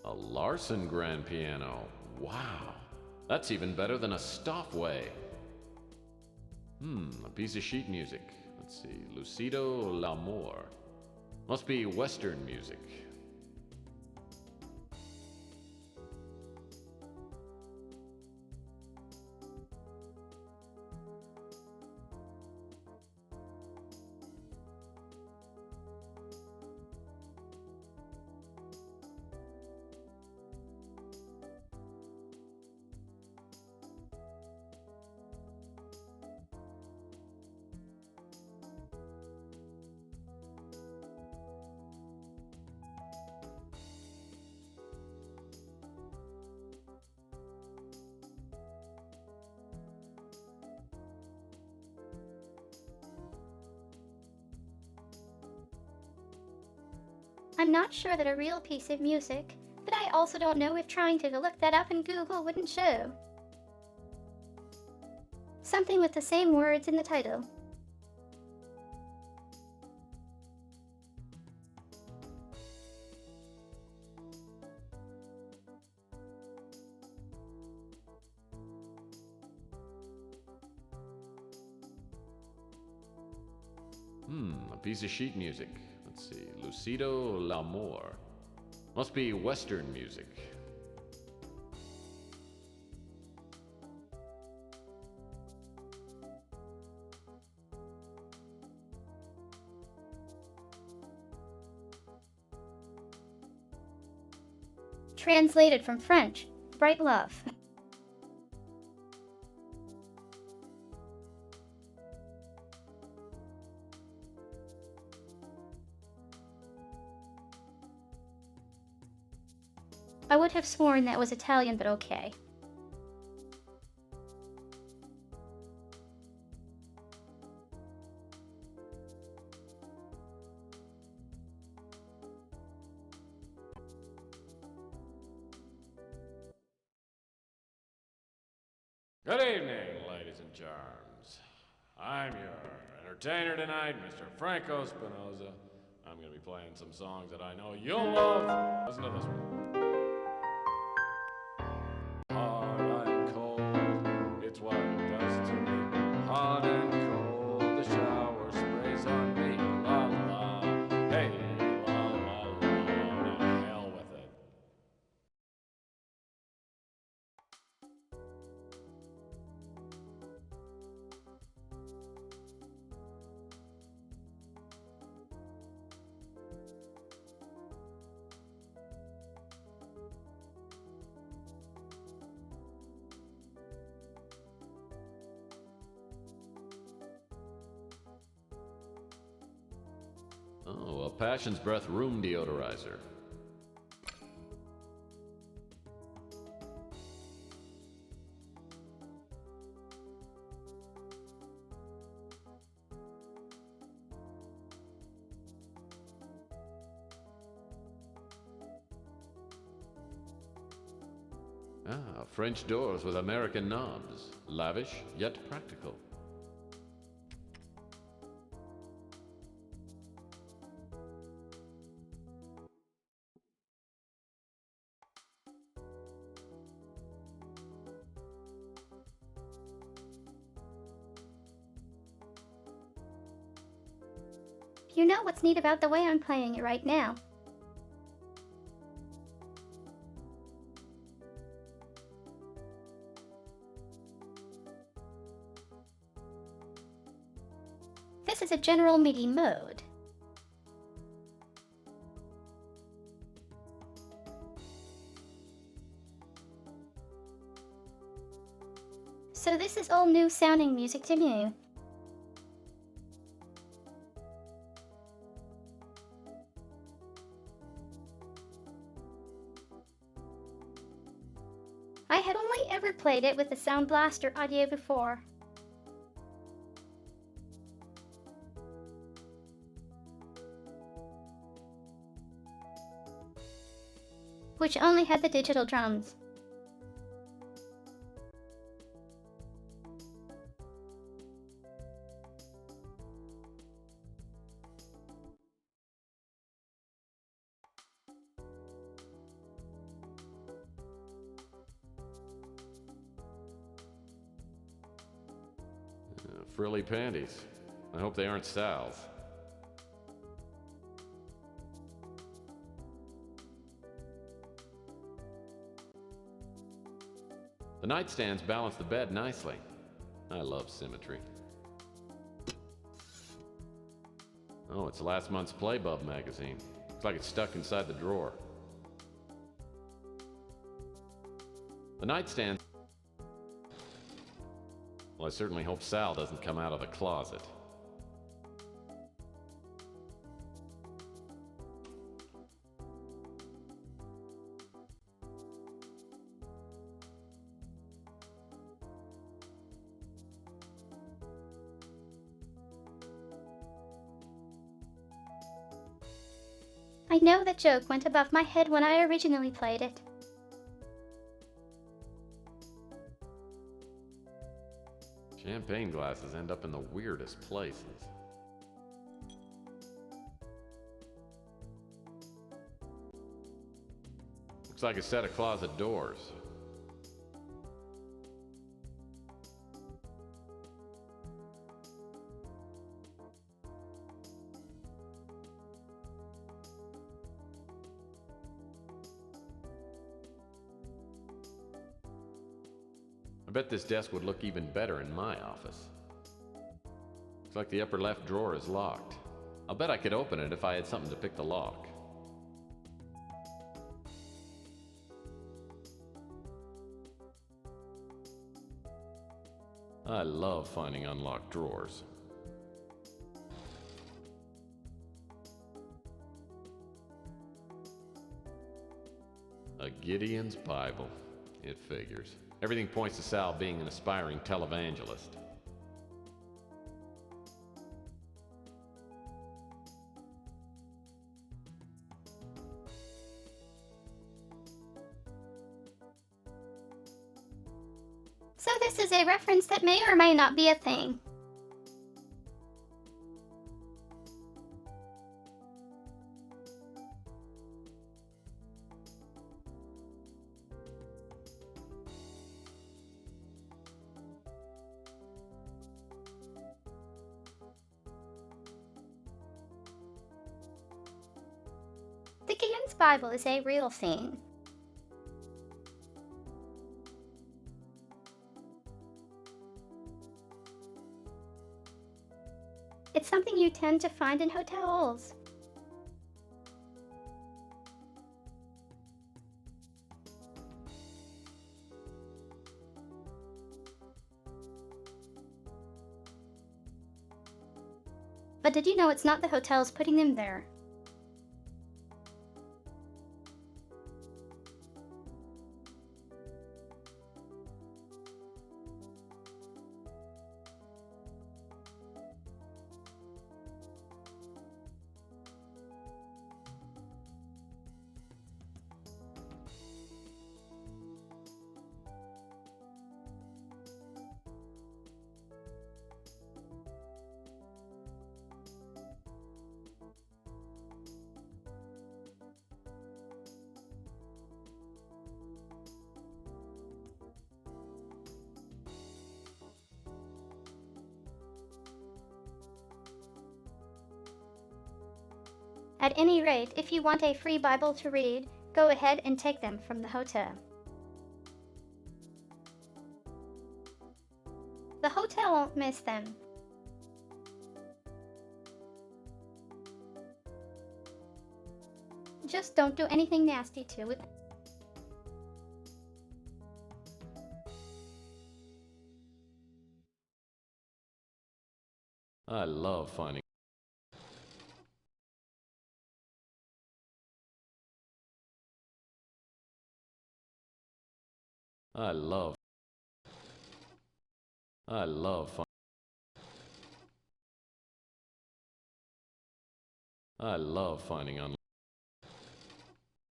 Speaker 1: A Larson grand piano. Wow. That's even better than a Stoffway. A piece of sheet music. Let's see. Lucido L'Amour. Must be Western music.
Speaker 2: I'm not sure that a real piece of music, but I also don't know if trying to look that up in Google wouldn't show. Something with the same words in the title.
Speaker 1: A piece of sheet music. Let's see. Lucido L'Amour. Must be Western music.
Speaker 2: Translated from French. Bright love. I would have sworn that was Italian, but okay.
Speaker 1: Good evening, ladies and charms. I'm your entertainer tonight, Mr. Franco Spinoza. I'm going to be playing some songs that I know you'll love. Listen to this one. Hard and cold, it's what it does to me. Hot and cold, the shower sprays on me. La la, hey, la la la, to hell with it. Oh, a Passion's Breath room deodorizer. French doors with American knobs. Lavish, yet practical.
Speaker 2: You know what's neat about the way I'm playing it right now? This is a general MIDI mode. So this is all new sounding music to me. I had only ever played it with the Sound Blaster audio before. Which only had the digital drums.
Speaker 1: Frilly panties. I hope they aren't Sal's. The nightstands balance the bed nicely. I love symmetry. Oh, it's last month's Playbub magazine. Looks like it's stuck inside the drawer. The nightstand... Well, I certainly hope Sal doesn't come out of the closet.
Speaker 2: I know that joke went above my head when I originally played it.
Speaker 1: Champagne glasses end up in the weirdest places. Looks like a set of closet doors. I bet this desk would look even better in my office. Looks like the upper left drawer is locked. I'll bet I could open it if I had something to pick the lock. I love finding unlocked drawers. A Gideon's Bible. It figures. Everything points to Sal being an aspiring televangelist.
Speaker 2: So this is a reference that may or may not be a thing. The Gideon's Bible is a real thing. It's something you tend to find in hotels. But did you know it's not the hotels putting them there? At any rate, if you want a free Bible to read, go ahead and take them from the hotel. The hotel won't miss them. Just don't do anything nasty to it.
Speaker 1: I love finding. I love finding. I love finding on.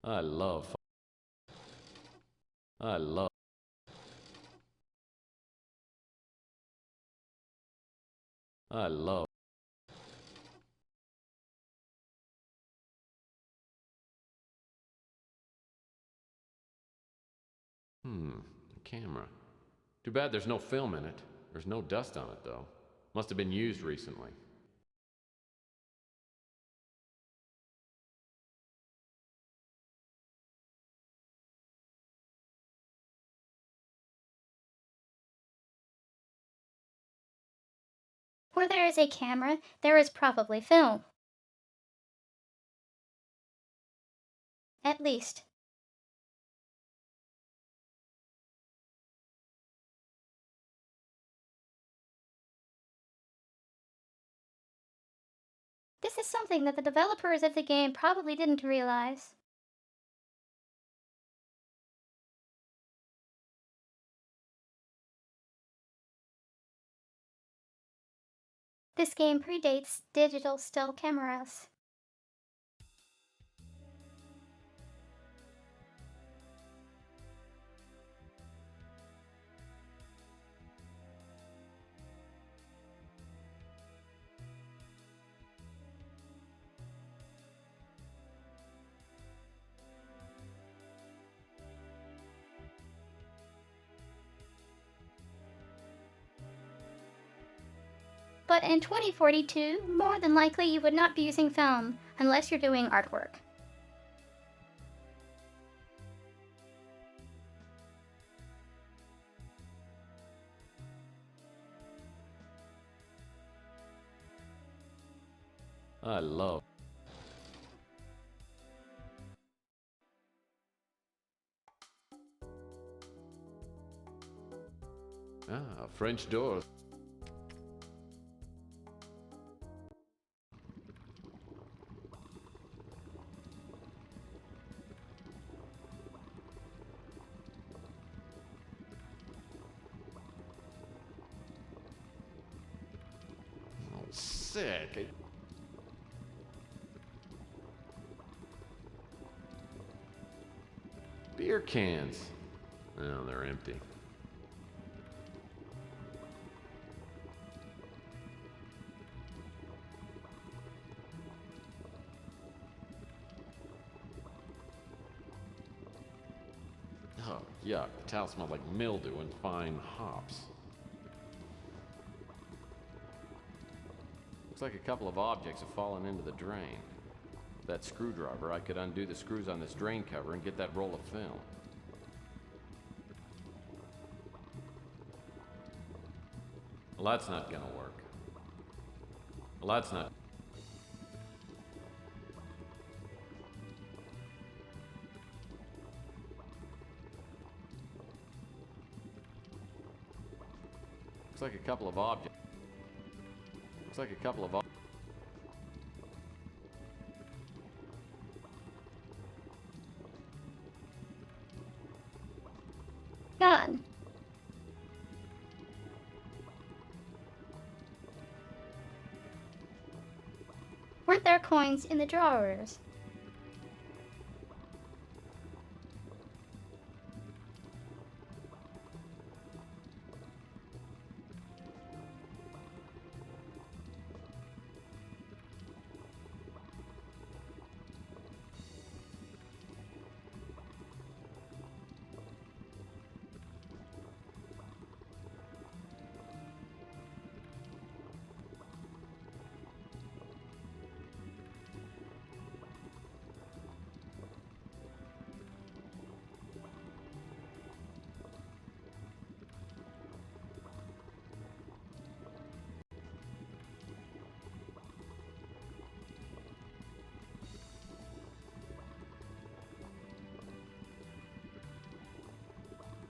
Speaker 1: I love. I love. I love. Camera. Too bad there's no film in it. There's no dust on it, though. Must have been used recently.
Speaker 2: Where there is a camera, there is probably film. At least. This is something that the developers of the game probably didn't realize. This game predates digital still cameras. But in 2042, more than likely you would not be using film unless you're doing artwork.
Speaker 1: I love. Ah, French doors. Oh, sick. Beer cans. Oh, they're empty. Oh, yuck. The towel smelled like mildew and fine hops. Looks like a couple of objects have fallen into the drain. With that screwdriver, I could undo the screws on this drain cover and get that roll of film. Well, that's not gonna work. Well, that's not... Looks like a couple of objects. Looks like a couple of objects.
Speaker 2: Gone. Weren't there coins in the drawers?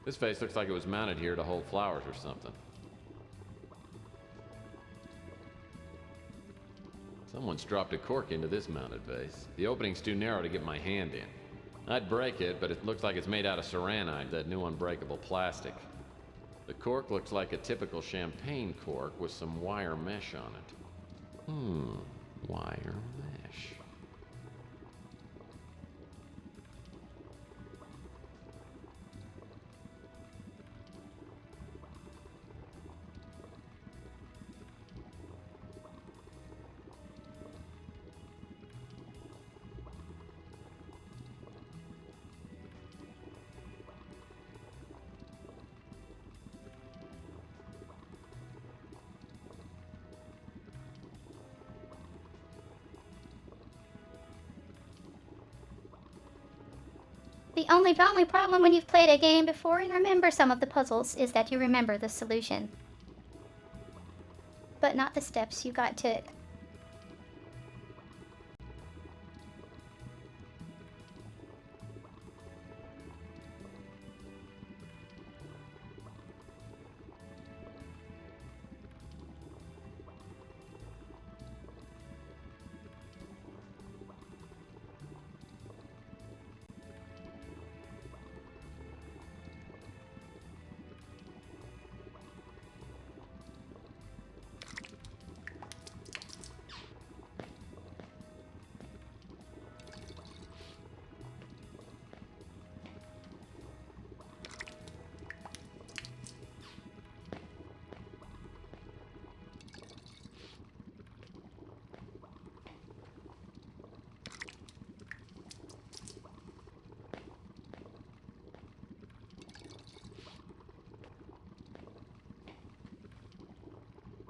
Speaker 1: This vase looks like it was mounted here to hold flowers or something. Someone's dropped a cork into this mounted vase. The opening's too narrow to get my hand in. I'd break it, but it looks like it's made out of saranite, that new unbreakable plastic. The cork looks like a typical champagne cork with some wire mesh on it. Wire mesh.
Speaker 2: The only problem when you've played a game before and remember some of the puzzles is that you remember the solution, but not the steps you got to.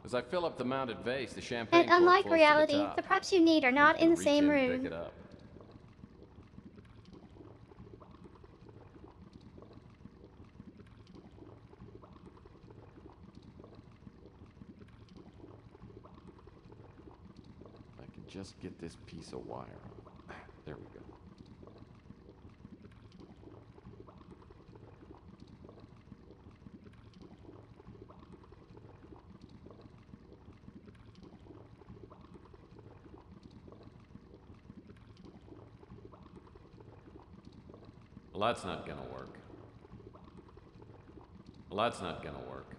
Speaker 1: As I fill up the mounted vase, the champagne
Speaker 2: And
Speaker 1: cork
Speaker 2: unlike
Speaker 1: flows to
Speaker 2: reality,
Speaker 1: the top.
Speaker 2: the props you need are not in the
Speaker 1: Reach
Speaker 2: same
Speaker 1: in and
Speaker 2: room.
Speaker 1: Pick it up. just get this piece of wire off. There we go. Well, that's not gonna work. Well, that's not gonna work.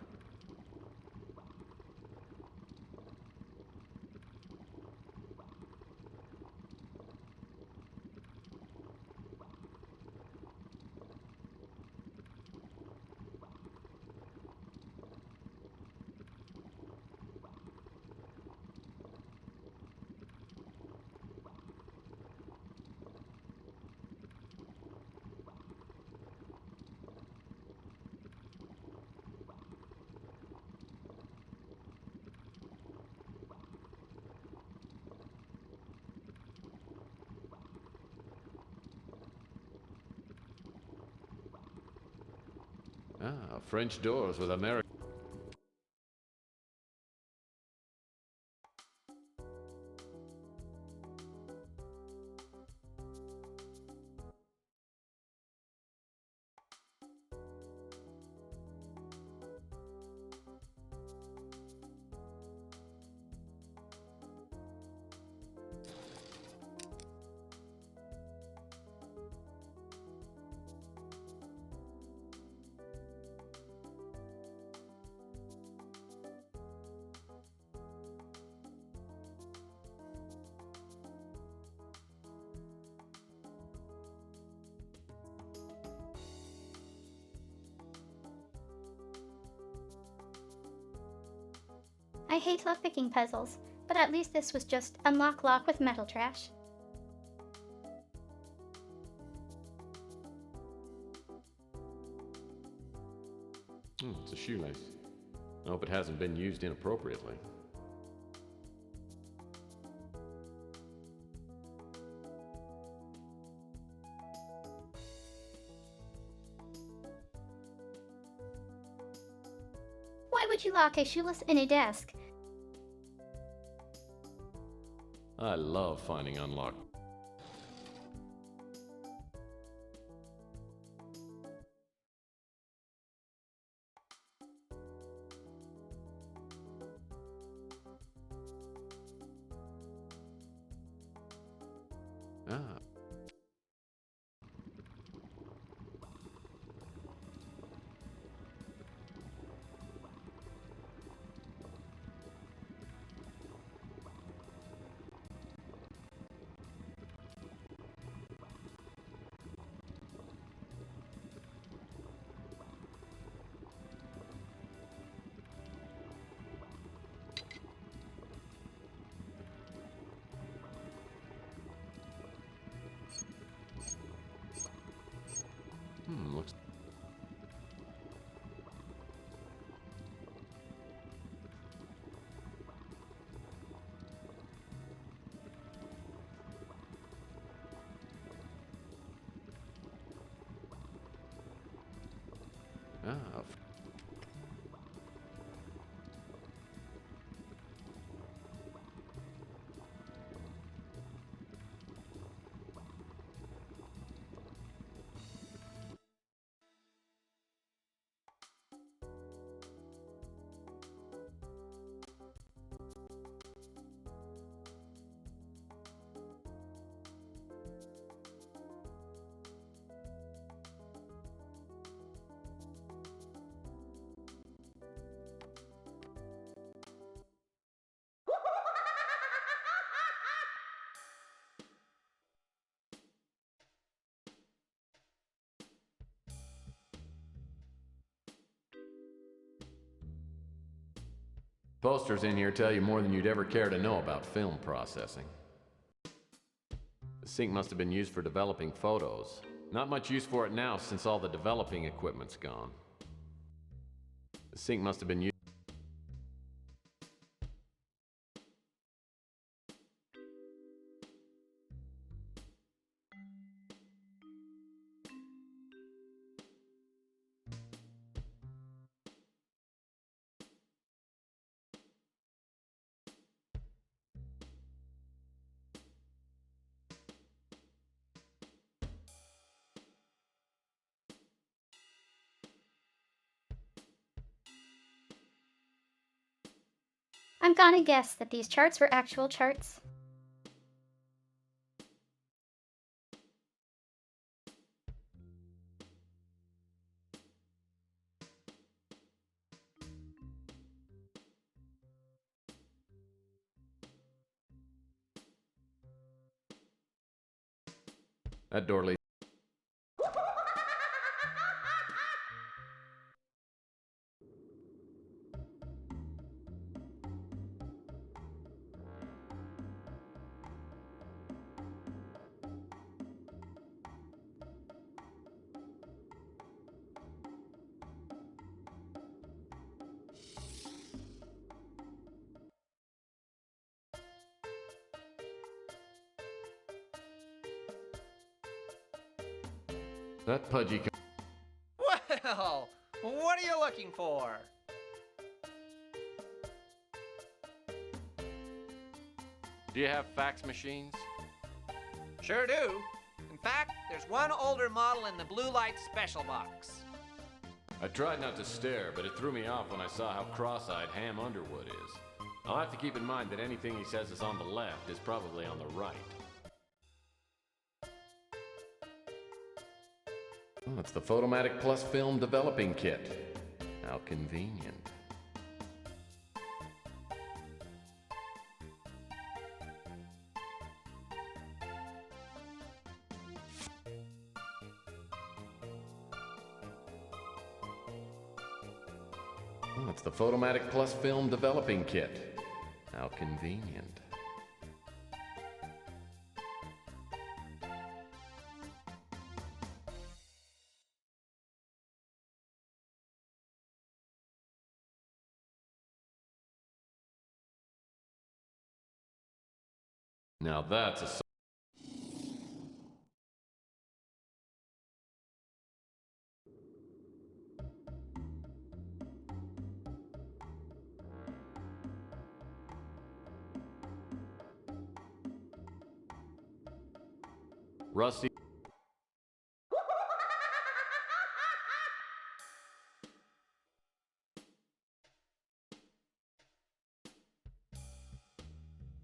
Speaker 1: Ah, French doors with American.
Speaker 2: I hate lockpicking puzzles, but at least this was just unlock lock with metal trash.
Speaker 1: It's a shoelace. I hope it hasn't been used inappropriately.
Speaker 2: Why would you lock a shoelace in a desk?
Speaker 1: I love finding unlocked. Ah. Looks. Ah. Posters in here tell you more than you'd ever care to know about film processing. The sink must have been used for developing photos. Not much use for it now since all the developing equipment's gone. The sink must have been used.
Speaker 2: I'm gonna guess that these charts were actual charts.
Speaker 1: That door leads. That pudgy.
Speaker 4: Well, what are you looking for?
Speaker 1: Do you have fax machines?
Speaker 4: Sure do. In fact, there's one older model in the blue light special box.
Speaker 1: I tried not to stare, but it threw me off when I saw how cross-eyed Ham Underwood is. I'll have to keep in mind that anything he says is on the left is probably on the right. Oh, it's the Photomatic Plus Film Developing Kit. How convenient. Oh, it's the Photomatic Plus Film Developing Kit. How convenient. Now that's a... Rusty.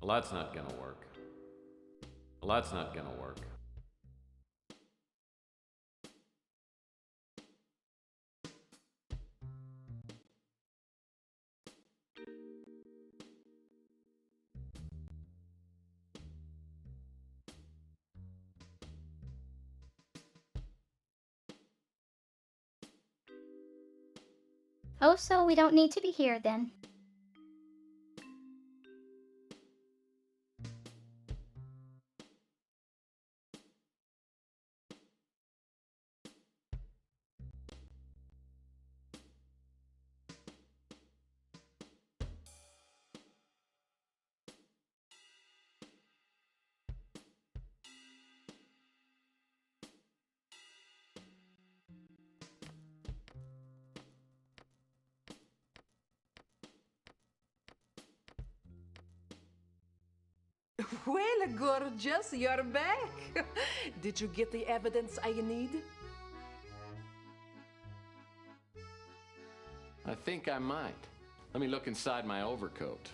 Speaker 1: Well, that's not gonna work. Well, that's not gonna work.
Speaker 2: Oh, so we don't need to be here then.
Speaker 10: Well, gorgeous, you're back. Did you get the evidence I need?
Speaker 1: I think I might. Let me look inside my overcoat.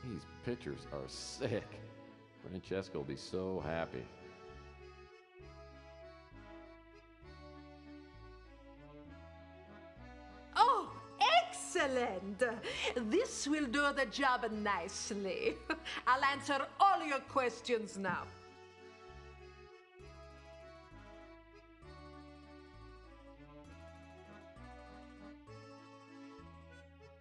Speaker 1: These pictures are sick. Francesca will be so happy.
Speaker 10: Oh, excellent! This will do the job nicely. I'll answer all your questions now.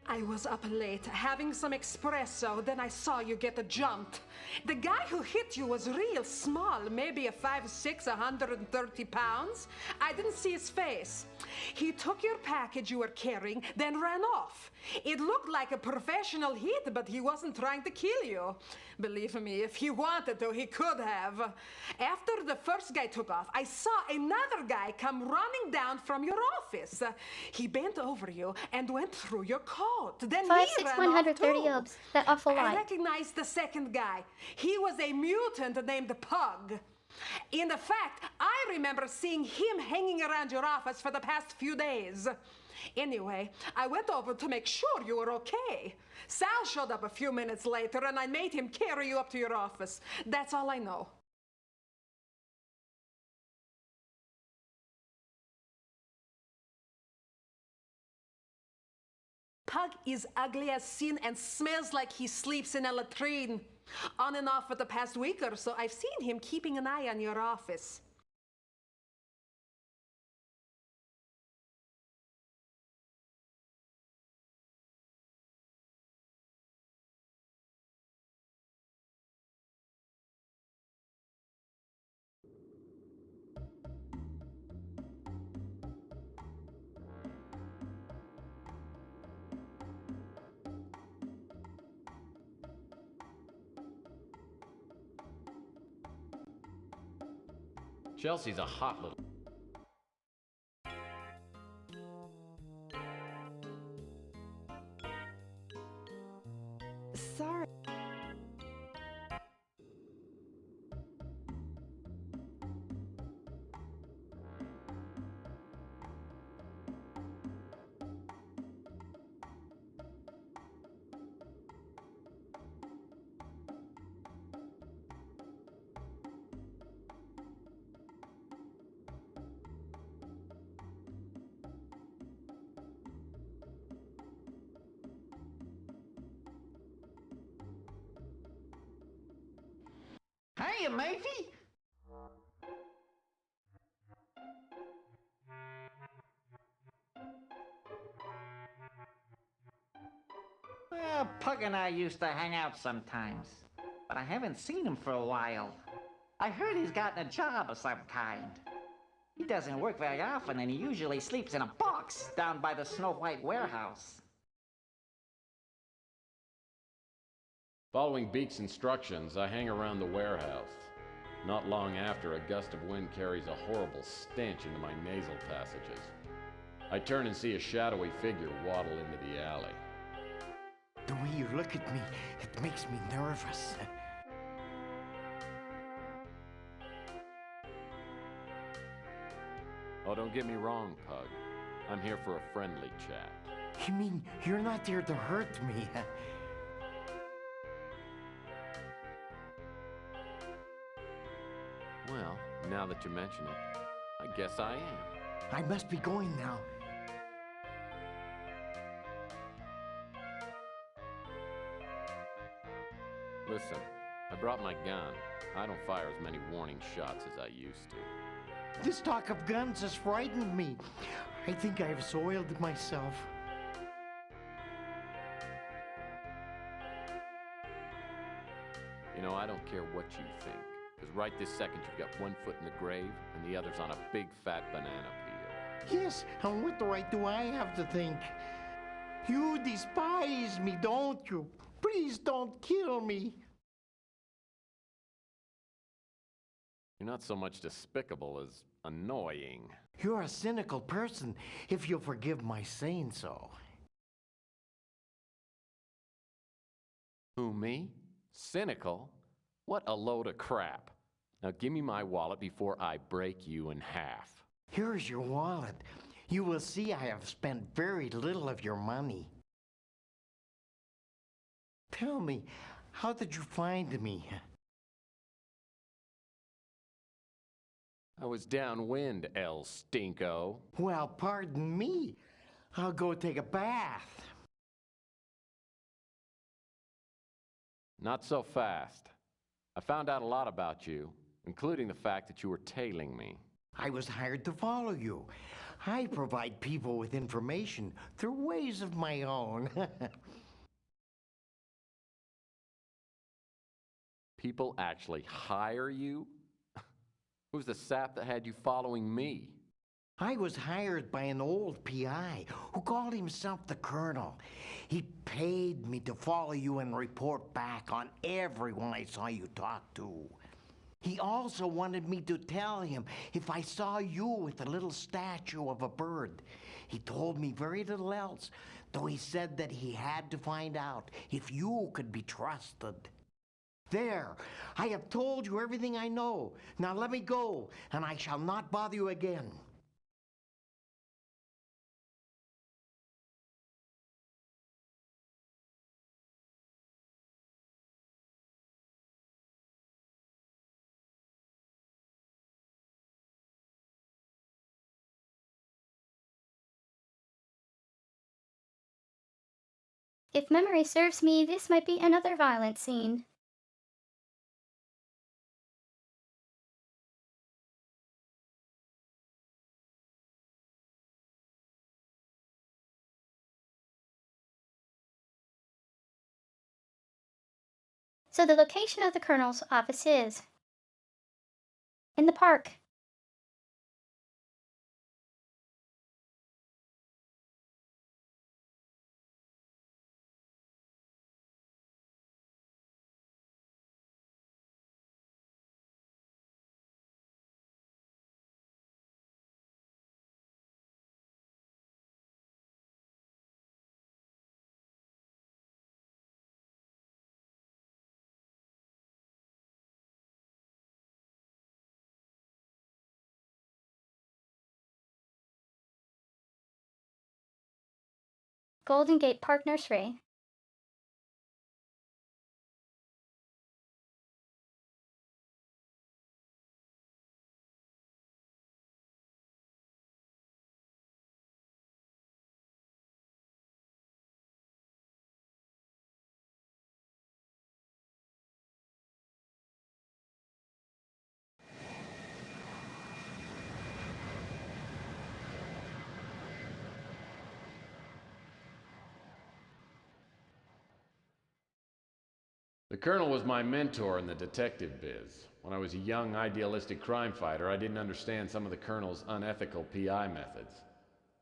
Speaker 10: I was up late having some espresso, then I saw you get jumped. The guy who hit you was real small, maybe a 5'6", 130 pounds. I didn't see his face. He took your package you were carrying, then ran off. It looked like a professional hit, but he wasn't trying to kill you. Believe me, if he wanted to, he could have. After the first guy took off, I saw another guy come running down from your office. He bent over you and went through your coat. Then
Speaker 2: 5'6",
Speaker 10: he ran
Speaker 2: 130
Speaker 10: off too.
Speaker 2: obs. That awful
Speaker 10: I
Speaker 2: lot.
Speaker 10: recognized the second guy. He was a mutant named Pug. In fact, I remember seeing him hanging around your office for the past few days. Anyway, I went over to make sure you were okay. Sal showed up a few minutes later, and I made him carry you up to your office. That's all I know. Pug is ugly as sin and smells like he sleeps in a latrine. On and off for the past week or so, I've seen him keeping an eye on your office.
Speaker 1: Chelsea's a hot little...
Speaker 8: Sorry.
Speaker 3: Hiya, Murphy. Well, Pug and I used to hang out sometimes, but I haven't seen him for a while. I heard he's gotten a job of some kind. He doesn't work very often, and he usually sleeps in a box down by the Snow White warehouse.
Speaker 1: Following Beak's instructions, I hang around the warehouse. Not long after, a gust of wind carries a horrible stench into my nasal passages. I turn and see a shadowy figure waddle into the alley.
Speaker 17: The way you look at me, it makes me nervous.
Speaker 1: Oh, don't get me wrong, Pug. I'm here for a friendly chat.
Speaker 17: You mean you're not there to hurt me?
Speaker 1: Well, now that you mention it, I guess I am.
Speaker 17: I must be going now.
Speaker 1: Listen, I brought my gun. I don't fire as many warning shots as I used to.
Speaker 17: This talk of guns has frightened me. I think I've soiled myself.
Speaker 1: You know, I don't care what you think. Because right this second you've got one foot in the grave and the other's on a big fat banana peel.
Speaker 17: Yes, and what right do I have to think? You despise me, don't you? Please don't kill me.
Speaker 1: You're not so much despicable as annoying.
Speaker 17: You're a cynical person, if you'll forgive my saying so.
Speaker 1: Who, me? Cynical? What a load of crap. Now give me my wallet before I break you in half.
Speaker 17: Here's your wallet. You will see I have spent very little of your money. Tell me, how did you find me?
Speaker 1: I was downwind, El Stinko.
Speaker 17: Well, pardon me. I'll go take a bath.
Speaker 1: Not so fast. I found out a lot about you, including the fact that you were tailing me.
Speaker 17: I was hired to follow you. I provide people with information through ways of my own.
Speaker 1: People actually hire you? Who's the sap that had you following me?
Speaker 17: I was hired by an old PI who called himself the Colonel. He paid me to follow you and report back on everyone I saw you talk to. He also wanted me to tell him if I saw you with a little statue of a bird. He told me very little else, though he said that he had to find out if you could be trusted. There, I have told you everything I know. Now let me go, and I shall not bother you again.
Speaker 2: If memory serves me, this might be another violent scene. So the location of the Colonel's office is in the park. Golden Gate Park Nursery.
Speaker 1: The Colonel was my mentor in the detective biz. When I was a young, idealistic crime fighter, I didn't understand some of the Colonel's unethical PI methods.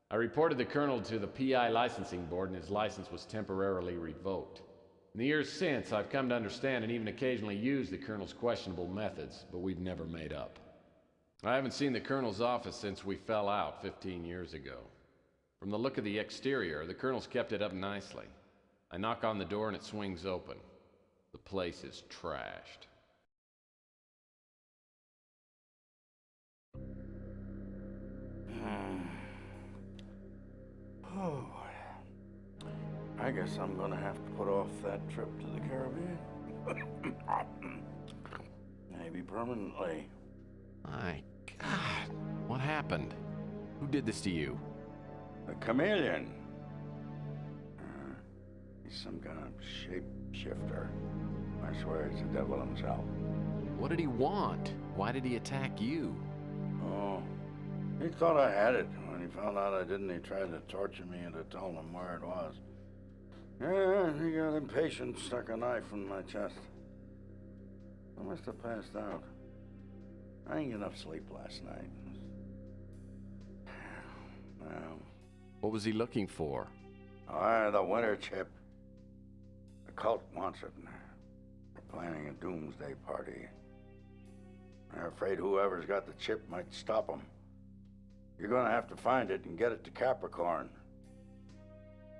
Speaker 1: I reported the Colonel to the PI licensing board and his license was temporarily revoked. In the years since, I've come to understand and even occasionally use the Colonel's questionable methods, but we've never made up. I haven't seen the Colonel's office since we fell out 15 years ago. From the look of the exterior, the Colonel's kept it up nicely. I knock on the door and it swings open. The place is trashed.
Speaker 18: Oh, I guess I'm gonna have to put off that trip to the Caribbean. Maybe permanently.
Speaker 1: My God, what happened? Who did this to you?
Speaker 18: The chameleon. He's some kind of shapeshifter. I swear he's the devil himself.
Speaker 1: What did he want? Why did he attack you?
Speaker 18: Oh, he thought I had it. When he found out I didn't, he tried to torture me into telling him where it was. Yeah, he got impatient, stuck a knife in my chest. I must have passed out. I didn't get enough sleep last night. Well,
Speaker 1: What was he looking for?
Speaker 18: the winter chip. The cult wants it. They're planning a doomsday party. They're afraid whoever's got the chip might stop them. You're gonna have to find it and get it to Capricorn.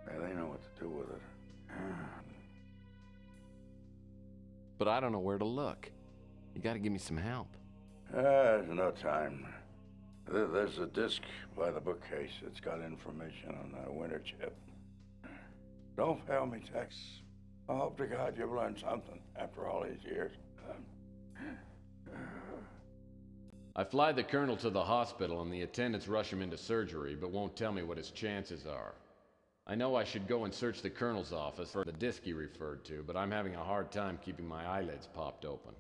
Speaker 18: Yeah, they know what to do with it.
Speaker 1: But I don't know where to look. You gotta give me some help.
Speaker 18: There's no time. There's a disc by the bookcase. It's got information on the winter chip. Don't fail me, Tex. I hope to God you've learned something after all these years.
Speaker 1: I fly the Colonel to the hospital and the attendants rush him into surgery, but won't tell me what his chances are. I know I should go and search the Colonel's office for the disc he referred to, but I'm having a hard time keeping my eyelids popped open.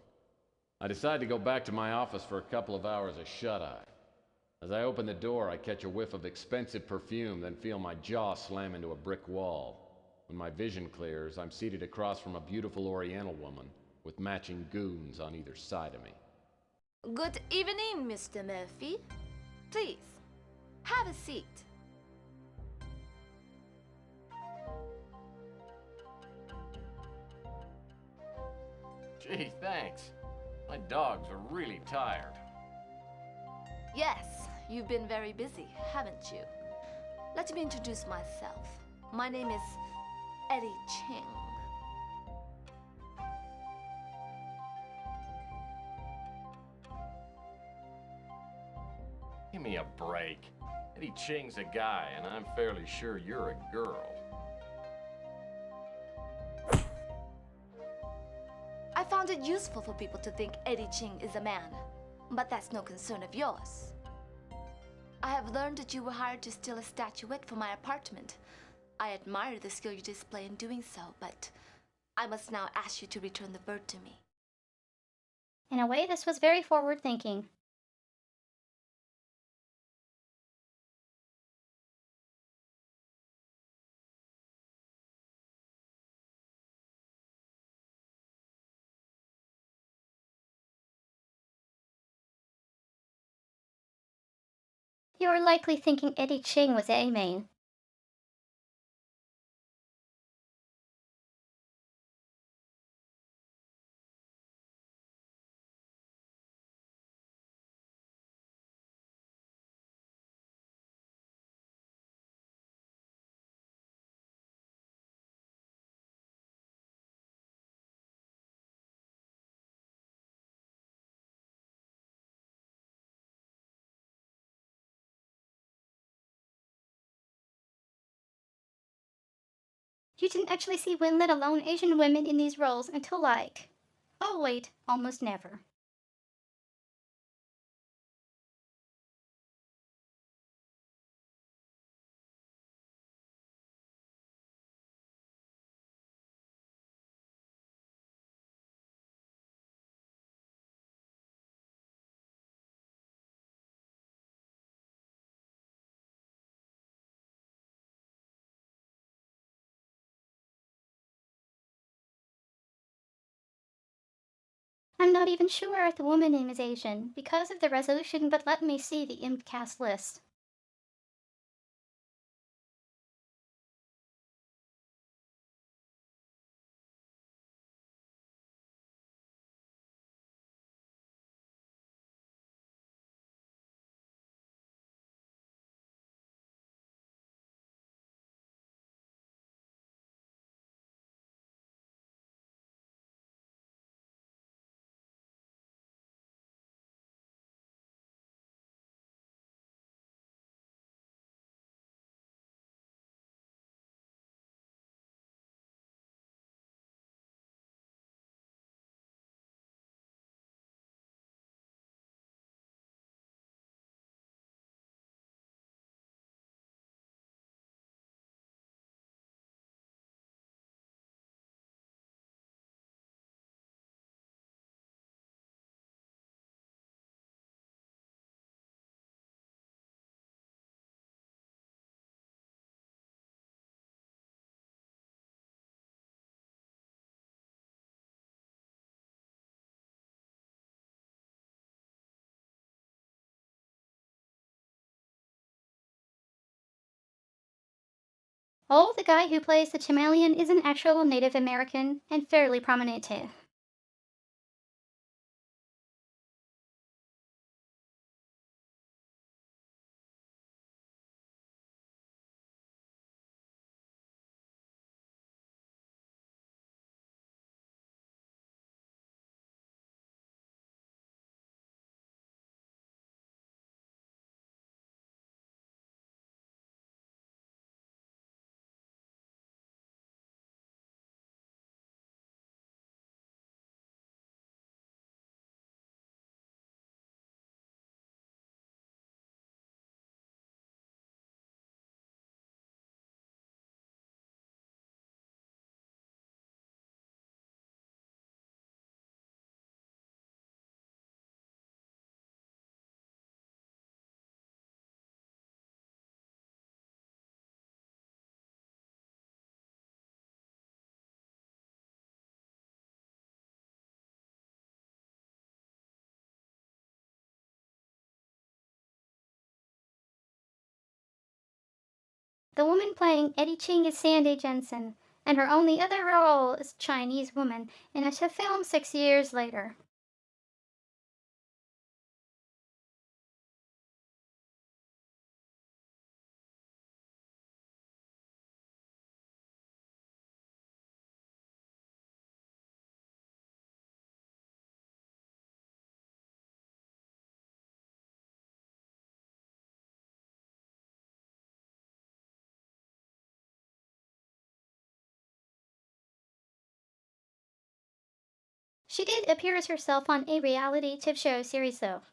Speaker 1: I decide to go back to my office for a couple of hours of shut-eye. As I open the door, I catch a whiff of expensive perfume, then feel my jaw slam into a brick wall. When my vision clears, I'm seated across from a beautiful Oriental woman with matching goons on either side of me.
Speaker 19: Good evening, Mr. Murphy. Please, have a seat.
Speaker 1: Gee, thanks. My dogs are really tired.
Speaker 19: Yes, you've been very busy, haven't you? Let me introduce myself. My name is Eddie Ching.
Speaker 1: Give me a break. Eddie Ching's a guy, and I'm fairly sure you're a girl.
Speaker 19: I found it useful for people to think Eddie Ching is a man, but that's no concern of yours. I have learned that you were hired to steal a statuette from my apartment. I admire the skill you display in doing so, but I must now ask you to return the bird to me.
Speaker 2: In a way, this was very forward-thinking. You are likely thinking Eddie Ching was A-main. You didn't actually see women, let alone Asian women, in these roles until oh wait, almost never. I'm not even sure if the woman name is Asian because of the resolution, but let me see the imp cast list. Oh, the guy who plays the chameleon is an actual Native American and fairly prominent too. The woman playing Eddie Ching is Sandy Jensen, and her only other role is Chinese woman in a film 6 years later. She did appear as herself on a reality TV show series, though.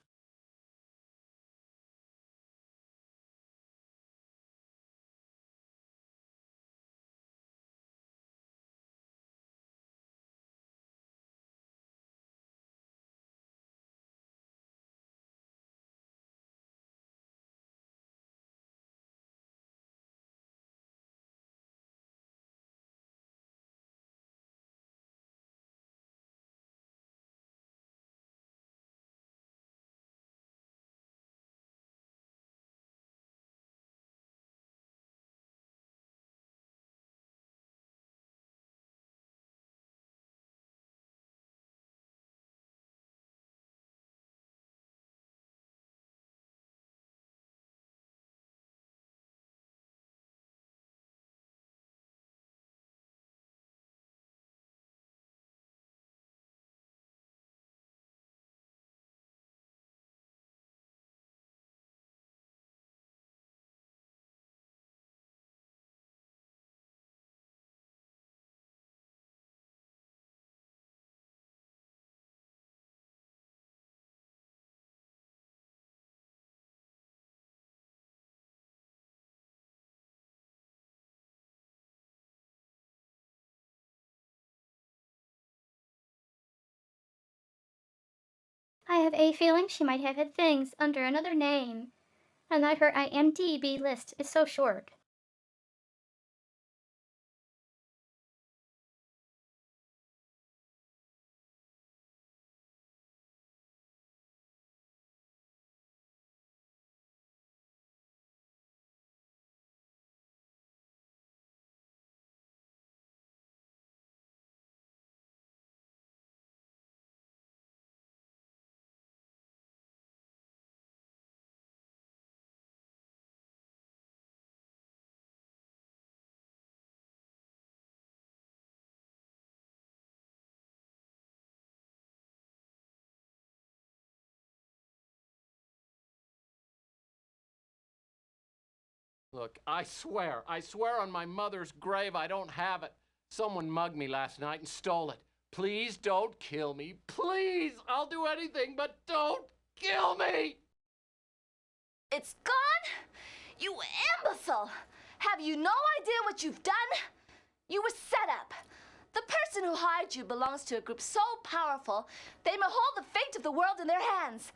Speaker 2: I have a feeling she might have had things under another name, and that her IMDb list is so short.
Speaker 1: Look, I swear on my mother's grave I don't have it. Someone mugged me last night and stole it. Please don't kill me. Please, I'll do anything, but don't kill me!
Speaker 19: It's gone? You imbecile! Have you no idea what you've done? You were set up. The person who hired you belongs to a group so powerful, they may hold the fate of the world in their hands.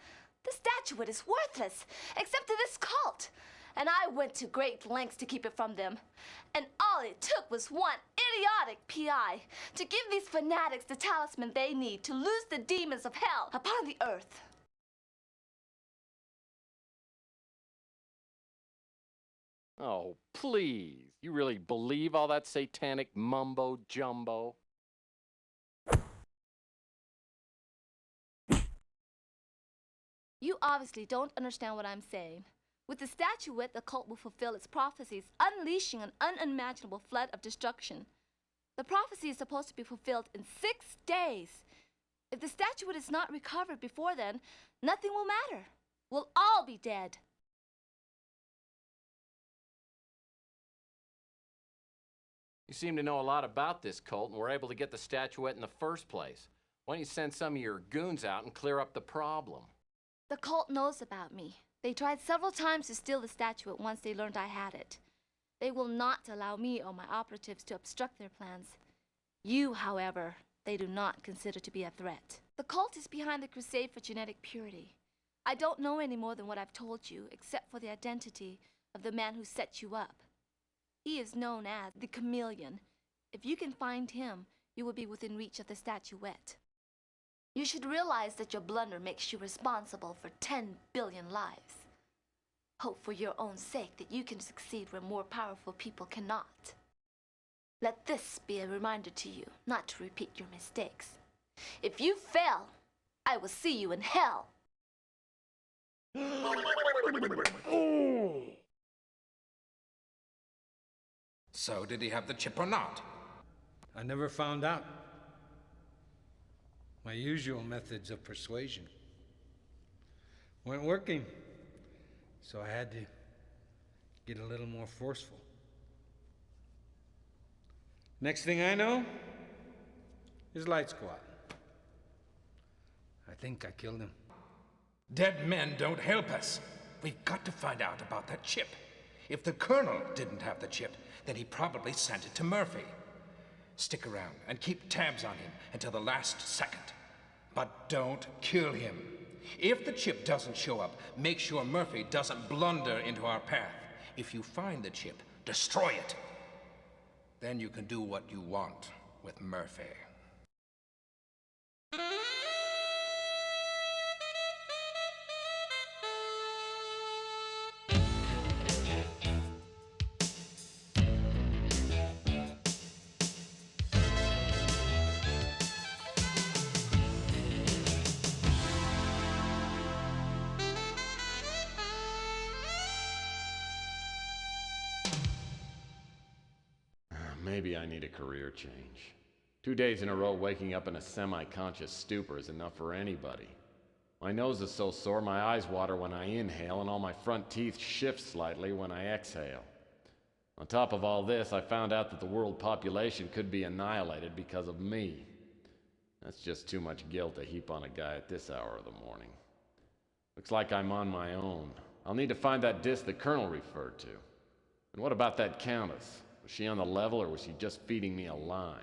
Speaker 19: The statuette is worthless, except to this cult. And I went to great lengths to keep it from them. And all it took was one idiotic PI to give these fanatics the talisman they need to loose the demons of hell upon the earth.
Speaker 1: Oh, please. You really believe all that satanic mumbo jumbo?
Speaker 19: You obviously don't understand what I'm saying. With the statuette, the cult will fulfill its prophecies, unleashing an unimaginable flood of destruction. The prophecy is supposed to be fulfilled in 6 days. If the statuette is not recovered before then, nothing will matter. We'll all be dead.
Speaker 1: You seem to know a lot about this cult and were able to get the statuette in the first place. Why don't you send some of your goons out and clear up the problem?
Speaker 19: The cult knows about me. They tried several times to steal the statuette once they learned I had it. They will not allow me or my operatives to obstruct their plans. You, however, they do not consider to be a threat. The cult is behind the crusade for genetic purity. I don't know any more than what I've told you, except for the identity of the man who set you up. He is known as the Chameleon. If you can find him, you will be within reach of the statuette. You should realize that your blunder makes you responsible for 10 billion lives. Hope for your own sake that you can succeed where more powerful people cannot. Let this be a reminder to you not to repeat your mistakes. If you fail, I will see you in hell.
Speaker 20: So, did he have the chip or not?
Speaker 21: I never found out. My usual methods of persuasion weren't working, so I had to get a little more forceful. Next thing I know, his lights go out. I think I killed him.
Speaker 20: Dead men don't help us. We've got to find out about that chip. If the Colonel didn't have the chip, then he probably sent it to Murphy. Stick around and keep tabs on him until the last second. But don't kill him. If the chip doesn't show up, make sure Murphy doesn't blunder into our path. If you find the chip, destroy it. Then you can do what you want with Murphy.
Speaker 1: Maybe I need a career change. 2 days in a row waking up in a semi-conscious stupor is enough for anybody. My nose is so sore my eyes water when I inhale and all my front teeth shift slightly when I exhale. On top of all this, I found out that the world population could be annihilated because of me. That's just too much guilt to heap on a guy at this hour of the morning. Looks like I'm on my own. I'll need to find that disc the Colonel referred to. And what about that Countess? Was she on the level or was she just feeding me a line?